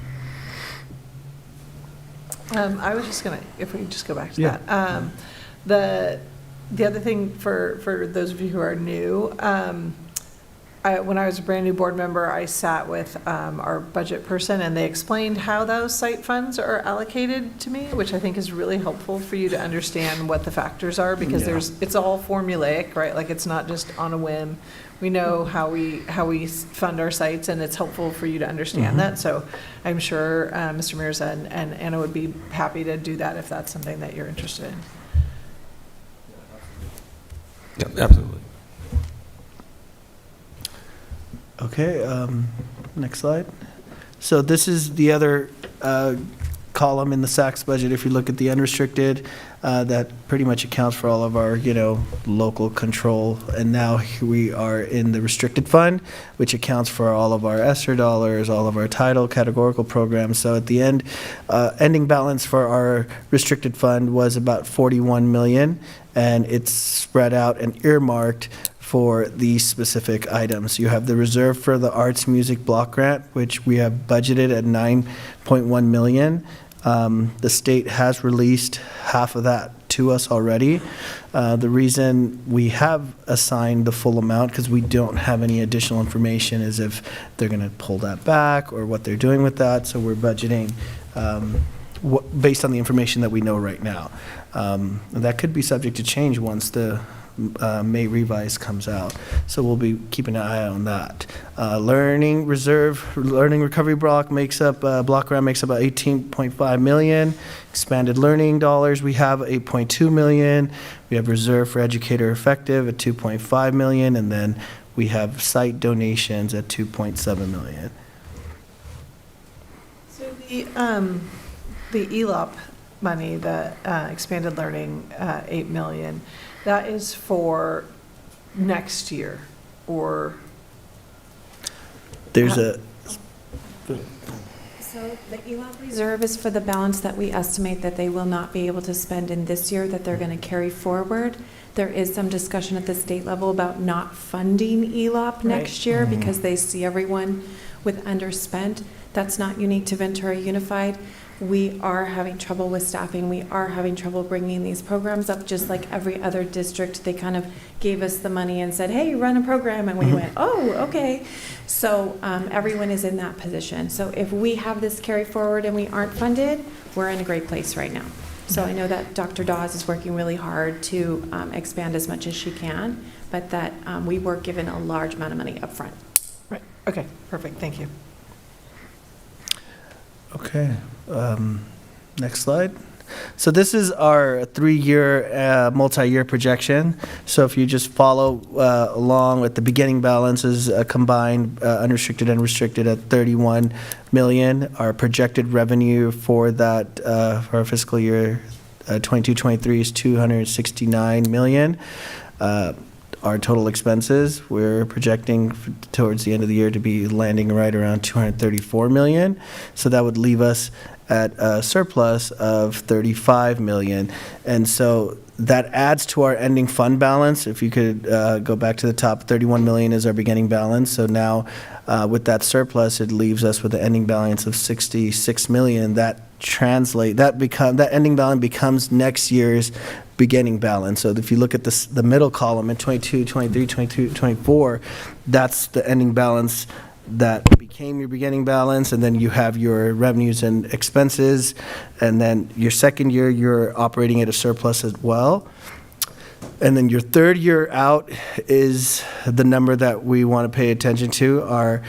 I was just gonna, if we just go back to that. The other thing for those of you who are new, when I was a brand new board member, I sat with our budget person, and they explained how those site funds are allocated to me, which I think is really helpful for you to understand what the factors are, because it's all formulaic, right? Like it's not just on a whim. We know how we fund our sites, and it's helpful for you to understand that. So I'm sure Mr. Mirza and Anna would be happy to do that if that's something that you're interested in. Yeah, absolutely. Okay, next slide. So this is the other column in the SACS budget. If you look at the unrestricted, that pretty much accounts for all of our, local control. And now we are in the restricted fund, which accounts for all of our ESSER dollars, all of our title categorical programs. So at the end, ending balance for our restricted fund was about 41 million, and it's spread out and earmarked for these specific items. You have the reserve for the arts music block grant, which we have budgeted at 9.1 million. The state has released half of that to us already. The reason we have assigned the full amount, because we don't have any additional information, is if they're going to pull that back or what they're doing with that. So we're budgeting based on the information that we know right now. That could be subject to change once the May revise comes out. So we'll be keeping an eye on that. Learning recovery block grant makes up about 18.5 million. Expanded learning dollars, we have 8.2 million. We have reserve for educator effective at 2.5 million, and then we have site donations at 2.7 million. So the ELOP money, the expanded learning, 8 million, that is for next year, or? There's a. So the ELOP reserve is for the balance that we estimate that they will not be able to spend in this year, that they're going to carry forward. There is some discussion at the state level about not funding ELOP next year because they see everyone with underspent. That's not unique to Ventura Unified. We are having trouble with staffing. We are having trouble bringing these programs up, just like every other district. They kind of gave us the money and said, hey, run a program. And we went, oh, okay. So everyone is in that position. So if we have this carry forward and we aren't funded, we're in a great place right now. So I know that Dr. Dawes is working really hard to expand as much as she can, but that we were given a large amount of money up front. Right. Okay, perfect. Thank you. Okay. Next slide. So this is our 3-year, multi-year projection. So if you just follow along with the beginning balances combined, unrestricted and restricted at 31 million, our projected revenue for that for our fiscal year 22-23 is 269 million. Our total expenses, we're projecting towards the end of the year to be landing right around 234 million. So that would leave us at a surplus of 35 million. And so that adds to our ending fund balance. If you could go back to the top, 31 million is our beginning balance. So now with that surplus, it leaves us with an ending balance of 66 million. That ending balance becomes next year's beginning balance. So if you look at the middle column in 22, 23, 22, 24, that's the ending balance that became your beginning balance, and then you have your revenues and expenses, and then your second year you're operating at a surplus as well. And then your third year out is the number that we want to pay attention to. Our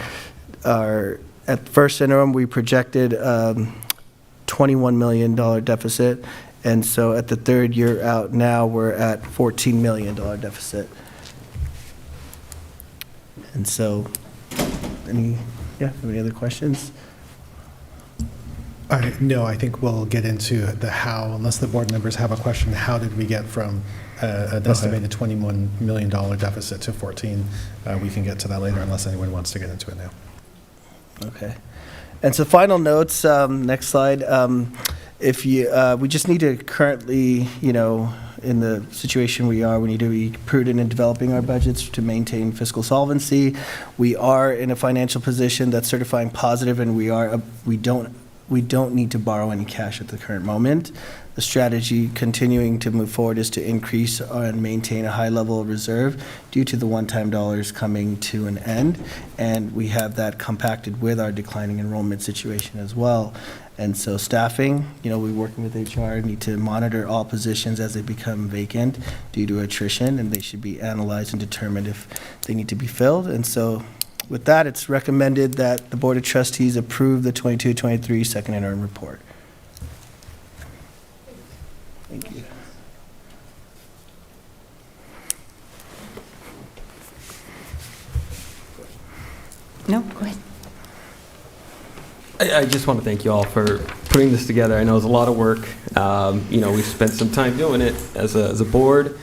at first interim we projected $21 million deficit. And so at the third year out now, we're at $14 million deficit. And so, any other questions? No, I think we'll get into the how, unless the board members have a question. How did we get from an estimated $21 million deficit to 14? We can get to that later, unless anyone wants to get into it now. Okay. And so final notes, next slide. If you, we just need to currently, in the situation we are, we need to be prudent in developing our budgets to maintain fiscal solvency. We are in a financial position that's certifying positive, and we don't need to borrow any cash at the current moment. The strategy continuing to move forward is to increase and maintain a high level of reserve due to the one-time dollars coming to an end, and we have that compacted with our declining enrollment situation as well. And so staffing, we're working with HR, need to monitor all positions as they become vacant due to attrition, and they should be analyzed and determined if they need to be filled. And so with that, it's recommended that the Board of Trustees approve the 22-23 second interim report. Thank you. No, go ahead. I just want to thank you all for putting this together. I know it was a lot of work. We spent some time doing it as a board.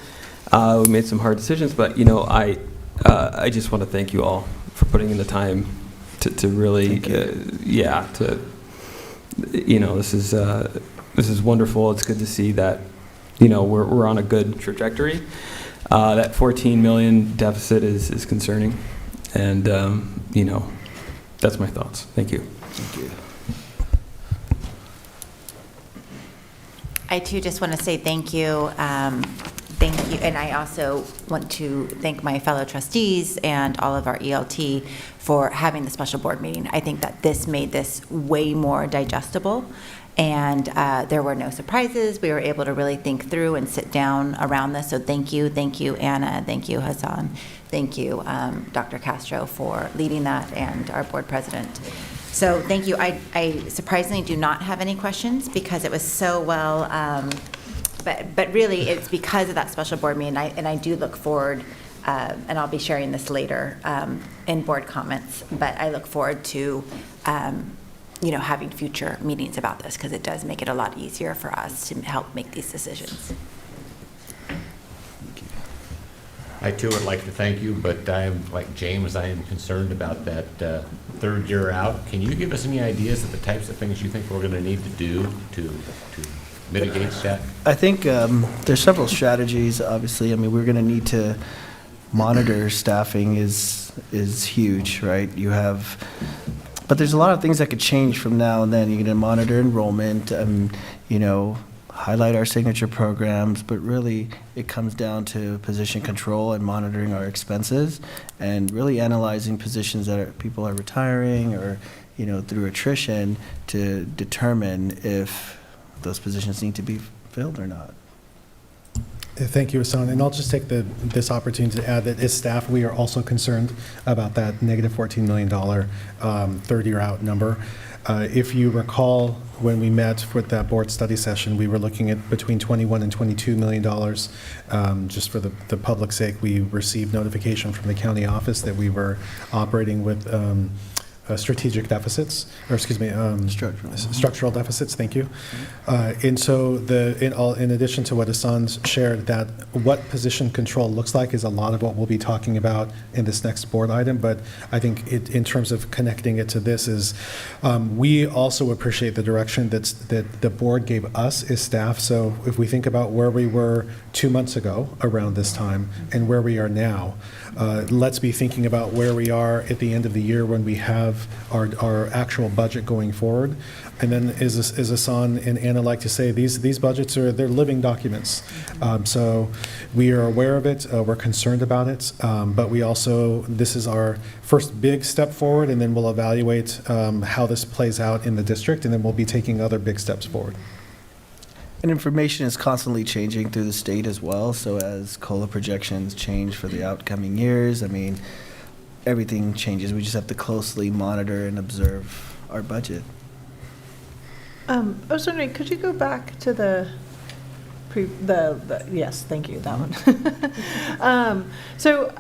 We made some hard decisions, but I just want to thank you all for putting in the time to really, this is wonderful. It's good to see that we're on a good trajectory. That 14 million deficit is concerning, and that's my thoughts. Thank you. Thank you. I too just want to say thank you. Thank you. And I also want to thank my fellow trustees and all of our ELT for having the special board meeting. I think that this made this way more digestible, and there were no surprises. We were able to really think through and sit down around this. So thank you, Anna. Thank you, Hassan. Thank you, Dr. Castro, for leading that, and our board president. So thank you. I surprisingly do not have any questions because it was so well, but really it's because of that special board meeting, and I do look forward, and I'll be sharing this later in board comments, but I look forward to having future meetings about this, because it does make it a lot easier for us to help make these decisions. I too would like to thank you, but I am, like James, I am concerned about that third year out. Can you give us any ideas of the types of things you think we're going to need to do to mitigate that? I think there's several strategies, obviously. We're going to need to monitor staffing is huge, right? But there's a lot of things that could change from now and then. You're going to monitor enrollment, highlight our signature programs, but really it comes down to position control and monitoring our expenses, and really analyzing positions that people are retiring or, through attrition, to determine if those positions need to be filled or not. Thank you, Hassan. And I'll just take this opportunity to add that as staff, we are also concerned about that negative $14 million third year out number. If you recall, when we met with that board study session, we were looking at between $21 and $22 million. Just for the public's sake, we received notification from the county office that we were operating with strategic deficits, or excuse me, structural deficits. Thank you. And so, in addition to what Hassan's shared, that what position control looks like is a lot of what we'll be talking about in this next board item. But I think in terms of connecting it to this is, we also appreciate the direction that the board gave us as staff. So if we think about where we were 2 months ago around this time and where we are now, let's be thinking about where we are at the end of the year when we have our actual budget going forward. And then, as Hassan and Anna like to say, these budgets they're living documents. So we are aware of it, we're concerned about it, but we also, this is our first big step forward, and then we'll evaluate how this plays out in the district, and then we'll be taking other big steps forward. And information is constantly changing through the state as well. So as COLA projections change for the outcoming years, I mean, everything changes. We just have to closely monitor and observe our budget. I was wondering, could you go back to the yes, thank you, that one. So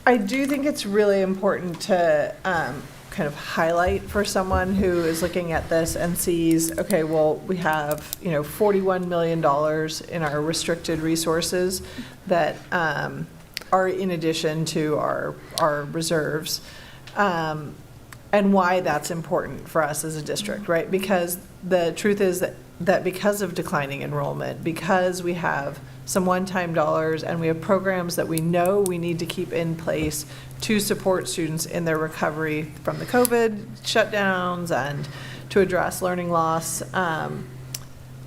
I do think it's really important to kind of highlight for someone who is looking at this and sees, okay, well, we have, $41 million in our restricted resources that are in addition to our reserves, and why that's important for us as a district, right? Because the truth is that because of declining enrollment, because we have some one-time dollars and we have programs that we know we need to keep in place to support students in their recovery from the COVID shutdowns and to address learning loss,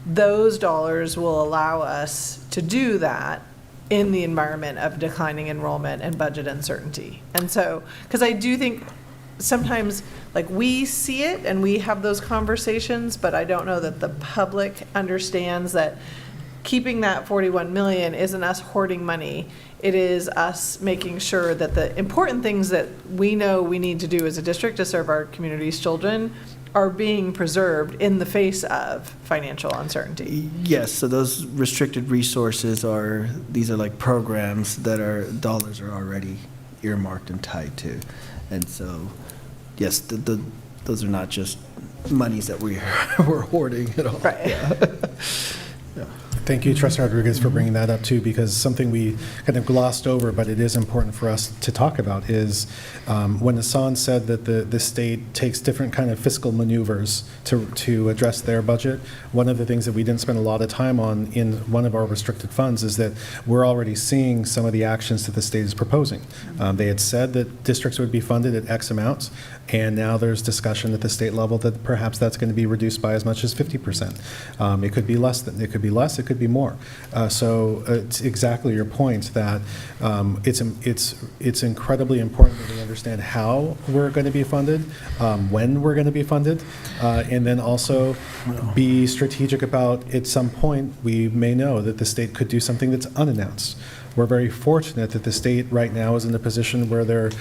those dollars will allow us to do that in the environment of declining enrollment and budget uncertainty. And so, because I do think sometimes, like, we see it and we have those conversations, but I don't know that the public understands that keeping that 41 million isn't us hoarding money. It is us making sure that the important things that we know we need to do as a district to serve our community's children are being preserved in the face of financial uncertainty. Yes, so those restricted resources these are like programs that dollars are already earmarked and tied to. And so, yes, those are not just monies that we're hoarding at all. Right. Yeah. Thank you, Trustee Rodriguez, for bringing that up too, because something we kind of glossed over, but it is important for us to talk about, is when Hassan said that the state takes different kind of fiscal maneuvers to address their budget. One of the things that we didn't spend a lot of time on in one of our restricted funds is that we're already seeing some of the actions that the state is proposing. They had said that districts would be funded at X amounts, and now there's discussion at the state level that perhaps that's going to be reduced by as much as 50%. It could be less, it could be more. So it's exactly your point that it's incredibly important that we understand how we're going to be funded, when we're going to be funded, and then also be strategic about, at some point, we may know that the state could do something that's unannounced. We're very fortunate that the state right now is in a position where they're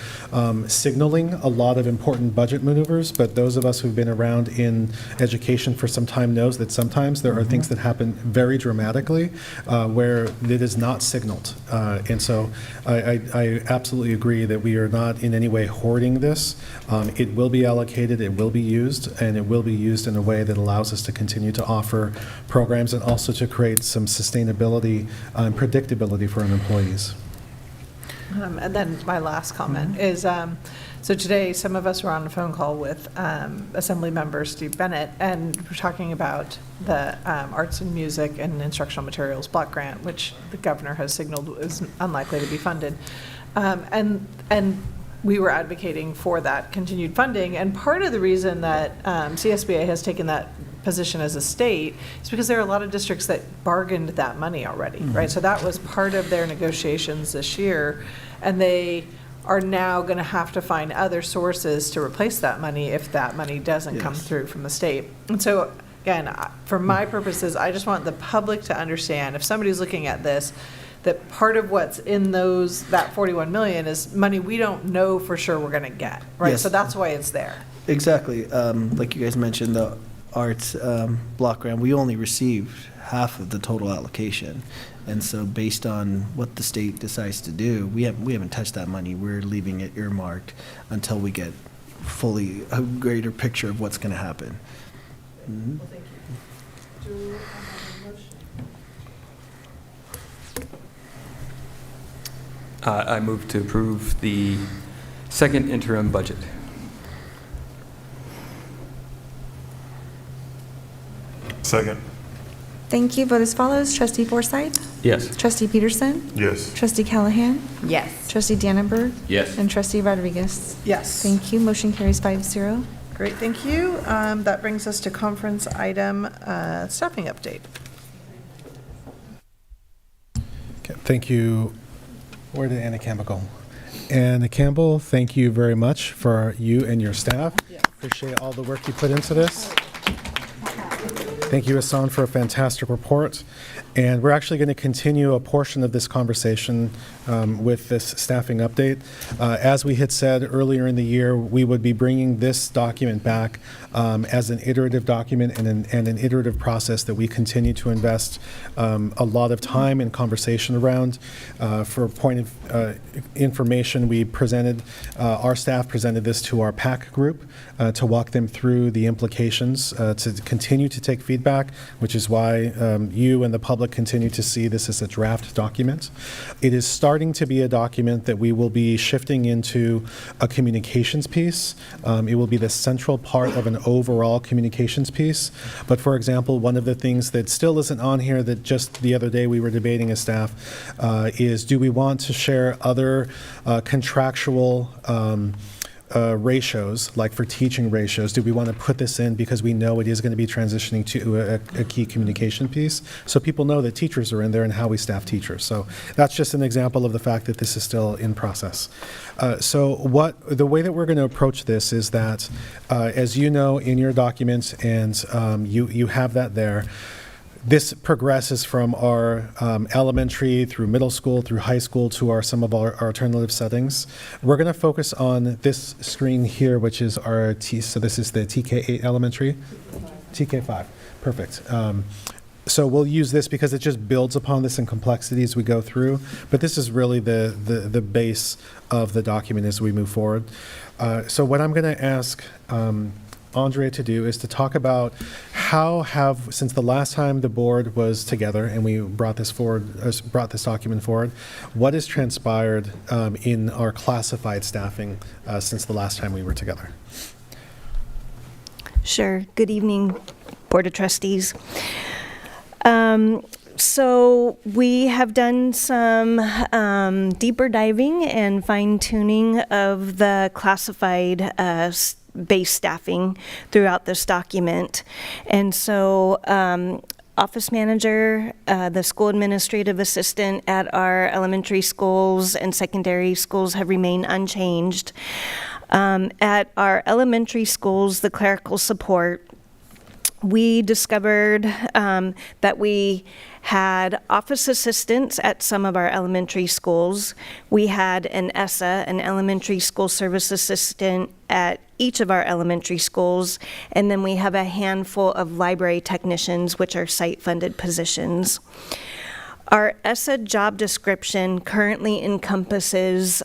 signaling a lot of important budget maneuvers, but those of us who've been around in education for some time knows that sometimes there are things that happen very dramatically where it is not signaled. And so I absolutely agree that we are not in any way hoarding this. It will be allocated, it will be used, and it will be used in a way that allows us to continue to offer programs and also to create some sustainability and predictability for an employees. And then my last comment is, so today some of us were on a phone call with Assembly Member Steve Bennett, and we're talking about the Arts and Music and Instructional Materials Block Grant, which the governor has signaled is unlikely to be funded. And we were advocating for that continued funding, and part of the reason that CSBA has taken that position as a state is because there are a lot of districts that bargained that money already, right? So that was part of their negotiations this year, and they are now going to have to find other sources to replace that money if that money doesn't come through from the state. And so, again, for my purposes, I just want the public to understand, if somebody's looking at this, that part of what's in that 41 million is money we don't know for sure we're going to get, right? Yes. So that's why it's there. Exactly. Like you guys mentioned, the arts block grant, we only received half of the total allocation. And so based on what the state decides to do, we haven't touched that money. We're leaving it earmarked until we get fully a greater picture of what's going to happen. Mhm. Well, thank you. Do I have a motion? I move to approve the second interim budget. Second. Thank you. Vote as follows. Trustee Forsythe? Yes. Trustee Peterson? Yes. Trustee Callahan? Yes. Trustee Dannenberg? Yes. And Trustee Rodriguez? Yes. Thank you. Motion carries 5-0. Great, thank you. That brings us to conference item staffing update. Okay, thank you. Where did Anna Campbell go? Anna Campbell, thank you very much for you and your staff. Appreciate all the work you put into this. Thank you, Hassan, for a fantastic report. And we're actually going to continue a portion of this conversation with this staffing update. As we had said earlier in the year, we would be bringing this document back as an iterative document and an iterative process that we continue to invest a lot of time and conversation around. For a point of information, we presented, our staff presented this to our PAC group to walk them through the implications, to continue to take feedback, which is why you and the public continue to see this as a draft document. It is starting to be a document that we will be shifting into a communications piece. It will be the central part of an overall communications piece. But for example, one of the things that still isn't on here that just the other day we were debating as staff is, do we want to share other contractual ratios, like for teaching ratios? Do we want to put this in because we know it is going to be transitioning to a key communication piece, so people know that teachers are in there and how we staff teachers? So that's just an example of the fact that this is still in process. So the way that we're going to approach this is that, as you know in your documents, and you have that there, this progresses from our elementary through middle school through high school to some of our alternative settings. We're going to focus on this screen here, which is our so this is the TK8 elementary, TK5. Perfect. So we'll use this because it just builds upon this in complexity as we go through. But this is really the base of the document as we move forward. So what I'm going to ask Andrea to do is to talk about since the last time the board was together and we brought this document forward, what has transpired in our classified staffing since the last time we were together? Sure. Good evening, Board of Trustees. So we have done some deeper diving and fine-tuning of the classified base staffing throughout this document. And so office manager, the school administrative assistant at our elementary schools and secondary schools have remained unchanged. At our elementary schools, the clerical support, we discovered that we had office assistants at some of our elementary schools. We had an ESSA, an elementary school service assistant, at each of our elementary schools, and then we have a handful of library technicians, which are site-funded positions. Our ESSA job description currently encompasses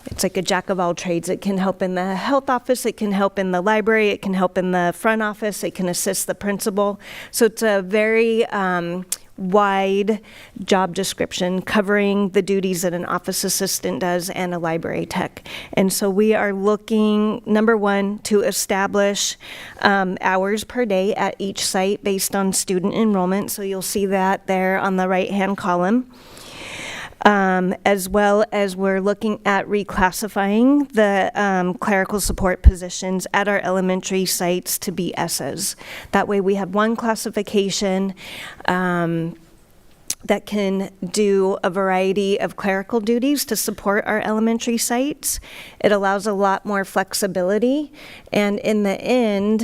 it's like a jack of all trades. It can help in the health office, it can help in the library, it can help in the front office, it can assist the principal. So it's a very wide job description covering the duties that an office assistant does and a library tech. And so we are looking, number one, to establish hours per day at each site based on student enrollment. So you'll see that there on the right-hand column. As well as we're looking at reclassifying the clerical support positions at our elementary sites to be ESSAs. That way we have one classification that can do a variety of clerical duties to support our elementary sites. It allows a lot more flexibility, and in the end,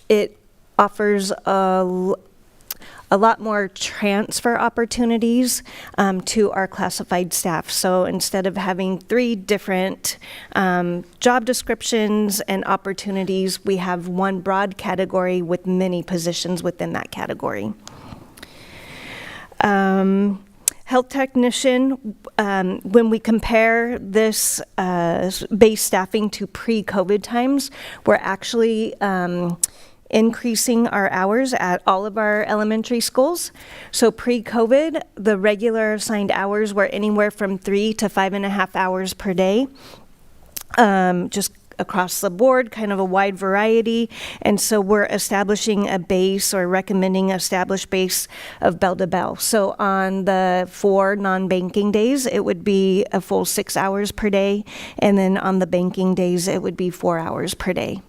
it offers a lot more transfer opportunities to our classified staff. So instead of having 3 different job descriptions and opportunities, we have one broad category with many positions within that category. Health technician, when we compare this base staffing to pre-COVID times, we're actually increasing our hours at all of our elementary schools. So pre-COVID, the regular assigned hours were anywhere from 3 to 5.5 hours per day. Just across the board, kind of a wide variety. And so we're establishing a base or recommending established base of bell to bell. So on the 4 non-banking days, it would be a full 6 hours per day. And then on the banking days, it would be 4 hours per day.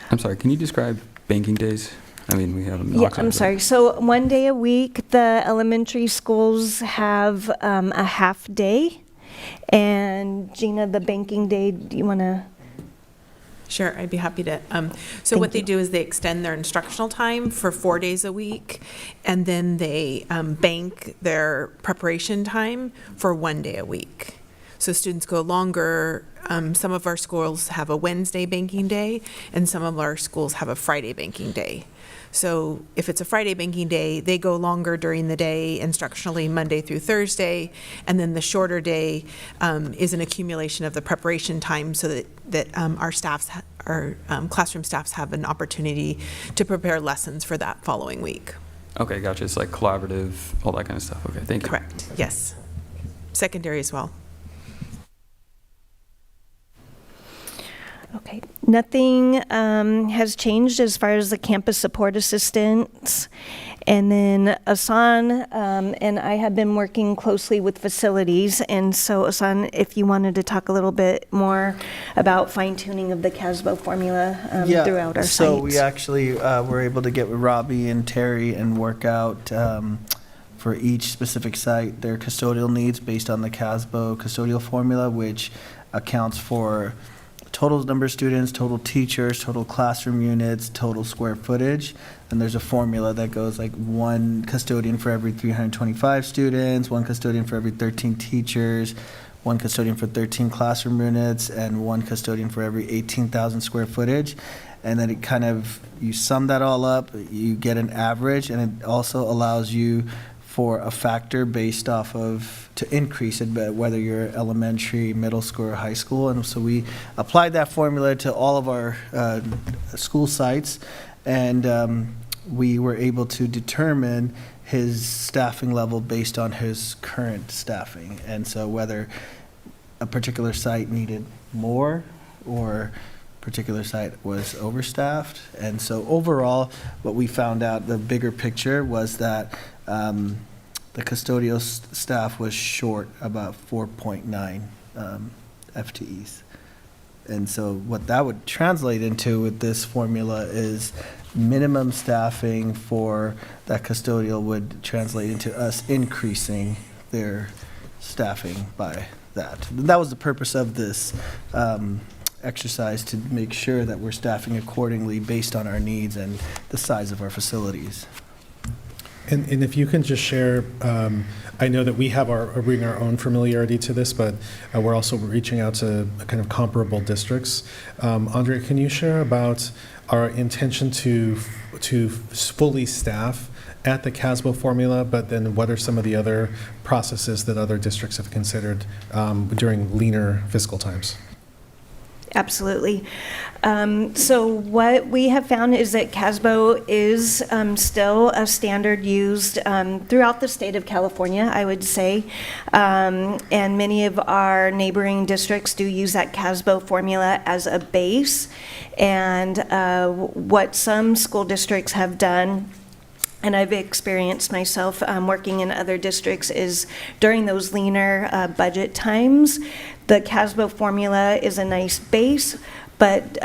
I'm sorry, can you describe banking days? I mean, we have them. Yeah, I'm sorry. So 1 day a week, the elementary schools have a half day. And Gina, the banking day, do you want to? Sure, I'd be happy to. So what they do is they extend their instructional time for 4 days a week, and then they bank their preparation time for 1 day a week. So students go longer. Some of our schools have a Wednesday banking day, and some of our schools have a Friday banking day. So if it's a Friday banking day, they go longer during the day, instructionally Monday through Thursday, and then the shorter day is an accumulation of the preparation time so that our staffs, our classroom staffs have an opportunity to prepare lessons for that following week. Okay, gotcha. It's like collaborative, all that kind of stuff. Okay, thank you. Correct, yes. Secondary as well. Okay, nothing has changed as far as the campus support assistants. And then Asan and I have been working closely with facilities. And so Asan, if you wanted to talk a little bit more about fine tuning of the CASBO formula throughout our so sites. we actually were able to get with Robbie and Terry and work out for each specific site their custodial needs based on the CASBO custodial formula, which accounts for total number of students, total teachers, total classroom units, total square footage. And there's a formula that goes like 1 custodian for every 325 students, 1 custodian for every 13 teachers, 1 custodian for 13 classroom units, and 1 custodian for every 18,000 square footage. And then it kind of, you sum that all up, you get an average, and it also allows you for a factor based off of, to increase it, but whether you're elementary, middle school, or high school. And so we applied that formula to all of our school sites, and we were able to determine his staffing level based on his current staffing. And so whether a particular site needed more or particular site was overstaffed. And so overall, what we found out, the bigger picture was that the custodial staff was short about 4.9 FTEs. And so what that would translate into with this formula is minimum staffing for that custodial would translate into us increasing their staffing by that. That was the purpose of this exercise, to make sure that we're staffing accordingly based on our needs and the size of our facilities. And if you can just share, I know that we bring our own familiarity to this, but we're also reaching out to kind of comparable districts. Andrea, can you share about our intention to fully staff at the CASBO formula, but then what are some of the other processes that other districts have considered during leaner fiscal times? Absolutely. So what we have found is that CASBO is still a standard used throughout the state of California, I would say. And many of our neighboring districts do use that CASBO formula as a base. And what some school districts have done, and I've experienced myself working in other districts, is during those leaner budget times, the CASBO formula is a nice base, but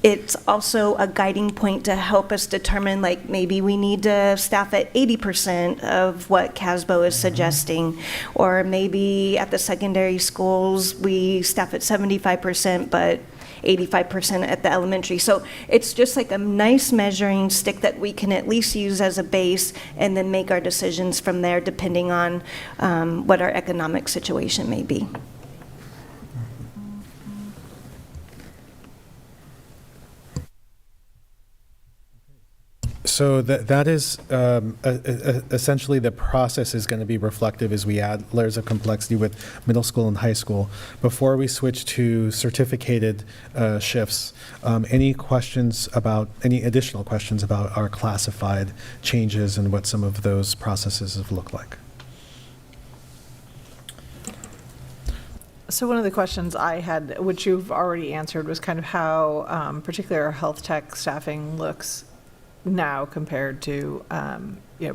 it's also a guiding point to help us determine, like, maybe we need to staff at 80% of what CASBO is suggesting, or maybe at the secondary schools we staff at 75%, but 85% at the elementary. So it's just like a nice measuring stick that we can at least use as a base, and then make our decisions from there depending on what our economic situation may be. So that is essentially the process is going to be reflective as we add layers of complexity with middle school and high school. Before we switch to certificated shifts, any additional questions about our classified changes and what some of those processes have looked like? So one of the questions I had, which you've already answered, was kind of how particularly our health tech staffing looks now compared to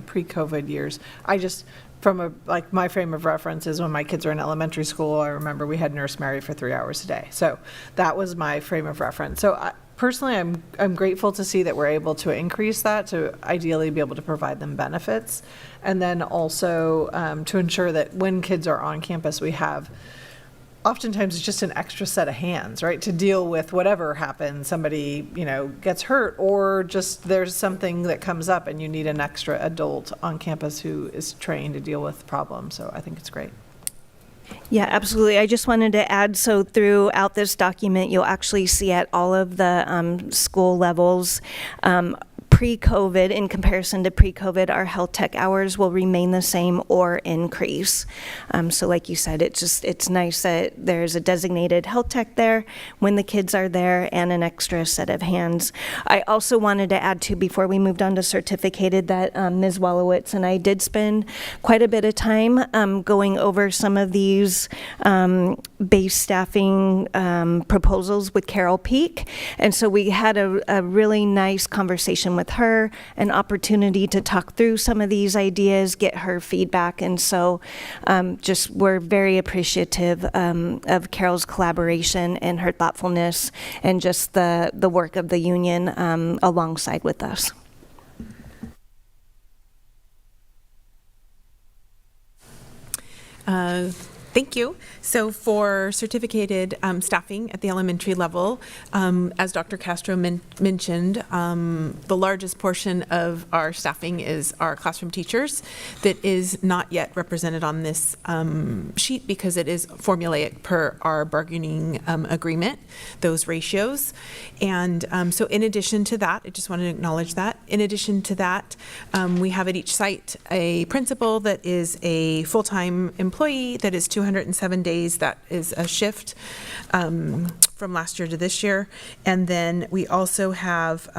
pre-COVID years. I just, from my frame of reference is when my kids were in elementary school, I remember we had Nurse Mary for 3 hours a day. So that was my frame of reference. So personally, I'm grateful to see that we're able to increase that to ideally be able to provide them benefits. And then also to ensure that when kids are on campus, we have oftentimes it's just an extra set of hands, right, to deal with whatever happens. Somebody, gets hurt, or just there's something that comes up and you need an extra adult on campus who is trained to deal with problems. So I think it's great. Yeah, absolutely. I just wanted to add, so throughout this document, you'll actually see at all of the school levels, pre-COVID, in comparison to pre-COVID, our health tech hours will remain the same or increase. So like you said, it's nice that there's a designated health tech there when the kids are there and an extra set of hands. I also wanted to add too, before we moved on to certificated, that Ms. Wallowitz and I did spend quite a bit of time going over some of these base staffing proposals with Carol Peak. And so we had a really nice conversation with her, an opportunity to talk through some of these ideas, get her feedback. And so just we're very appreciative of Carol's collaboration and her thoughtfulness and just the work of the union alongside with us. Thank you. So for certificated staffing at the elementary level, as Dr. Castro mentioned, the largest portion of our staffing is our classroom teachers. That is not yet represented on this sheet because it is formulaic per our bargaining agreement, those ratios. And so in addition to that, I just wanted to acknowledge that. In addition to that, we have at each site a principal that is a full-time employee that is 207 days. That is a shift from last year to this year. And then we also have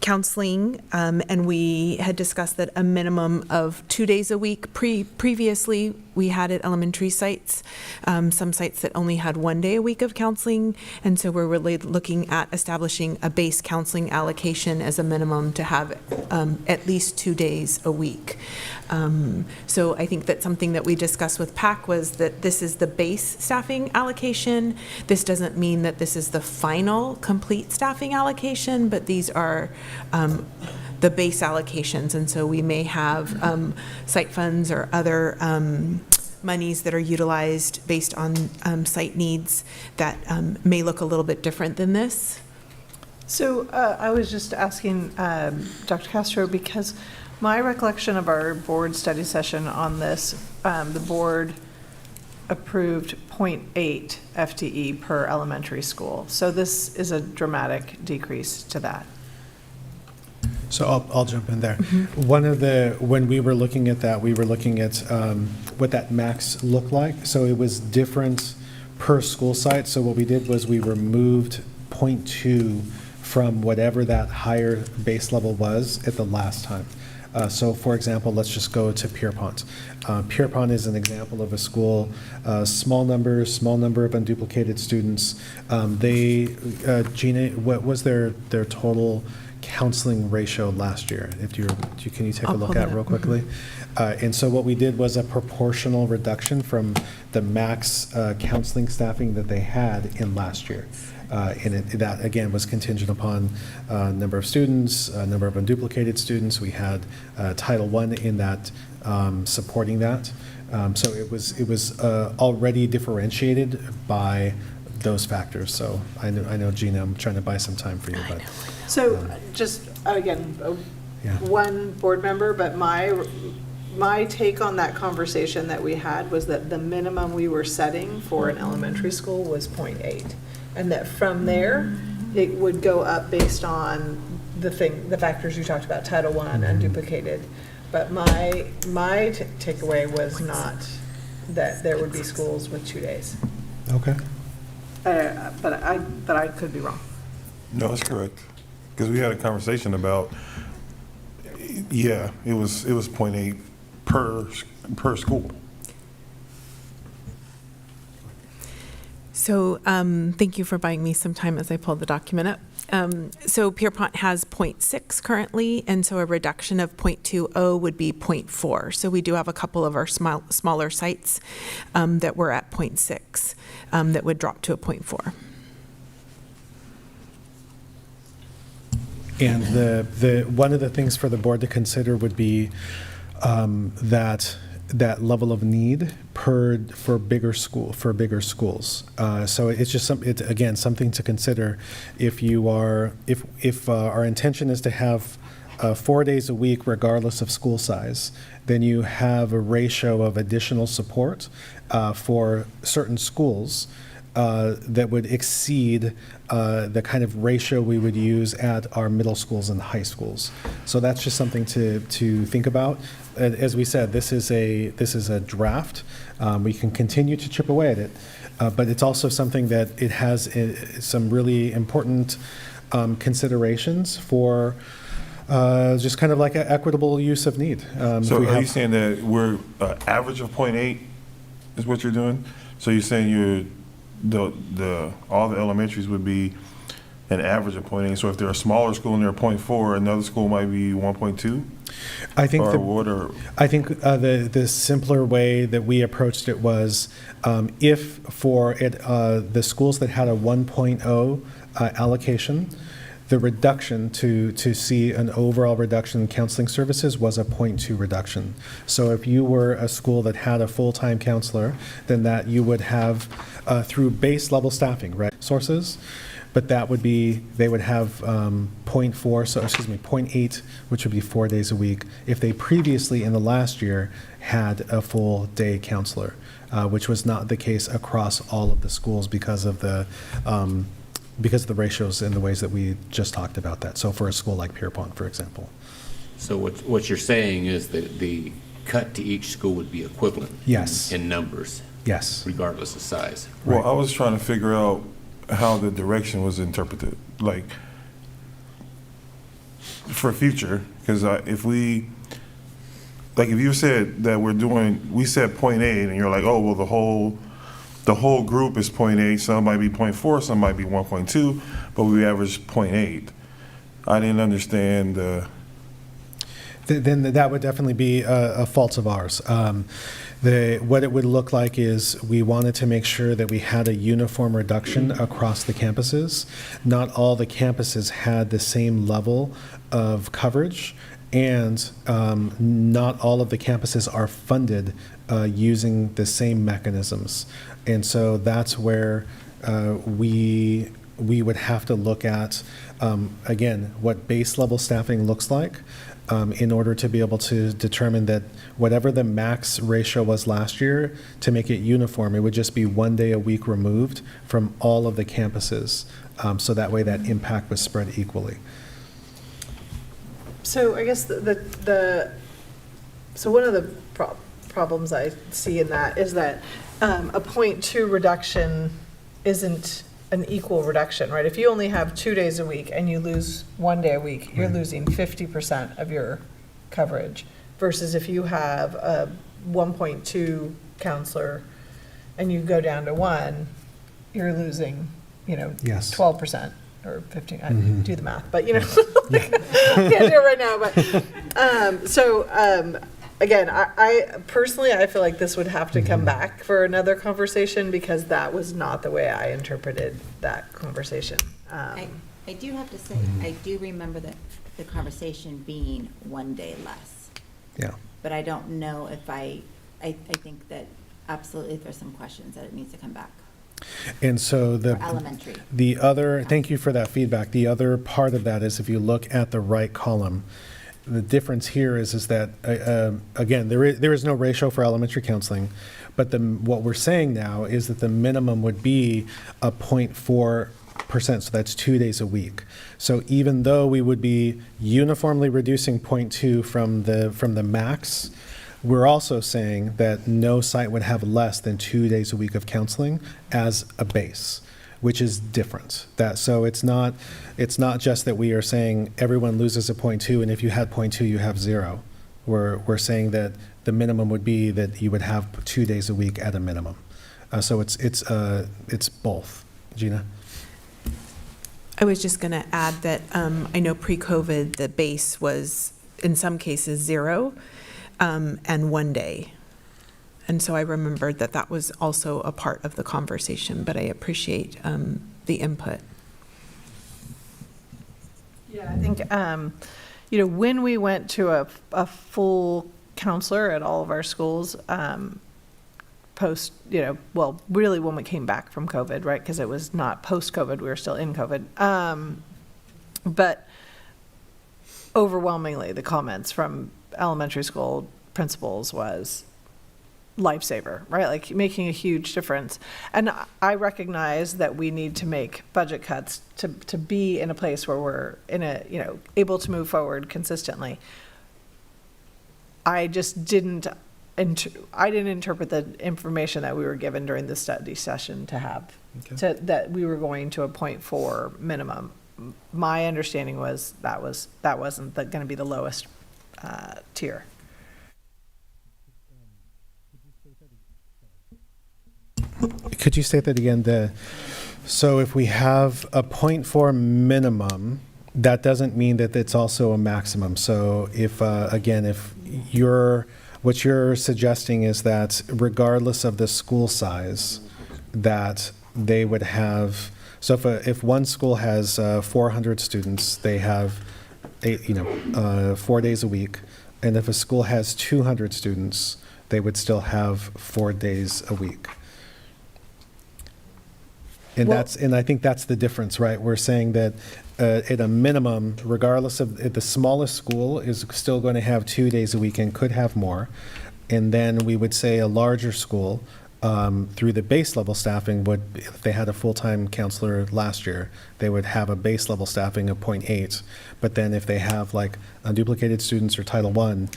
counseling, and we had discussed that a minimum of 2 days a week. Previously, we had at elementary sites, some sites that only had 1 day a week of counseling, and so we're really looking at establishing a base counseling allocation as a minimum to have at least 2 days a week. So I think that something that we discussed with PAC was that this is the base staffing allocation. This doesn't mean that this is the final complete staffing allocation, but these are the base allocations. And so we may have site funds or other monies that are utilized based on site needs that may look a little bit different than this. So I was just asking Dr. Castro, because my recollection of our board study session on this, the board approved 0.8 FTE per elementary school. So this is a dramatic decrease to that. So I'll jump in there. Mm-hmm. When we were looking at that, we were looking at what that max looked like. So it was different per school site. So what we did was we removed 0.2 from whatever that higher base level was at the last time. So for example, let's just go to Pierpont. Pierpont is an example of a school, small number of unduplicated students. Gina, what was their total counseling ratio last year? Can you take a look at real quickly? And so what we did was a proportional reduction from the max counseling staffing that they had in last year. And that, again, was contingent upon number of students, number of unduplicated students. We had Title I in that, supporting that. So it was already differentiated by those factors. So I know, Gina, I'm trying to buy some time for you. But so just, again, one board member, but my take on that conversation that we had was that the minimum we were setting for an elementary school was 0.8. And that from there, it would go up based on the factors you talked about, Title I, unduplicated. But my takeaway was not that there would be schools with 2 days. Okay. But I could be wrong. No, that's correct. Because we had a conversation about, yeah, it was 0.8 per school. So thank you for buying me some time as I pull the document up. So Pierpont has 0.6 currently, and so a reduction of 0.20 would be 0.4. So we do have a couple of our smaller sites that were at 0.6 that would drop to a 0.4. And the one of the things for the board to consider would be that level of need for bigger schools. So it's just again something to consider. If our intention is to have 4 days a week regardless of school size, then you have a ratio of additional support for certain schools that would exceed the kind of ratio we would use at our middle schools and high schools. So that's just something to think about. As we said, this is a draft. We can continue to chip away at it, but it's also something that it has some really important considerations for just kind of like an equitable use of need. So are you saying that we're average of 0.8 is what you're doing? So you're saying all the elementaries would be an average of 0.8. So if they're a smaller school and they're 0.4, another school might be 1.2? I think the simpler way that we approached it was if for the schools that had a 1.0 allocation, the reduction to see an overall reduction in counseling services was a 0.2 reduction. So if you were a school that had a full-time counselor, then that you would have through base level staffing, right, sources, but that would be, they would have 0.8, which would be 4 days a week, if they previously in the last year had a full day counselor, which was not the case across all of the schools because of the ratios and the ways that we just talked about that. So for a school like Pierpont, for example. So what you're saying is that the cut to each school would be equivalent. Yes. In numbers. Yes. Regardless of size. Well, I was trying to figure out how the direction was interpreted, like for future, because if you said that we said 0.8 and you're like, oh, well, the whole group is 0.8, some might be 0.4, some might be 1.2, but we average 0.8. I didn't understand Then that would definitely be a fault of ours. What it would look like is we wanted to make sure that we had a uniform reduction across the campuses. Not all the campuses had the same level of coverage, and not all of the campuses are funded using the same mechanisms. And so that's where we would have to look at, again, what base level staffing looks like in order to be able to determine that whatever the max ratio was last year, to make it uniform, it would just be 1 day a week removed from all of the campuses. So that way that impact was spread equally. So I guess so one of the problems I see in that is that a 0.2 reduction isn't an equal reduction, right? If you only have 2 days a week and you lose 1 day a week, you're losing 50% of your coverage, versus if you have a 1.2 counselor and you go down to 1, you're losing, Yes. 12% or 15. I do the math, but I can't do it right now. But again, I personally, I feel like this would have to come back for another conversation, because that was not the way I interpreted that conversation. I do have to say, I do remember the conversation being 1 day less. Yeah. But I don't know if I think that absolutely there's some questions that it needs to come back. And so elementary. Thank you for that feedback. The other part of that is if you look at the right column, the difference here is that, again, there is no ratio for elementary counseling, but what we're saying now is that the minimum would be a 0.4 so that's 2 days a week. So even though we would be uniformly reducing 0.2 from the max, we're also saying that no site would have less than 2 days a week of counseling as a base, which is different. So it's not just that we are saying everyone loses a 0.2, and if you had 0.2, you have 0. We're saying that the minimum would be that you would have 2 days a week at a minimum. So it's both. Gina? I was just going to add that I know pre-COVID, the base was, in some cases, 0 and 1 day. And so I remembered that that was also a part of the conversation, but I appreciate the input. Yeah, I think, when we went to a full counselor at all of our schools, post, really when we came back from COVID, right? Because it was not post-COVID, we were still in COVID. But overwhelmingly, the comments from elementary school principals was lifesaver, right? Like making a huge difference. And I recognize that we need to make budget cuts to be in a place where we're able to move forward consistently. I just didn't interpret the information that we were given during the study session to have, that we were going to a 0.4 minimum. My understanding was that wasn't going to be the lowest tier. Could you state that again? So if we have a 0.4 minimum, that doesn't mean that it's also a maximum. So if, what you're suggesting is that regardless of the school size, that they would have, so if one school has 400 students, they have 4 days a week. And if a school has 200 students, they would still have 4 days a week. And I think that's the difference, right? We're saying that at a minimum, regardless of the smallest school is still going to have 2 days a week and could have more. And then we would say a larger school, through the base level staffing, would, if they had a full-time counselor last year, they would have a base level staffing of 0.8. But then if they have like unduplicated students or Title I,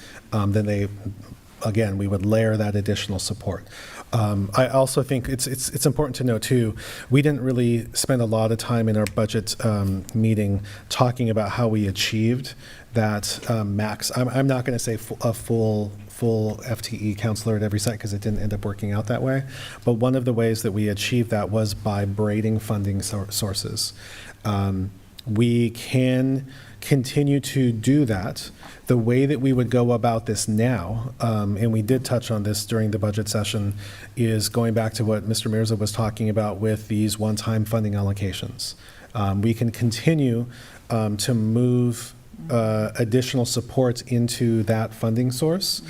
then we would layer that additional support. I also think it's important to know too, we didn't really spend a lot of time in our budget meeting talking about how we achieved that max. I'm not going to say a full FTE counselor at every site because it didn't end up working out that way. But one of the ways that we achieved that was by braiding funding sources. We can continue to do that. The way that we would go about this now, and we did touch on this during the budget session, is going back to what Mr. Mirza was talking about with these one-time funding allocations. We can continue to move additional supports into that funding source.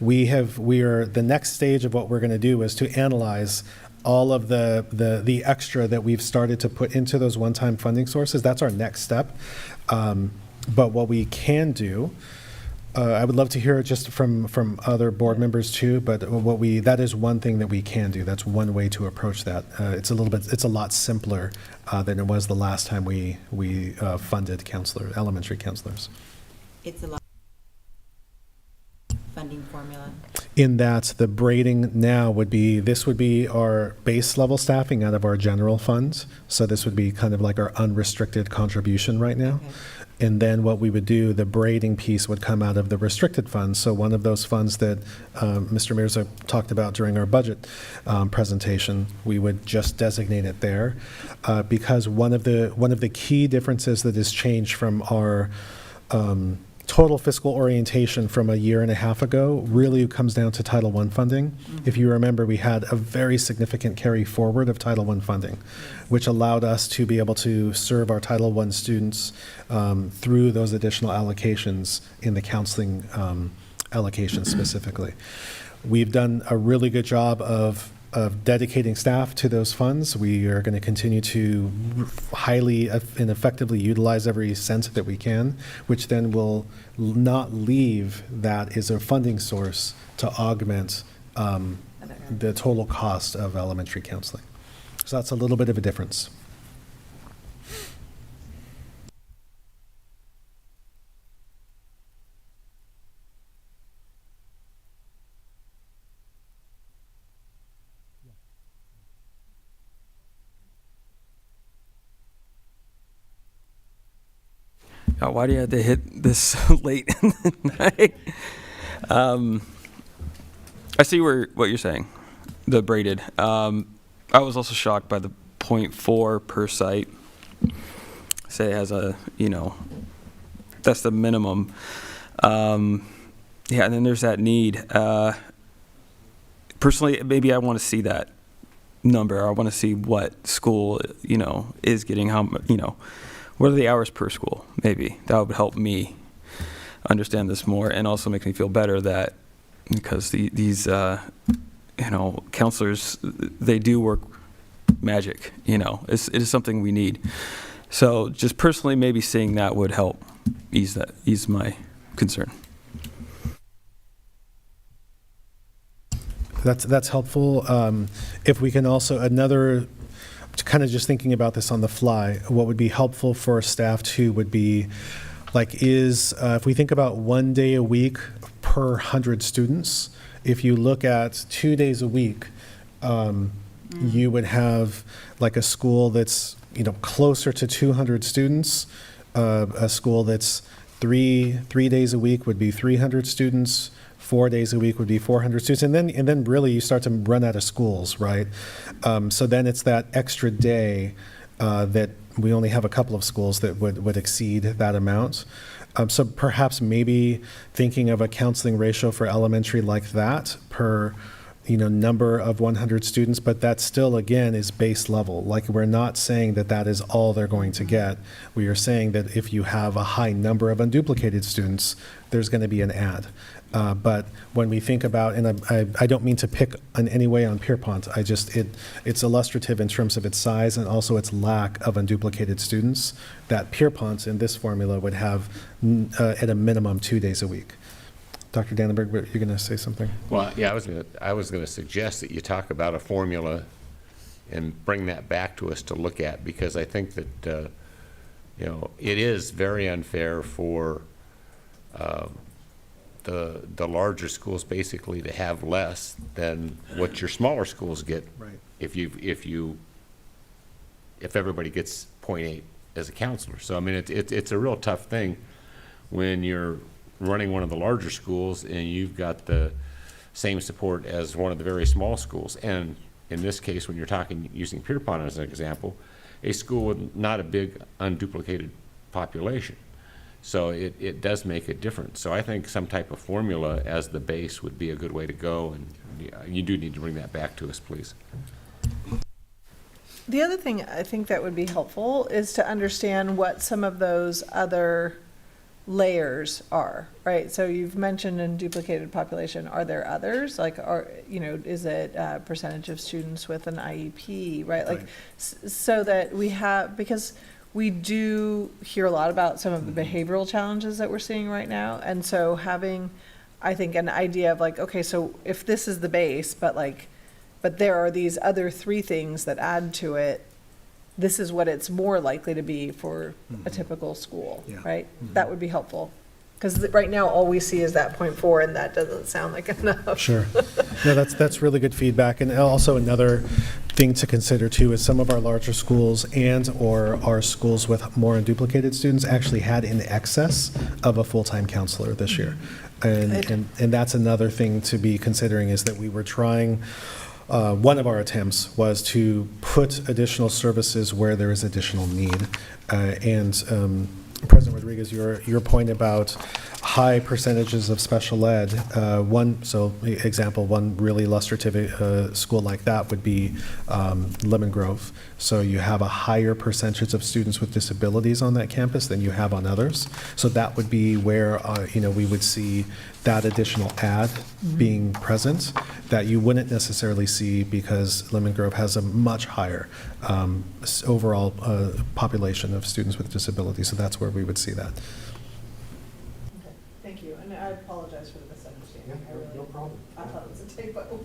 The next stage of what we're going to do is to analyze all of the extra that we've started to put into those one-time funding sources. That's our next step. But what we can do, I would love to hear it just from other board members too, but that is one thing that we can do. That's one way to approach that. It's a lot simpler than it was the last time we funded elementary counselors. It's a lot funding formula. In that the braiding now would be our base level staffing out of our general funds. So this would be kind of like our unrestricted contribution right now. Okay. And then what we would do, the braiding piece would come out of the restricted funds. So one of those funds that Mr. Mirza talked about during our budget presentation, we would just designate it there because one of the key differences that has changed from our total fiscal orientation from a year and a half ago really comes down to Title I funding. Mm-hmm. If you remember, we had a very significant carry forward of Title I funding, which allowed us to be able to serve our Title I students through those additional allocations in the counseling allocation specifically. We've done a really good job of dedicating staff to those funds. We are going to continue to highly and effectively utilize every cent that we can, which then will not leave that as a funding source to augment the total cost of elementary counseling. So that's a little bit of a difference. God, why do you have to hit this so late in the night? I see what you're saying, the braided. I was also shocked by the 0.4 per site. Say it has a, that's the minimum. Yeah, and then there's that need. Personally, maybe I want to see that number. I want to see what school, is getting how, what are the hours per school? Maybe that would help me understand this more, and also make me feel better that because these counselors, they do work magic. It is something we need. So just personally, maybe seeing that would help ease my concern. That's helpful. If we can also, kind of just thinking about this on the fly, what would be helpful for staff too would be, if we think about 1 day a week per 100 students, if you look at 2 days a week, you would have like a school that's, closer to 200 students, a school that's three days a week would be 300 students, 4 days a week would be 400 students, and then really you start to run out of schools, right? So then it's that extra day that we only have a couple of schools that would exceed that amount. So perhaps maybe thinking of a counseling ratio for elementary like that per number of 100 students, but that still, again, is base level. Like, we're not saying that is all they're going to get. We are saying that if you have a high number of unduplicated students, there's going to be an add. But when we think about, and I don't mean to pick in any way on Pierpont, it's illustrative in terms of its size and also its lack of unduplicated students, that Pierpont in this formula would have at a minimum 2 days a week. Dr. Dannenberg, you're going to say something? Well, yeah, I was going to suggest that you talk about a formula and bring that back to us to look at, because I think that it is very unfair for the larger schools basically to have less than what your smaller schools get. Right. If everybody gets 0.8 as a counselor. So I mean, it's a real tough thing when you're running one of the larger schools and you've got the same support as one of the very small schools. And in this case, when you're using Pierpont as an example, a school with not a big unduplicated population. So it does make a difference. So I think some type of formula as the base would be a good way to go, and you do need to bring that back to us, please. The other thing I think that would be helpful is to understand what some of those other layers are, right? So you've mentioned unduplicated population. Are there others? Is it a percentage of students with an IEP, right? Like, so that we have, because we do hear a lot about some of the behavioral challenges that we're seeing right now. And so having, I think, an idea of okay, so if this is the base, but there are these other three things that add to it, this is what it's more likely to be for a typical school, right? That would be helpful. Because right now, all we see is that 0.4, and that doesn't sound like enough. Sure. No, that's really good feedback. And also another thing to consider too is some of our larger schools or our schools with more unduplicated students actually had in excess of a full-time counselor this year. And that's another thing to be considering, is that we were trying, one of our attempts was to put additional services where there is additional need. President Rodriguez, your point about high percentages of special ed, one really illustrative school like that would be Lemon Grove. So you have a higher percentage of students with disabilities on that campus than you have on others. So that would be where we would see that additional add being present that you wouldn't necessarily see, because Lemon Grove has a much higher overall population of students with disabilities. So that's where we would see that. Okay, thank you. And I apologize for the misunderstanding. No problem. I thought it was a typo.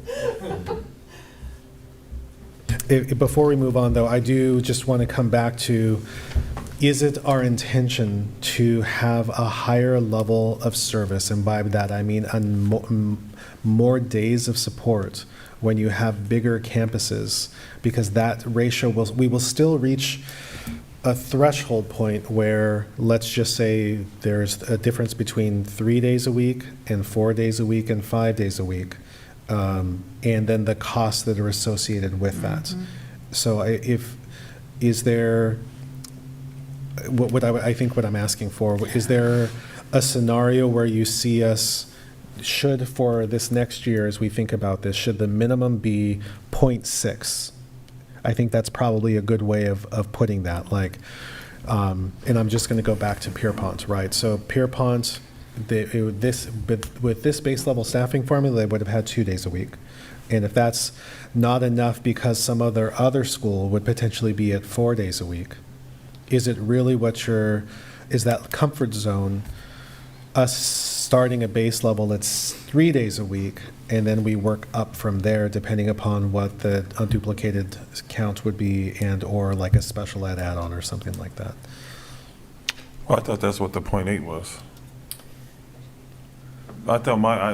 Before we move on, though, I do just want to come back to, is it our intention to have a higher level of service? And by that, I mean more days of support when you have bigger campuses, because that ratio we will still reach a threshold point where, let's just say there's a difference between 3 days a week and 4 days a week and 5 days a week, and then the costs that are associated with that. So is there, I think what I'm asking for, is there a scenario where you see us, should for this next year, as we think about this, should the minimum be 0.6? I think that's probably a good way of putting that. Like, and I'm just going to go back to Pierpont, right? So Pierpont, with this base level staffing formula, they would have had 2 days a week. And if that's not enough because some other school would potentially be at 4 days a week, is it really is that comfort zone us starting a base level that's 3 days a week, and then we work up from there depending upon what the unduplicated count would be, and or like a special ed add-on or something like that? Well, I thought that's what the 0.8 was. I thought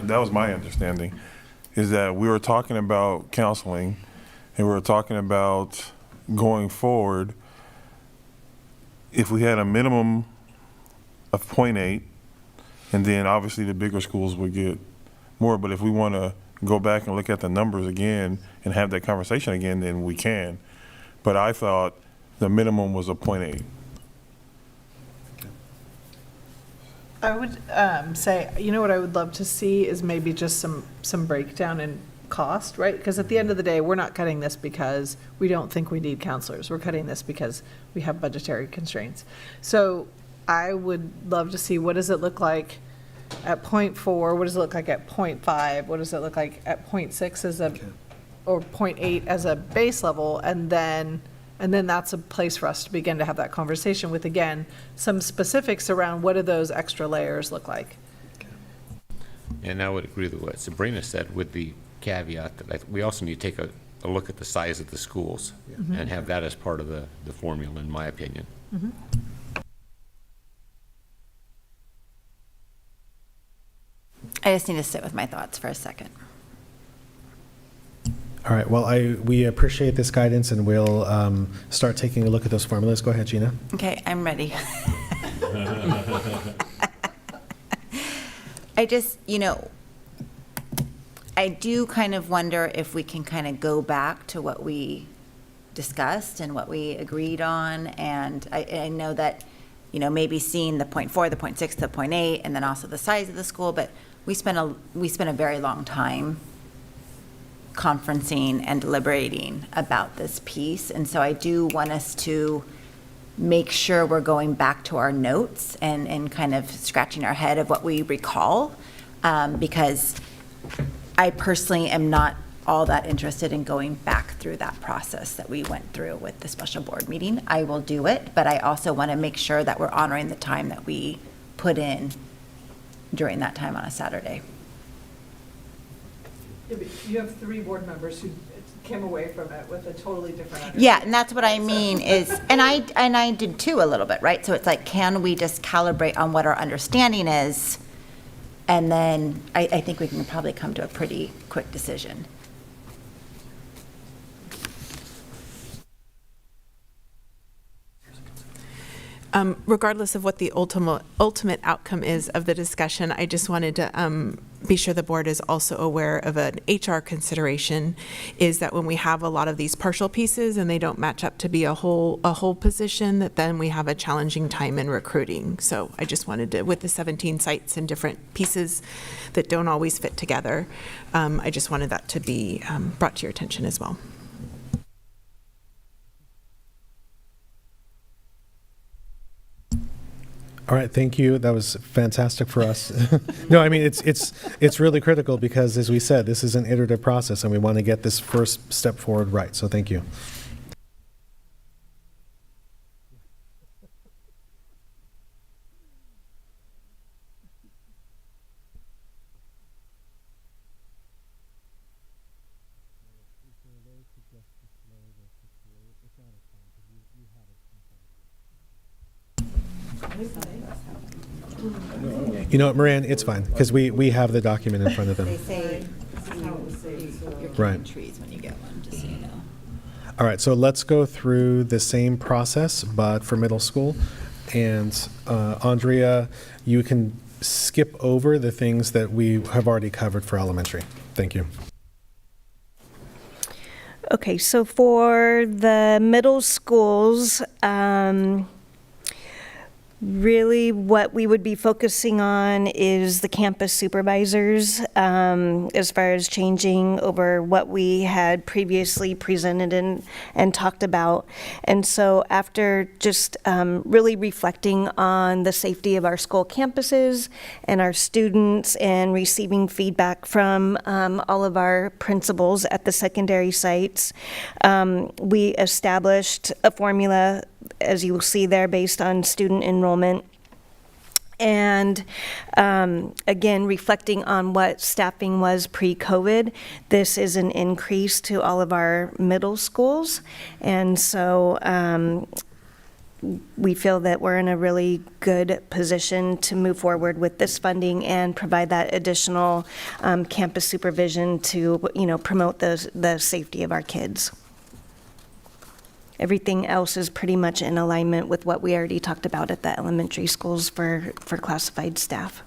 that was my understanding, is that we were talking about counseling, and we were talking about going forward. If we had a minimum of 0.8, and then obviously the bigger schools would get more, but if we want to go back and look at the numbers again and have that conversation again, then we can. But I thought the minimum was a 0.8. I would say, you know what I would love to see is maybe just some breakdown in cost, right? Because at the end of the day, we're not cutting this because we don't think we need counselors. We're cutting this because we have budgetary constraints. So I would love to see, what does it look like at 0.4? What does it look like at 0.5? What does it look like at 0.6 or 0.8 as a base level? And then that's a place for us to begin to have that conversation with, again, some specifics around what do those extra layers look like. And I would agree with what Sabrina said, with the caveat that we also need to take a look at the size of the schools and have that as part of the formula, in my opinion. I just need to sit with my thoughts for a second. All right, well, we appreciate this guidance, and we'll start taking a look at those formulas. Go ahead, Gina. Okay, I'm ready. I just, I do kind of wonder if we can kind of go back to what we discussed and what we agreed on. And I know that, maybe seeing the 0.4, the 0.6, the 0.8, and then also the size of the school, but we spent a very long time conferencing and deliberating about this piece. And so I do want us to make sure we're going back to our notes and kind of scratching our head of what we recall, because I personally am not all that interested in going back through that process that we went through with the special board meeting. I will do it, but I also want to make sure that we're honoring the time that we put in during that time on a Saturday. Yeah, but you have 3 board members who came away from it with a totally different understanding. Yeah, and that's what I mean is, and I did too a little bit, right? So it's like, can we just calibrate on what our understanding is? And then I think we can probably come to a pretty quick decision. Regardless of what the ultimate outcome is of the discussion, I just wanted to be sure the board is also aware of an HR consideration, is that when we have a lot of these partial pieces and they don't match up to be a whole position, that then we have a challenging time in recruiting. So I just wanted to, with the 17 sites and different pieces that don't always fit together, I just wanted that to be brought to your attention as well. All right, thank you. That was fantastic for us. No, I mean, it's really critical because, as we said, this is an iterative process, and we want to get this first step forward right. So thank you. You know what, Moran, it's fine, because we have the document in front of them. They say you're Right. trees when you get one, just so you know. All right, so let's go through the same process, but for middle school. And Andrea, you can skip over the things that we have already covered for elementary. Thank you. Okay, so for the middle schools, really what we would be focusing on is the campus supervisors, as far as changing over what we had previously presented and talked about. And so after just really reflecting on the safety of our school campuses and our students and receiving feedback from all of our principals at the secondary sites, we established a formula, as you will see there, based on student enrollment. And again, reflecting on what staffing was pre-COVID, this is an increase to all of our middle schools. And so we feel that we're in a really good position to move forward with this funding and provide that additional campus supervision to, promote the safety of our kids. Everything else is pretty much in alignment with what we already talked about at the elementary schools for classified staff.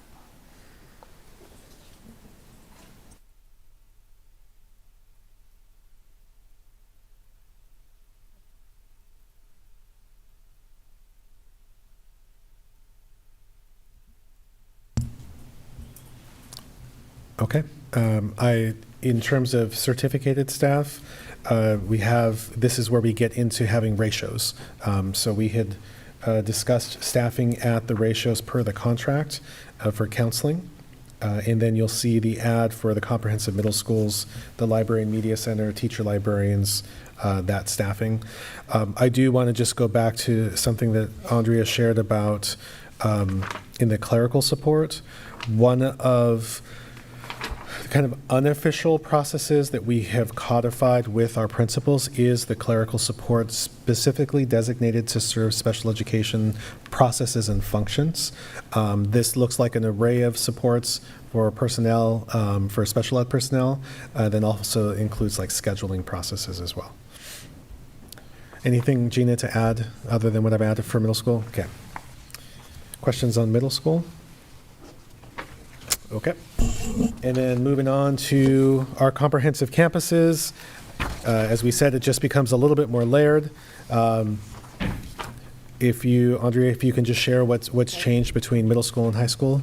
Okay. In terms of certificated staff, this is where we get into having ratios. So we had discussed staffing at the ratios per the contract for counseling. And then you'll see the ad for the comprehensive middle schools, the library and media center, teacher librarians, that staffing. I do want to just go back to something that Andrea shared about in the clerical support. One of kind of unofficial processes that we have codified with our principals is the clerical support specifically designated to serve special education processes and functions. This looks like an array of supports for personnel, for special ed personnel, then also includes like scheduling processes as well. Anything, Gina, to add other than what I've added for middle school? Okay. Questions on middle school? Okay. And then moving on to our comprehensive campuses. As we said, it just becomes a little bit more layered. Andrea, if you can just share what's changed between middle school and high school.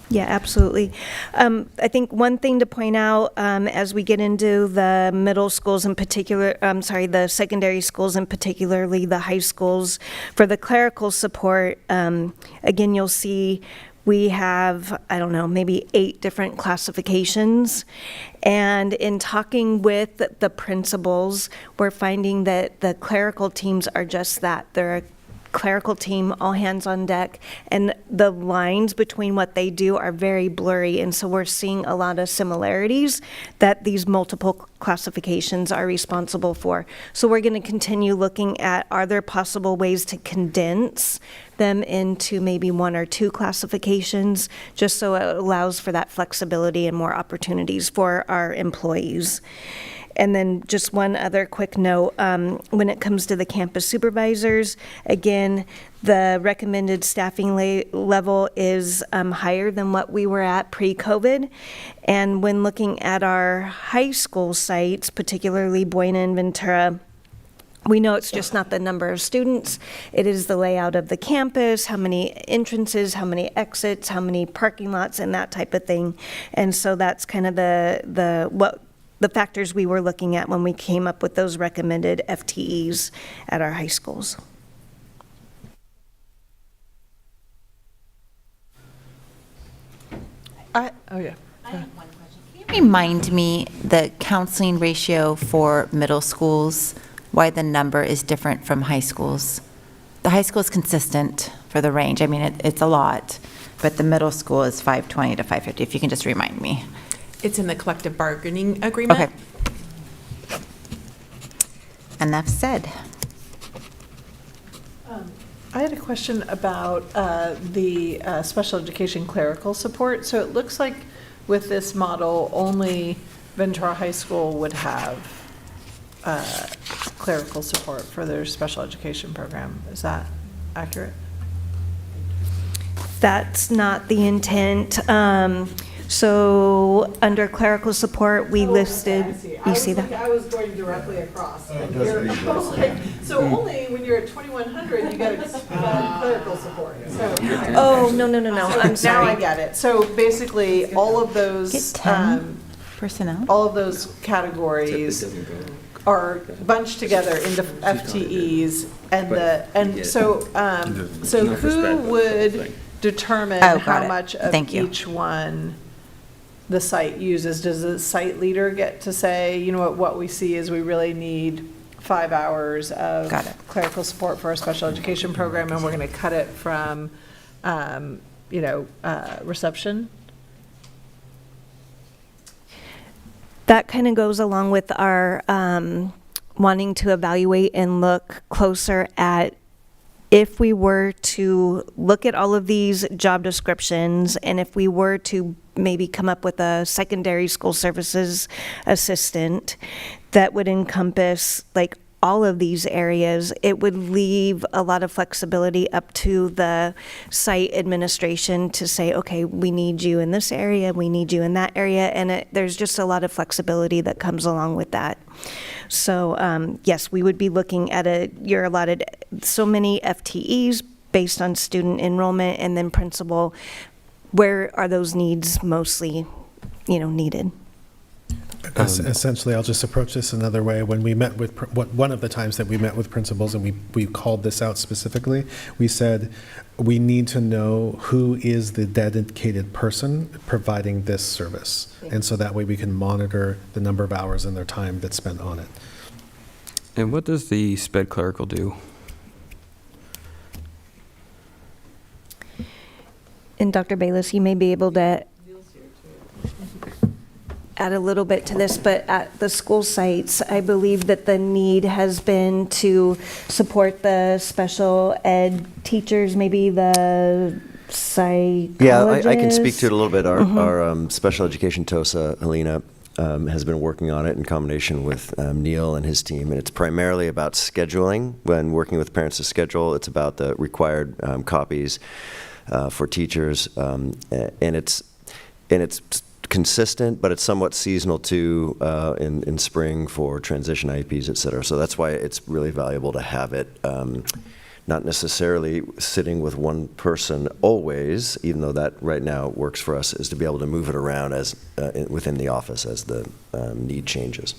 Yeah, absolutely. I think one thing to point out as we get into the middle schools in particular, the secondary schools and particularly the high schools, for the clerical support, again, you'll see we have, maybe 8 different classifications. And in talking with the principals, we're finding that the clerical teams are just that. They're a clerical team, all hands on deck, and the lines between what they do are very blurry. And so we're seeing a lot of similarities that these multiple classifications are responsible for. So we're going to continue looking at, are there possible ways to condense them into maybe 1 or 2 classifications, just so it allows for that flexibility and more opportunities for our employees. And then just one other quick note, when it comes to the campus supervisors, again, the recommended staffing level is higher than what we were at pre-COVID. And when looking at our high school sites, particularly Buena and Ventura, we know it's just not the number of students, it is the layout of the campus, how many entrances, how many exits, how many parking lots, and that type of thing. And so that's kind of the factors we were looking at when we came up with those recommended FTEs at our high schools. I have one question. Can you remind me the counseling ratio for middle schools, why the number is different from high schools? The high school is consistent for the range. I mean, it's a lot, but the middle school is 520 to 550, if you can just remind me. It's in the collective bargaining agreement. Okay. Enough said. I had a question about the special education clerical support. So it looks like with this model, only Ventura High School would have clerical support for their special education program. Is that accurate? That's not the intent. So under clerical support, we listed, you see that? I was going directly across. So only when you're at 2,100, you get clerical support. So, Oh, no, I'm sorry. Now I get it. So basically, all of those, Get 10 personnel. all of those categories are bunched together into FTEs, and so who would determine Oh, got how it. much of Thank you. each one the site uses? Does the site leader get to say, you know what we see is we really need 5 hours of Got it. clerical support for our special education program, and we're going to cut it from, reception? That kind of goes along with our wanting to evaluate and look closer at if we were to look at all of these job descriptions, and if we were to maybe come up with a secondary school services assistant that would encompass like all of these areas, it would leave a lot of flexibility up to the site administration to say, okay, we need you in this area, we need you in that area, and there's just a lot of flexibility that comes along with that. So yes, we would be looking at you're allotted so many FTEs based on student enrollment, and then principal, where are those needs mostly, needed? Essentially, I'll just approach this another way. When we met with, one of the times that we met with principals and we called this out specifically, we said, we need to know who is the dedicated person providing this service. And so that way we can monitor the number of hours and their time that's spent on it. And what does the sped clerical do? And Dr. Bayless, you may be able to add a little bit to this, but at the school sites, I believe that the need has been to support the special ed teachers, maybe the psychologists. Yeah, I can speak to it a little bit. Our special education TOSA, Helena, has been working on it in combination with Neil and his team, and it's primarily about scheduling. When working with parents to schedule, it's about the required copies for teachers, and it's consistent, but it's somewhat seasonal too in spring for transition IEPs, et cetera. So that's why it's really valuable to have it not necessarily sitting with one person always, even though that right now works for us, is to be able to move it around as within the office as the need changes.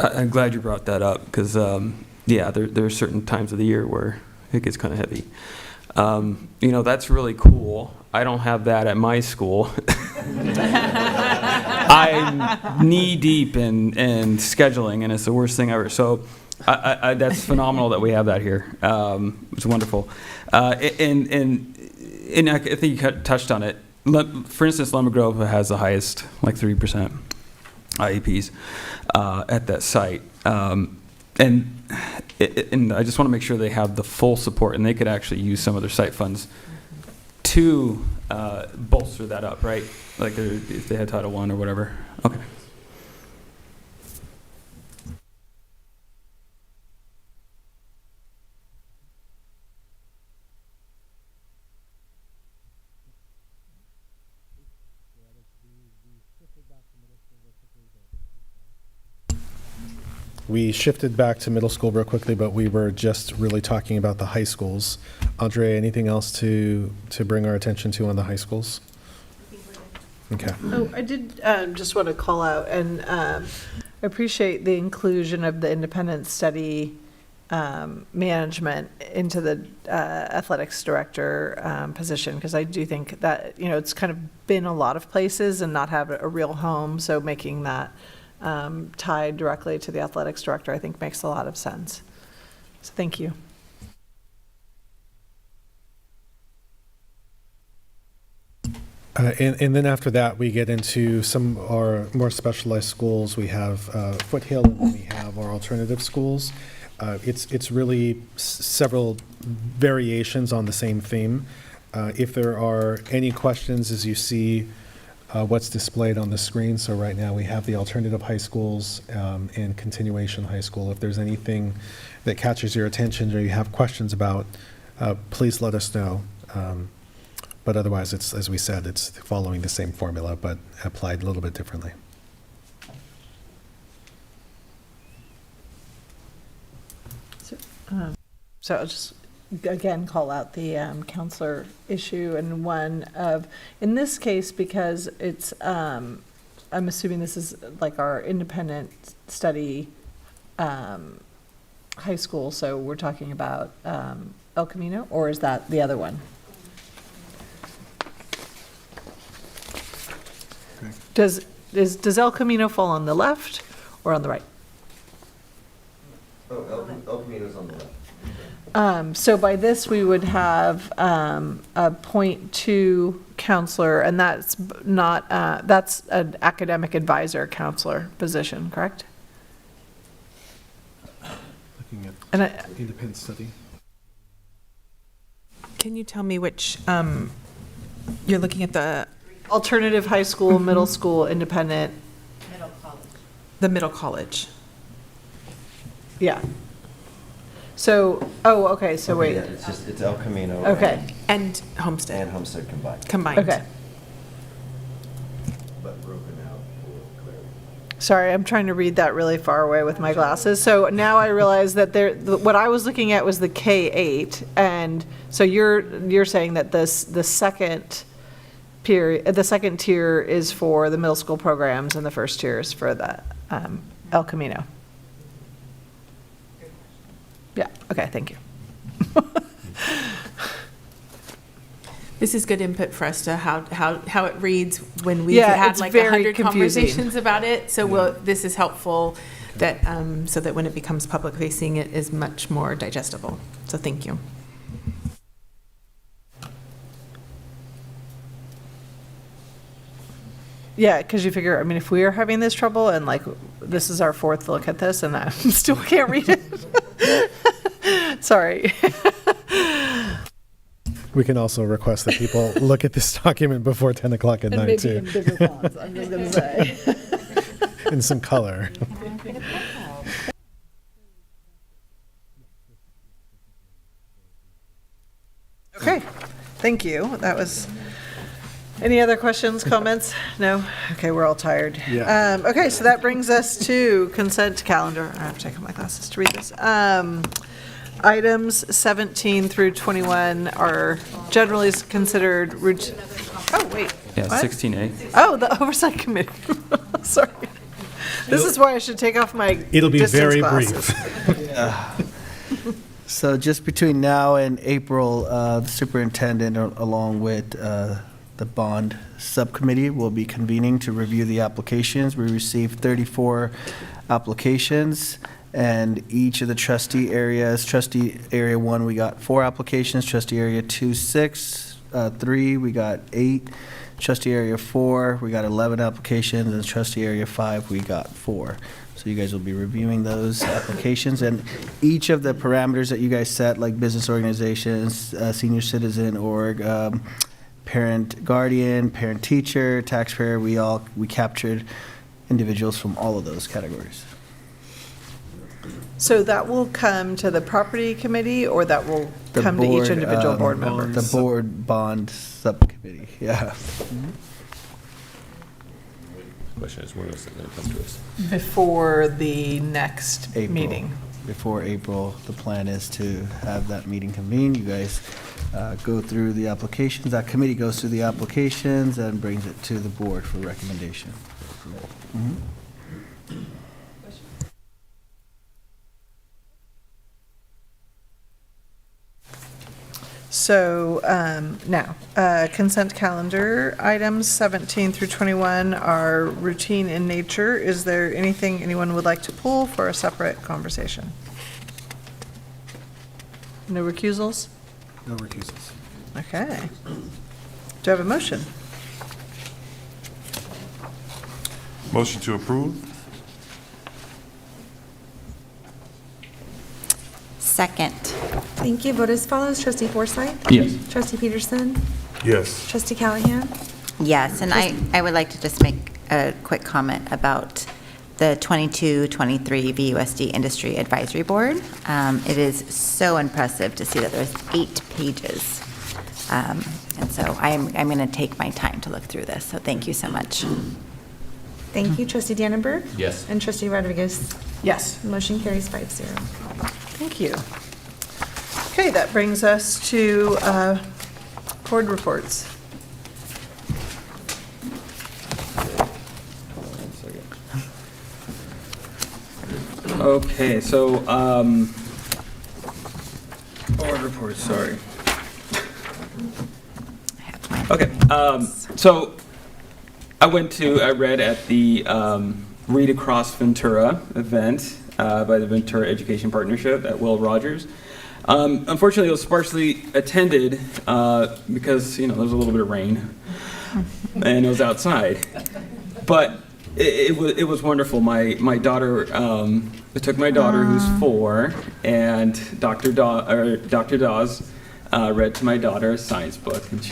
I'm glad you brought that up because, there are certain times of the year where it gets kind of heavy. That's really cool. I don't have that at my school. I'm knee deep in scheduling, and it's the worst thing ever. So that's phenomenal that we have that here. It's wonderful. And I think you touched on it. For instance, Lemon Grove has the highest, like 3% IEPs at that site. And I just want to make sure they have the full support, and they could actually use some of their site funds to bolster that up, right? Like if they had Title I or whatever. Okay. We shifted back to middle school real quickly, but we were just really talking about the high schools. Andre, anything else to bring our attention to on the high schools? Okay. Oh, I did just want to call out and appreciate the inclusion of the independent study management into the athletics director position, because I do think that, it's kind of been a lot of places and not have a real home, so making that tied directly to the athletics director, I think makes a lot of sense. So thank you. And then after that, we get into some of our more specialized schools. We have Foothill, and then we have our alternative schools. It's really several variations on the same theme. If there are any questions as you see what's displayed on the screen. So right now we have the alternative high schools and continuation high school. If there's anything that catches your attention or you have questions about, please let us know. But otherwise, it's, as we said, it's following the same formula, but applied a little bit differently. So I'll just, again, call out the counselor issue, and one of, in this case, because it's, I'm assuming this is like our independent study high school, so we're talking about El Camino, or is that the other one? Does El Camino fall on the left or on the right? Oh, El Camino's on the left. So by this, we would have a 0.2 counselor, and that's not, that's an academic advisor counselor position, correct? Looking at And independent study. Can you tell me which, you're looking at the alternative high school, middle school, independent. the middle college? Yeah. So, oh, okay, so wait. Yeah, it's El Camino. Okay. And Homestead. And Homestead combined. Combined. Okay. But broken out for clarity. Sorry, I'm trying to read that really far away with my glasses. So now I realize that what I was looking at was the K-8, and so you're saying that the second tier is for the middle school programs, and the first tier is for the El Camino. Yeah. Okay. Thank you. This is good input for us to how it reads when we've Yeah, had it's like very 100 confusing. conversations about it. So this is helpful that so that when it becomes public facing, it is much more digestible. So thank you. Yeah, because you figure, I mean, if we are having this trouble and like this is our fourth look at this and I still can't read it. Sorry. We can also request that people look at this document before 10 o'clock at night, too. And maybe in bigger fonts, I'm just going to say. In some color. Okay, thank you. That was, any other questions, comments? No? Okay, we're all tired. Yeah. Okay, so that brings us to consent calendar. I have to take off my glasses to read this. Items 17 through 21 are generally considered routine. Oh, wait. Yeah, what? 16A. Oh, the oversight committee. Sorry. This is why I should take off my It'll be distance very glasses. brief. So just between now and April, the superintendent, along with the bond subcommittee, will be convening to review the applications. We received 34 applications, and each of the trustee areas, trustee area 1, we got 4 applications, trustee area 2, 6, 3, we got 8, trustee area 4, we got 11 applications, and trustee area 5, we got 4. So you guys will be reviewing those applications, and each of the parameters that you guys set, like business organizations, senior citizen org, parent guardian, parent teacher, taxpayer, we captured individuals from all of those categories. So that will come to the property committee, or that will The come to each board, individual board member? The board bond subcommittee, yeah. Question is, when is it going to come to us? Before the next April. meeting. Before April, the plan is to have that meeting convened. You guys go through the applications. That committee goes through the applications and brings it to the board for recommendation. Mhm. So now, consent calendar, items 17 through 21 are routine in nature. Is there anything anyone would like to pull for a separate conversation? No recusals? No recusals. Okay. Do I have a motion? Motion to approve? Second. Thank you. Vote as follows. Trustee Forsythe? Yes. Trustee Peterson? Yes. Trustee Callahan? Yes, and I would like to just make a quick comment about the 22-23 VUSD Industry Advisory Board. It is so impressive to see that there's 8 pages. And so I'm going to take my time to look through this, so thank you so much. Thank you, Trustee Dannenberg. Yes. And Trustee Rodriguez. Yes. Motion carries 5-0. Thank you. Okay, that brings us to board reports. Okay, so, board report, sorry. Okay, so I read at the Read Across Ventura event by the Ventura Education Partnership at Will Rogers. Unfortunately, it was sparsely attended because, there was a little bit of rain and it was outside. But it was wonderful. My daughter, it took my daughter who's 4, and Dr. Dawes read to my daughter a science book, and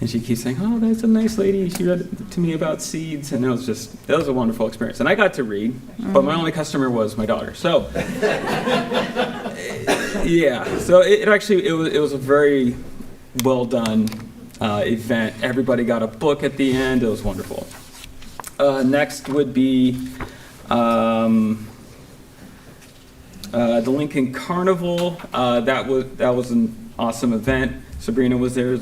she keeps saying, "Oh, that's a nice lady. She read to me about seeds," and it was a wonderful experience. And I got to read, but my only customer was my daughter. So, yeah. So it was a very well done event. Everybody got a book at the end. It was wonderful. Next would be the Lincoln Carnival. That was an awesome event. Sabrina was there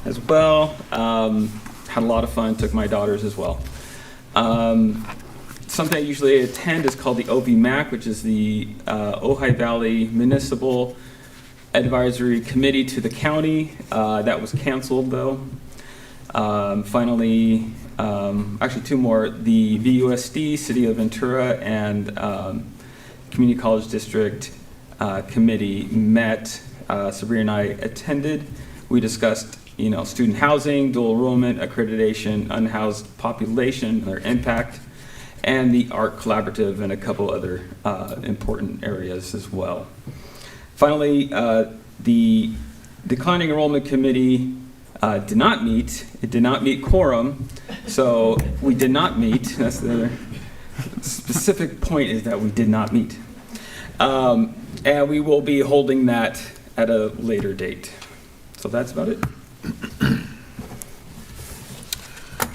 as well. Had a lot of fun. Took my daughters as well. Something I usually attend is called the OVMAC, which is the Ojai Valley Municipal Advisory Committee to the county. That was canceled though. Finally, actually 2 more. The VUSD, City of Ventura, and Community College District Committee met. Sabrina and I attended. We discussed, student housing, dual enrollment, accreditation, unhoused population, their impact, and the ARC Collaborative, and a couple other important areas as well. Finally, the Declining Enrollment Committee did not meet. It did not meet quorum, so we did not meet. That's the specific point, is that we did not meet. And we will be holding that at a later date. So that's about it.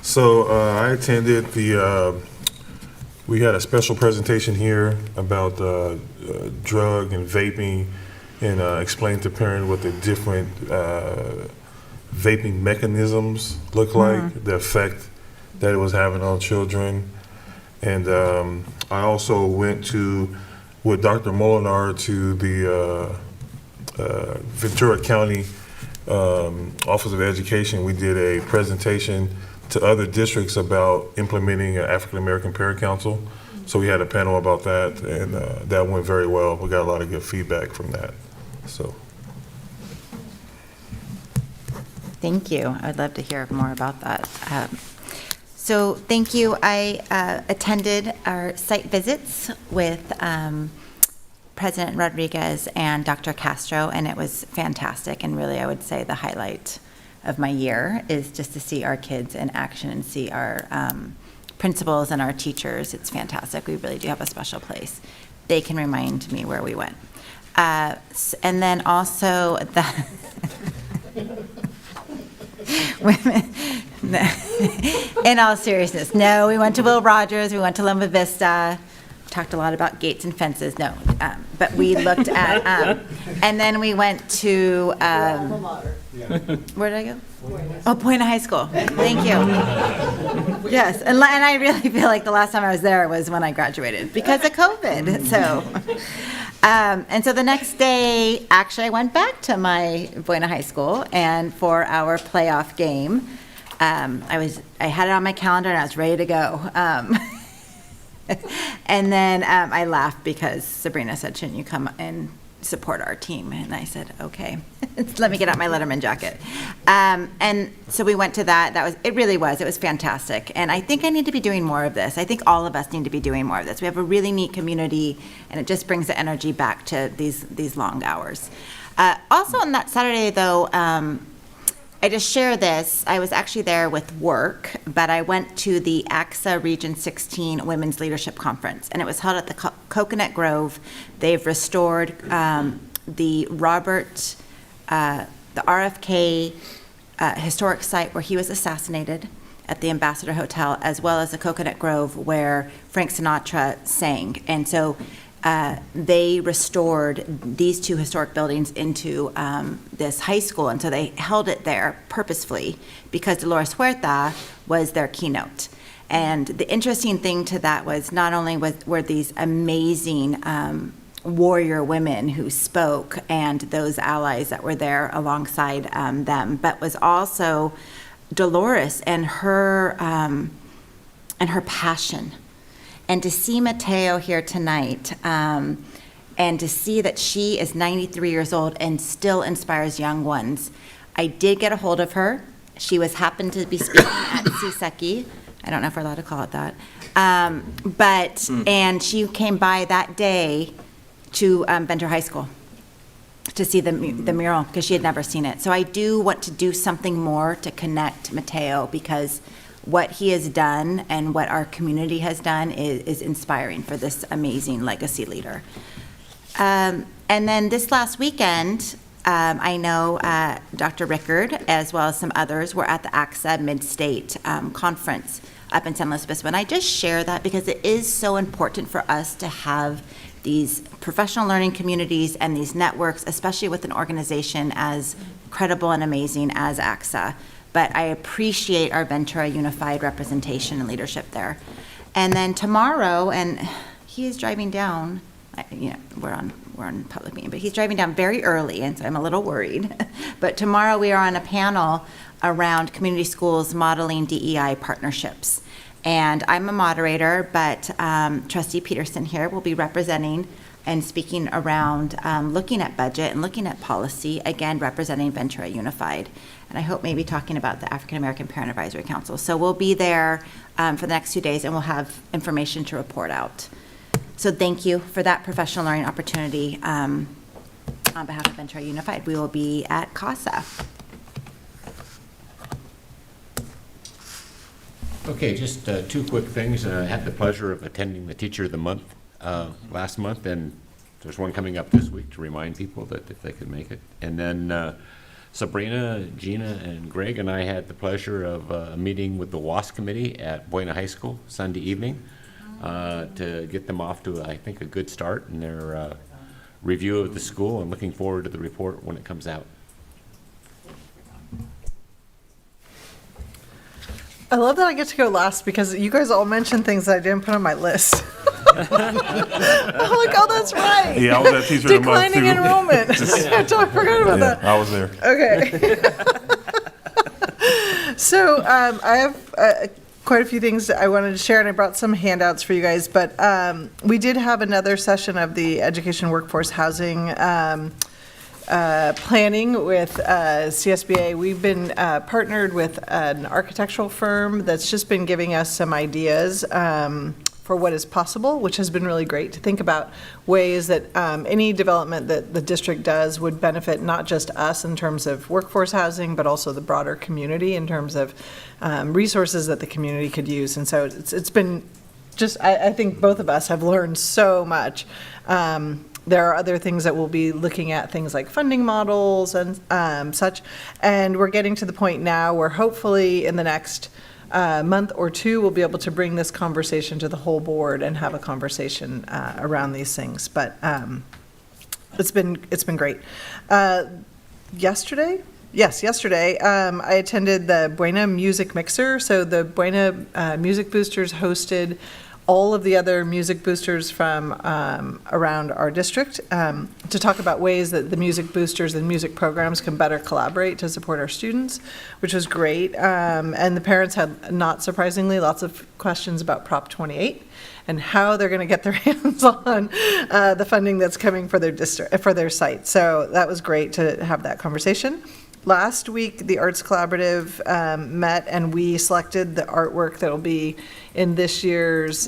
So I attended we had a special presentation here about drug and vaping, and explained to parents what the different vaping mechanisms look like, the effect that it was having on children. And I also went with Dr. Molinar to the Ventura County Office of Education. We did a presentation to other districts about implementing an African American Parent Council. So we had a panel about that, and that went very well. We got a lot of good feedback from that. So. Thank you. I'd love to hear more about that. So thank you. I attended our site visits with President Rodriguez and Dr. Castro, and it was fantastic. And really, I would say the highlight of my year is just to see our kids in action and see our principals and our teachers. It's fantastic. We really do have a special place. They can remind me where we went. And then also the in all seriousness, no, we went to Will Rogers, we went to Loma Vista, talked a lot about gates and fences, no, but we looked at, and then we went to, where did I go? Oh, Buena High School, thank you. Yes, and I really feel like the last time I was there was when I graduated, because of COVID, so. And so the next day, actually, I went back to my Buena High School, and for our playoff game, I had it on my calendar and I was ready to go. And then I laughed because Sabrina said, "Shouldn't you come and support our team?" And I said, "Okay, let me get out my Letterman jacket." And so we went to that. It was fantastic. And I think I need to be doing more of this. I think all of us need to be doing more of this. We have a really neat community, and it just brings the energy back to these long hours. Also on that Saturday, though, I just share this. I was actually there with work, but I went to the AXA Region 16 Women's Leadership Conference, and it was held at the Coconut Grove. They've restored the RFK historic site where he was assassinated at the Ambassador Hotel, as well as the Coconut Grove where Frank Sinatra sang. And so they restored these two historic buildings into this high school, and so they held it there purposefully because Dolores Huerta was their keynote. And the interesting thing to that was not only were these amazing warrior women who spoke and those allies that were there alongside them, but was also Dolores and her passion. And to see Mateo here tonight, and to see that she is 93 years old and still inspires young ones. I did get a hold of her. She happened to be speaking at CSECI. I don't know if we're allowed to call it that. And she came by that day to Ventura High School to see the mural because she had never seen it. So I do want to do something more to connect Mateo, because what he has done and what our community has done is inspiring for this amazing legacy leader. And then this last weekend, I know Dr. Rickard, as well as some others, were at the AXA Mid-State Conference up in San Luis Obispo. And I just share that because it is so important for us to have these professional learning communities and these networks, especially with an organization as credible and amazing as AXA. But I appreciate our Ventura Unified representation and leadership there. And then tomorrow, and he is driving down, we're on public meeting, but he's driving down very early, and so I'm a little worried. But tomorrow we are on a panel around community schools modeling DEI partnerships. And I'm a moderator, but Trustee Peterson here will be representing and speaking around looking at budget and looking at policy, again, representing Ventura Unified. And I hope maybe talking about the African American Parent Advisory Council. So we'll be there for the next 2 days, and we'll have information to report out. So thank you for that professional learning opportunity. On behalf of Ventura Unified, we will be at CASA. Okay, just two quick things. I had the pleasure of attending the Teacher of the Month last month, and there's one coming up this week to remind people that if they could make it. And then Sabrina, Gina, and Greg and I had the pleasure of a meeting with the WASP committee at Buena High School Sunday evening to get them off to, I think, a good start in their review of the school, and looking forward to the report when it comes out. I love that I get to go last because you guys all mentioned things that I didn't put on my list. I'm like, oh, that's right. Yeah, I was at Teacher of the Month, too. Declining enrollment. I forgot about that. I was there. Okay. So I have quite a few things that I wanted to share, and I brought some handouts for you guys. But we did have another session of the Education Workforce Housing planning with CSBA. We've been partnered with an architectural firm that's just been giving us some ideas for what is possible, which has been really great to think about ways that any development that the district does would benefit not just us in terms of workforce housing, but also the broader community in terms of resources that the community could use. And so it's been just, I think both of us have learned so much. There are other things that we'll be looking at, things like funding models and such. And we're getting to the point now where hopefully in the next month or two, we'll be able to bring this conversation to the whole board and have a conversation around these things. But it's been great. Yesterday, I attended the Buena Music Mixer. So the Buena Music Boosters hosted all of the other music boosters from around our district to talk about ways that the music boosters and music programs can better collaborate to support our students, which was great. And the parents had, not surprisingly, lots of questions about Prop 28 and how they're going to get their hands on the funding that's coming for their district, for their site. So that was great to have that conversation. Last week, the Arts Collaborative met, and we selected the artwork that'll be in this year's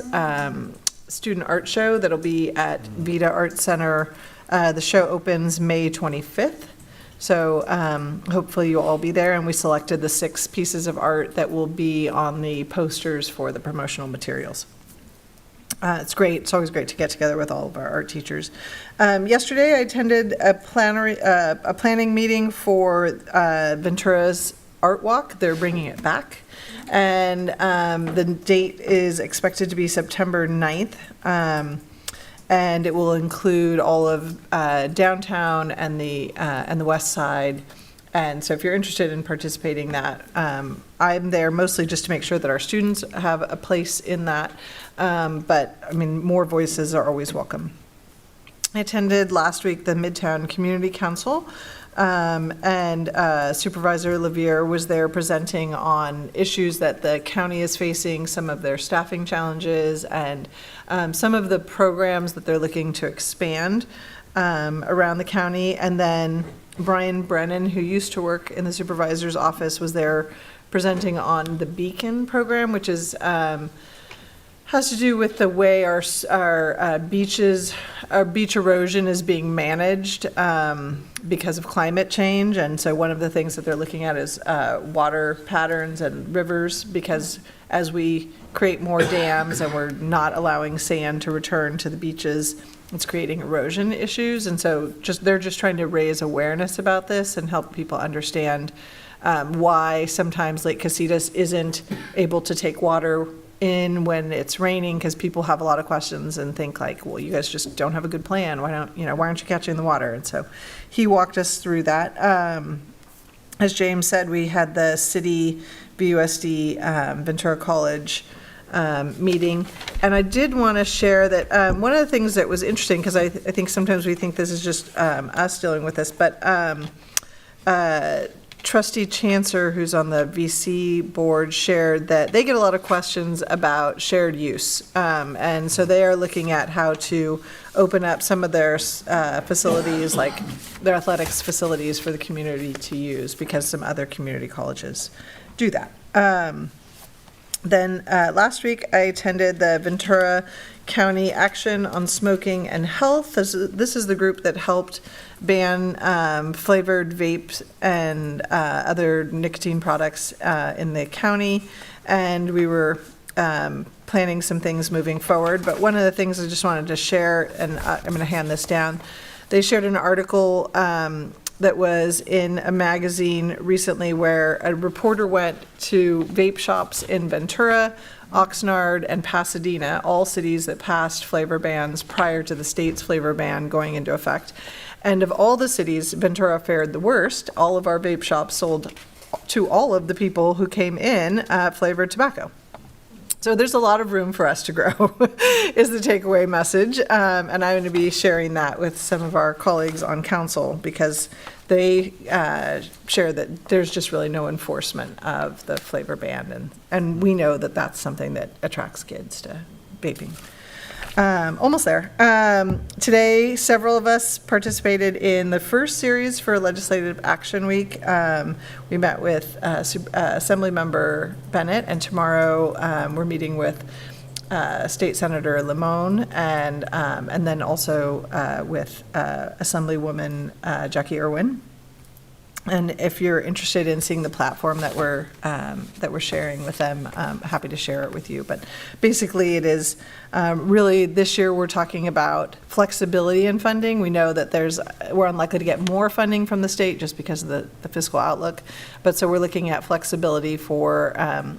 student art show that'll be at Vida Art Center. The show opens May 25th. So hopefully you'll all be there, and we selected the 6 pieces of art that will be on the posters for the promotional materials. It's great. It's always great to get together with all of our art teachers. Yesterday, I attended a planning meeting for Ventura's Art Walk. They're bringing it back. And the date is expected to be September 9th. And it will include all of downtown and the west side. And so if you're interested in participating in that, I'm there mostly just to make sure that our students have a place in that. But I mean, more voices are always welcome. I attended last week the Midtown Community Council, and Supervisor Levier was there presenting on issues that the county is facing, some of their staffing challenges, and some of the programs that they're looking to expand around the county. And then Brian Brennan, who used to work in the supervisor's office, was there presenting on the Beacon program, which is has to do with the way our beaches, our beach erosion is being managed because of climate change. And so one of the things that they're looking at is water patterns and rivers, because as we create more dams and we're not allowing sand to return to the beaches, it's creating erosion issues. And so they're just trying to raise awareness about this and help people understand why sometimes Lake Casitas isn't able to take water in when it's raining, because people have a lot of questions and think like, well, you guys just don't have a good plan. Why aren't you catching the water? And so he walked us through that. As James said, we had the city VUSD Ventura College meeting. And I did want to share that one of the things that was interesting, because I think sometimes we think this is just us dealing with this, but Trustee Chancer, who's on the VC board, shared that they get a lot of questions about shared use. And so they are looking at how to open up some of their facilities, like their athletics facilities, for the community to use, because some other community colleges do that. Then last week, I attended the Ventura County Action on Smoking and Health. This is the group that helped ban flavored vapes and other nicotine products in the county. And we were planning some things moving forward. But one of the things I just wanted to share, and I'm going to hand this down, they shared an article that was in a magazine recently where a reporter went to vape shops in Ventura, Oxnard, and Pasadena, all cities that passed flavor bans prior to the state's flavor ban going into effect. And of all the cities, Ventura fared the worst. All of our vape shops sold to all of the people who came in flavored tobacco. So there's a lot of room for us to grow, is the takeaway message. And I'm going to be sharing that with some of our colleagues on council, because they share that there's just really no enforcement of the flavor ban. And we know that that's something that attracts kids to vaping. Almost there. Today, several of us participated in the first series for Legislative Action Week. We met with Assemblymember Bennett, and tomorrow we're meeting with State Senator Limon, and then also with Assemblywoman Jackie Irwin. And if you're interested in seeing the platform that we're sharing with them, I'm happy to share it with you. But basically, it is really this year we're talking about flexibility in funding. We know that we're unlikely to get more funding from the state just because of the fiscal outlook. But so we're looking at flexibility for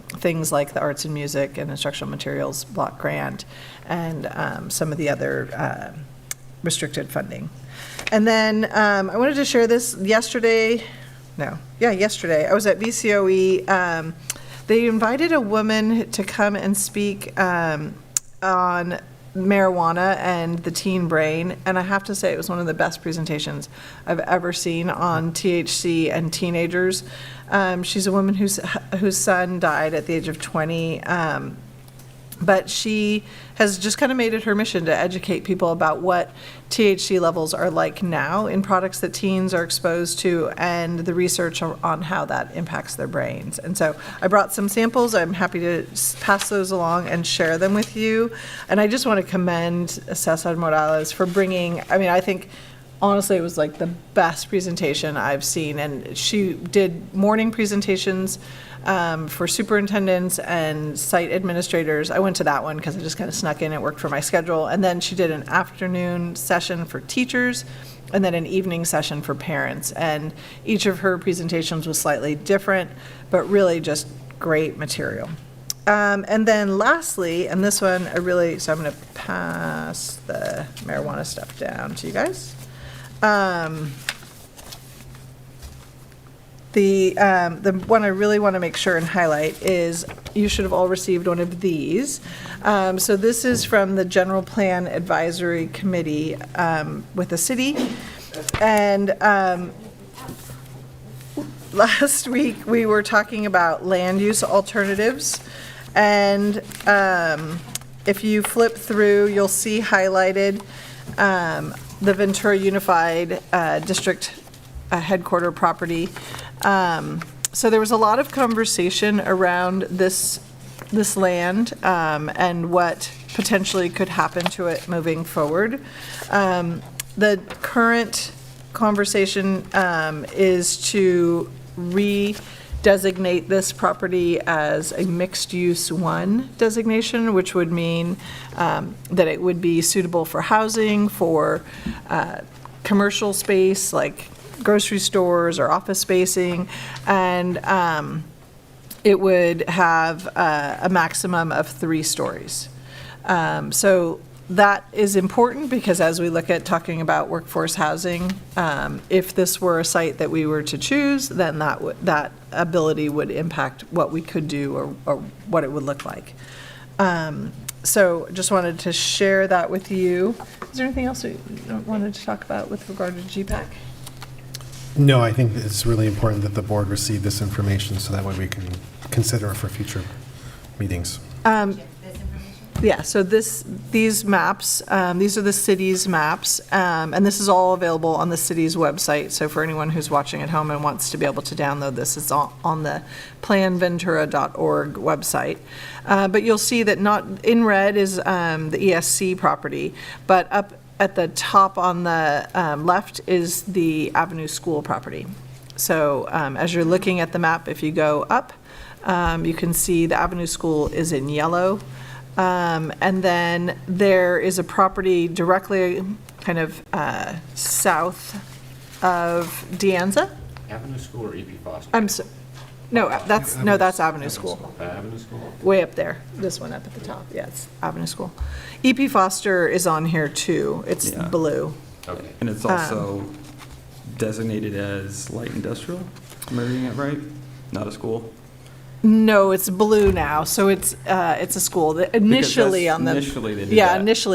things like the arts and music and instructional materials block grant and some of the other restricted funding. And then I wanted to share this yesterday. I was at VCOE. They invited a woman to come and speak on marijuana and the teen brain. And I have to say, it was one of the best presentations I've ever seen on THC and teenagers. She's a woman whose son died at the age of 20. But she has just kind of made it her mission to educate people about what THC levels are like now in products that teens are exposed to, and the research on how that impacts their brains. And so I brought some samples. I'm happy to pass those along and share them with you. And I just want to commend Cesar Morales for bringing, I think honestly, it was like the best presentation I've seen. And she did morning presentations for superintendents and site administrators. I went to that one because I just kind of snuck in. It worked for my schedule. And then she did an afternoon session for teachers and then an evening session for parents. And each of her presentations was slightly different, but really just great material. And then lastly, and this one I really, so I'm going to pass the marijuana stuff down to you guys. The one I really want to make sure and highlight is you should have all received one of these. So this is from the General Plan Advisory Committee with the city. And last week we were talking about land use alternatives. And if you flip through, you'll see highlighted the Ventura Unified District headquarter property. So there was a lot of conversation around this land and what potentially could happen to it moving forward. The current conversation is to redesignate this property as a mixed-use 1 designation, which would mean that it would be suitable for housing, for commercial space like grocery stores or office spacing, and it would have a maximum of 3 stories. So that is important because as we look at talking about workforce housing, if this were a site that we were to choose, then that ability would impact what we could do or what it would look like. So just wanted to share that with you. Is there anything else you wanted to talk about with regard to GPAC? No, I think it's really important that the board receive this information so that way we can consider it for future meetings. Yeah, so these maps, these are the city's maps, and this is all available on the city's website. So for anyone who's watching at home and wants to be able to download this, it's on the planventura.org website. But you'll see that not in red is the ESC property, but up at the top on the left is the Avenue School property. So as you're looking at the map, if you go up, you can see the Avenue School is in yellow. And then there is a property directly kind of south of De Anza. Avenue School or E.P. Foster? That's Avenue School. Avenue School? Way up there. This one up at the top. Yeah, it's Avenue School. E.P. Foster is on here too. It's blue. Okay. And it's also designated as light industrial. Am I reading it right? Not a school? No, it's blue now, so it's a school. Initially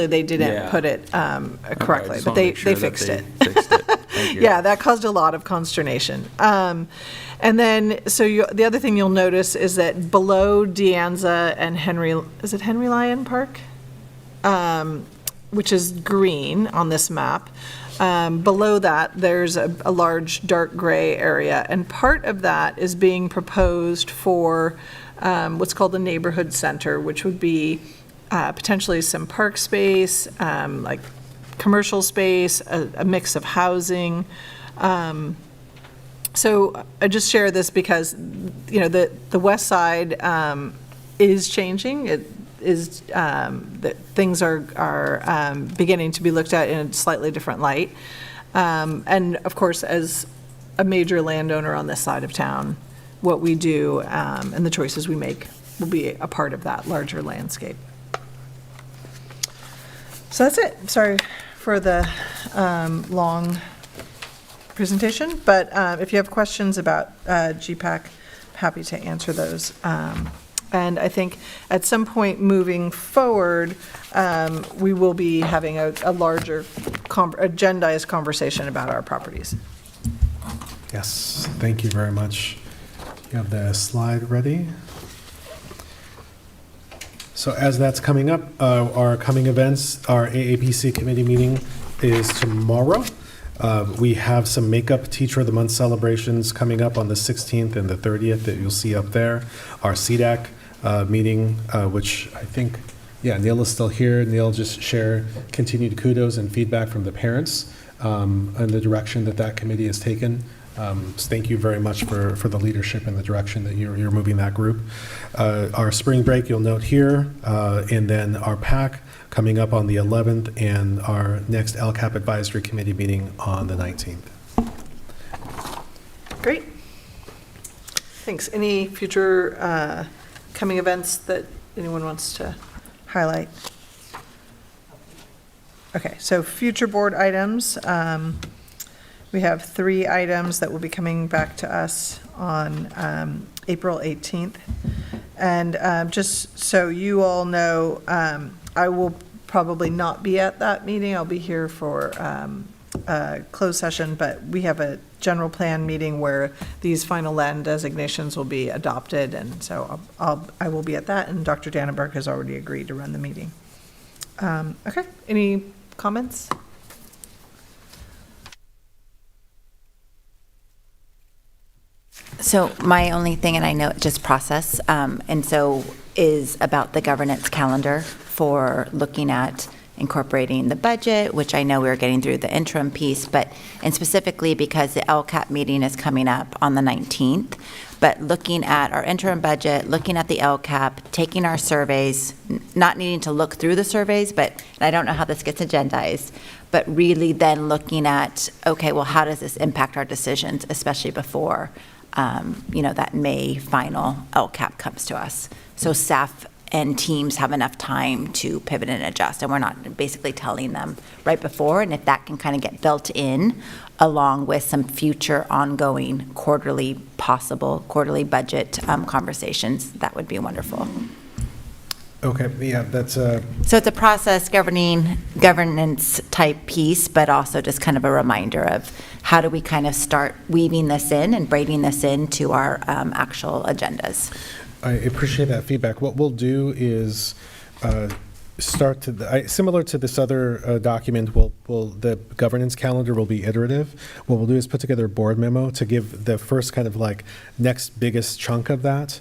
they didn't put it correctly, but they fixed it. Yeah, that caused a lot of consternation. And then, so the other thing you'll notice is that below De Anza and Henry Lyon Park, which is green on this map. Below that, there's a large dark gray area, and part of that is being proposed for what's called the neighborhood center, which would be potentially some park space, like commercial space, a mix of housing. So I just share this because, the west side is changing. It is that things are beginning to be looked at in a slightly different light. And of course, as a major landowner on this side of town, what we do and the choices we make will be a part of that larger landscape. So that's it. Sorry for the long presentation, but if you have questions about GPAC, I'm happy to answer those. And I think at some point moving forward, we will be having a larger agendized conversation about our properties. Yes, thank you very much. You have the slide ready. So as that's coming up, our coming events, our AAPC committee meeting is tomorrow. We have some Makeup Teacher of the Month celebrations coming up on the 16th and the 30th that you'll see up there. Our CDAC meeting, which I think, Neil is still here. Neil just share continued kudos and feedback from the parents and the direction that that committee has taken. So thank you very much for the leadership and the direction that you're moving that group. Our spring break, you'll note here, and then our PAC coming up on the 11th, and our next LCAP Advisory Committee meeting on the 19th. Great. Thanks. Any future coming events that anyone wants to highlight? Okay, so future board items. We have 3 items that will be coming back to us on April 18th. And just so you all know, I will probably not be at that meeting. I'll be here for a closed session, but we have a general plan meeting where these final land designations will be adopted, and so I will be at that, and Dr. Dannenberg has already agreed to run the meeting. Okay, any comments? So my only thing, and I know it's just process, and so is about the governance calendar for looking at incorporating the budget, which I know we were getting through the interim piece, and specifically because the LCAP meeting is coming up on the 19th, but looking at our interim budget, looking at the LCAP, taking our surveys, not needing to look through the surveys, but I don't know how this gets agendized, but really then looking at, okay, well, how does this impact our decisions, especially before that May final LCAP comes to us. So staff and teams have enough time to pivot and adjust, and we're not basically telling them right before, and if that can kind of get built in along with some future ongoing quarterly budget conversations, that would be wonderful. Okay, yeah, that's So it's a process governance type piece, but also just kind of a reminder of how do we kind of start weaving this in and braiding this into our actual agendas. I appreciate that feedback. What we'll do is start to, similar to this other document, the governance calendar will be iterative. What we'll do is put together a board memo to give the first kind of like next biggest chunk of that.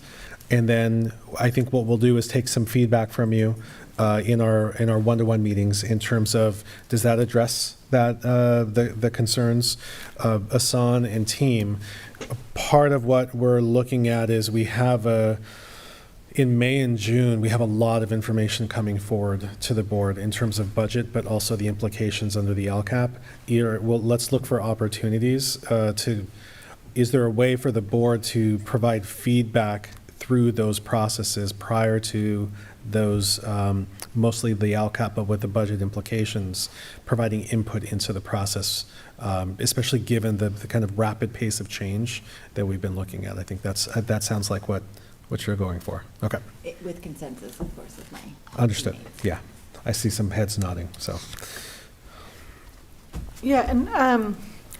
And then I think what we'll do is take some feedback from you in our one-to-one meetings in terms of, does that address that the concerns of Asan and team? Part of what we're looking at is we have in May and June, we have a lot of information coming forward to the board in terms of budget, but also the implications under the LCAP. Let's look for opportunities is there a way for the board to provide feedback through those processes prior to those, mostly the LCAP, but with the budget implications, providing input into the process, especially given the kind of rapid pace of change that we've been looking at. I think that sounds like what you're going for. Okay. With consensus, of course, is my understood. Yeah, I see some heads nodding. So. Yeah, and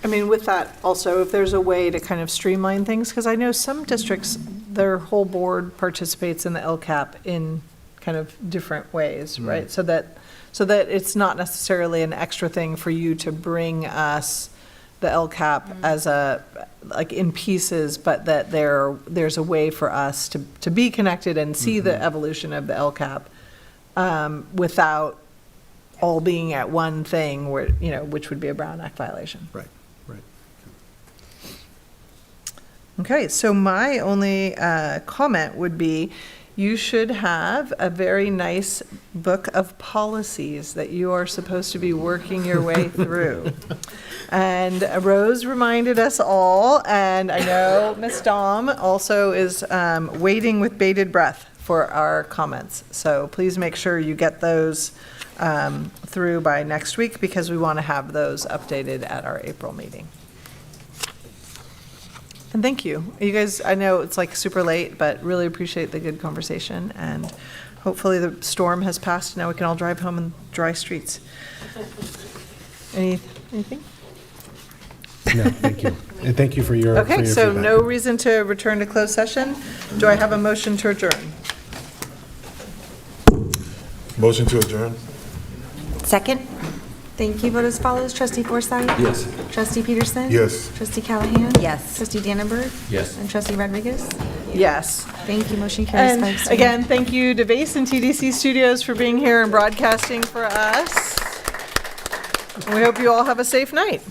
I mean, with that also, if there's a way to kind of streamline things, because I know some districts, their whole board participates in the LCAP in kind of different ways, right? So that it's not necessarily an extra thing for you to bring us the LCAP as like in pieces, but that there's a way for us to be connected and see the evolution of the LCAP without all being at one thing where, which would be a Brown Act violation. Right. Okay, so my only comment would be, you should have a very nice book of policies that you are supposed to be working your way through. And Rose reminded us all, and I know Ms. Dahm also is waiting with bated breath for our comments. So please make sure you get those through by next week, because we want to have those updated at our April meeting. And thank you. You guys, I know it's like super late, but really appreciate the good conversation, and hopefully the storm has passed. Now we can all drive home in dry streets. Anything? No, thank you. And thank you for your Okay, so feedback. no reason to return to closed session. Do I have a motion to adjourn? Motion to adjourn. Second? Thank you. Vote as follows. Trustee Forsythe? Yes. Trustee Peterson? Yes. Trustee Callahan? Yes. Trustee Dannenberg? Yes. And Trustee Rodriguez? Yes. Thank you. Motion carries And 5-0. again, thank you to VASE and TDC Studios for being here and broadcasting for us. We hope you all have a safe night.